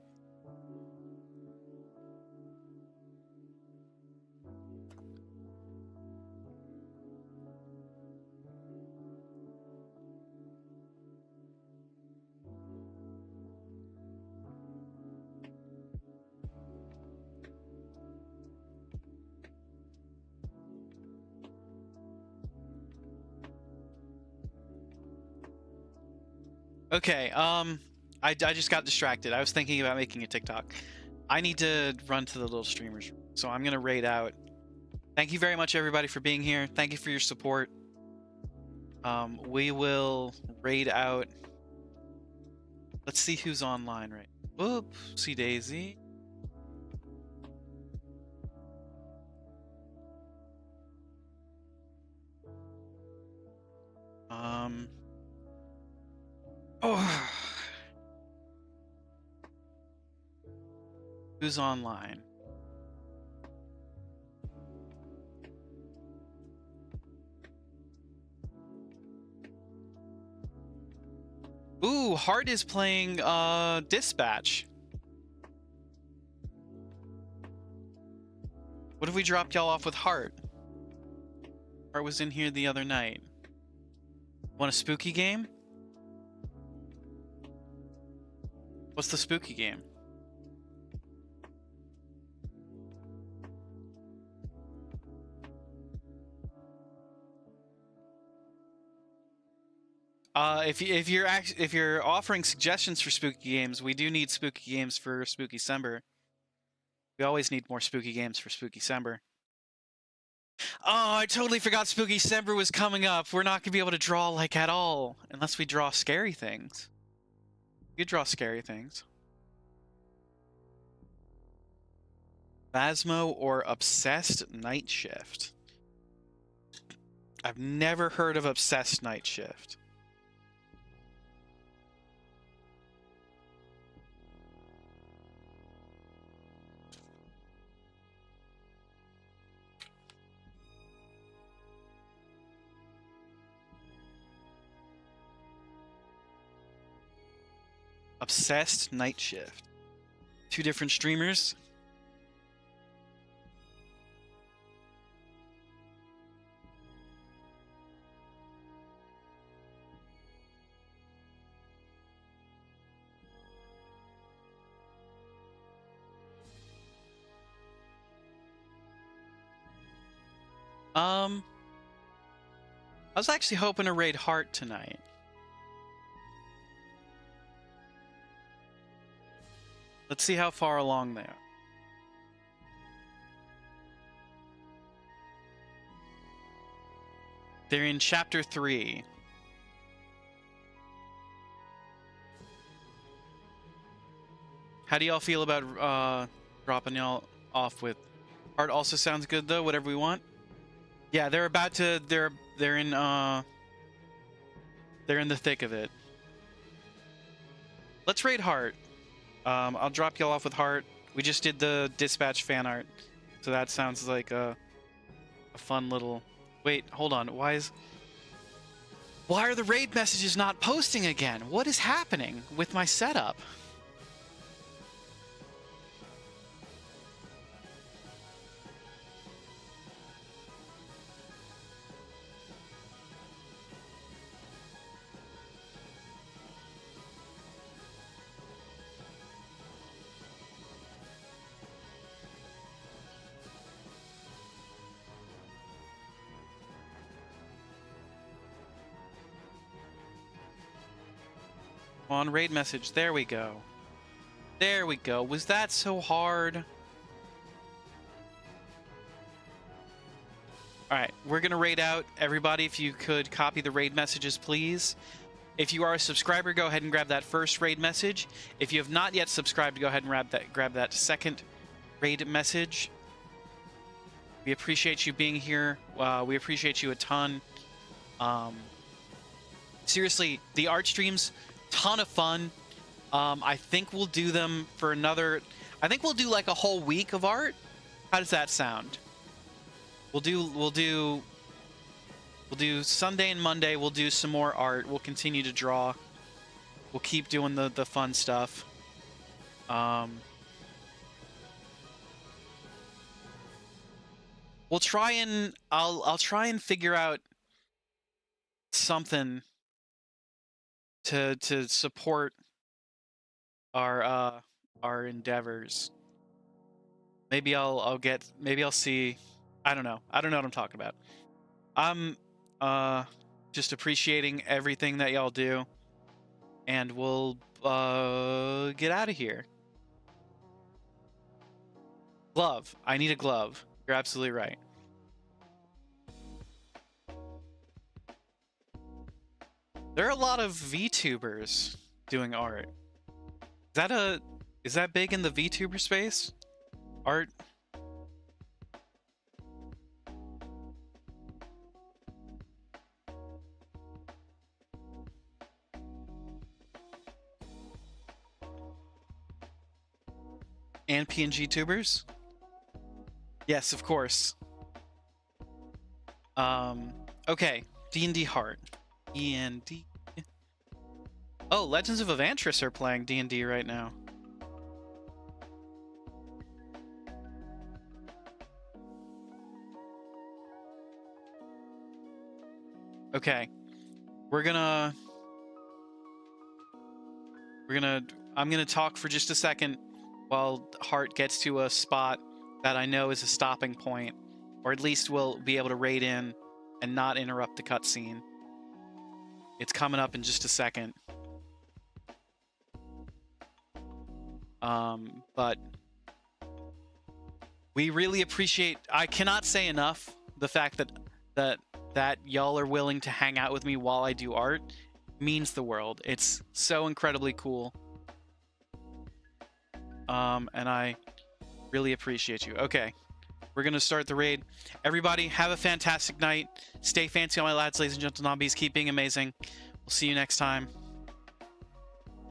Okay, I just got distracted. I was thinking about making a TikTok. I need to run to the little streamers, so I'm gonna raid out. Thank you very much, everybody, for being here. Thank you for your support. We will raid out. Let's see who's online right. Oopsie daisy. Oh. Who's online? Ooh, Heart is playing Dispatch. What if we dropped y'all off with Heart? Heart was in here the other night. Want a spooky game? What's the spooky game? If you're offering suggestions for spooky games, we do need spooky games for Spooky December. We always need more spooky games for Spooky December. Oh, I totally forgot Spooky December was coming up. We're not gonna be able to draw like at all unless we draw scary things. You draw scary things. Phasmo or Obsessed Night Shift. I've never heard of Obsessed Night Shift. Obsessed Night Shift. Two different streamers. I was actually hoping to raid Heart tonight. Let's see how far along they are. They're in chapter 3. How do y'all feel about dropping y'all off with Heart? Also sounds good though, whatever we want. Yeah, they're about to. They're in. They're in the thick of it. Let's raid Heart. I'll drop y'all off with Heart. We just did the dispatch fan art, so that sounds like a fun little. Wait, hold on. Why are the raid messages not posting again? What is happening with my setup? On raid message. There we go. There we go. Was that so hard? All right, we're going to raid out. Everybody, if you could copy the raid messages, please. If you are a subscriber, go ahead and grab that first raid message. If you have not yet subscribed, go ahead and grab that second raid message. We appreciate you being here. We appreciate you a ton. Seriously, the art streams, ton of fun. I think we'll do them for another... I think we'll do like a whole week of art. How does that sound? We'll do Sunday and Monday. We'll do some more art. We'll continue to draw. We'll keep doing the fun stuff. We'll try and I'll try and figure out something to support our endeavors. Maybe I'll see. I don't know what I'm talking about. I'm just appreciating everything that y'all do, and we'll get out of here. Glove. I need a glove. You're absolutely right. There are a lot of VTubers doing art. Is that big in the VTuber space? Art? And PNG tubers? Yes, of course. Okay. D&D Heart. D&D. Oh, Legends of Avantris are playing D&D right now. Okay. I'm gonna talk for just a second while Heart gets to a spot that I know is a stopping point, or at least we'll be able to raid in and not interrupt the cutscene. It's coming up in just a second. But we really appreciate, I cannot say enough, the fact that y'all are willing to hang out with me while I do art means the world. It's so incredibly cool. And I really appreciate you. Okay, we're gonna start the raid. Everybody, have a fantastic night. Stay fancy, all my lads, ladies and gentle zombies. Keep being amazing. We'll see you next time.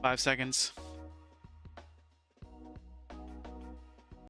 5 seconds.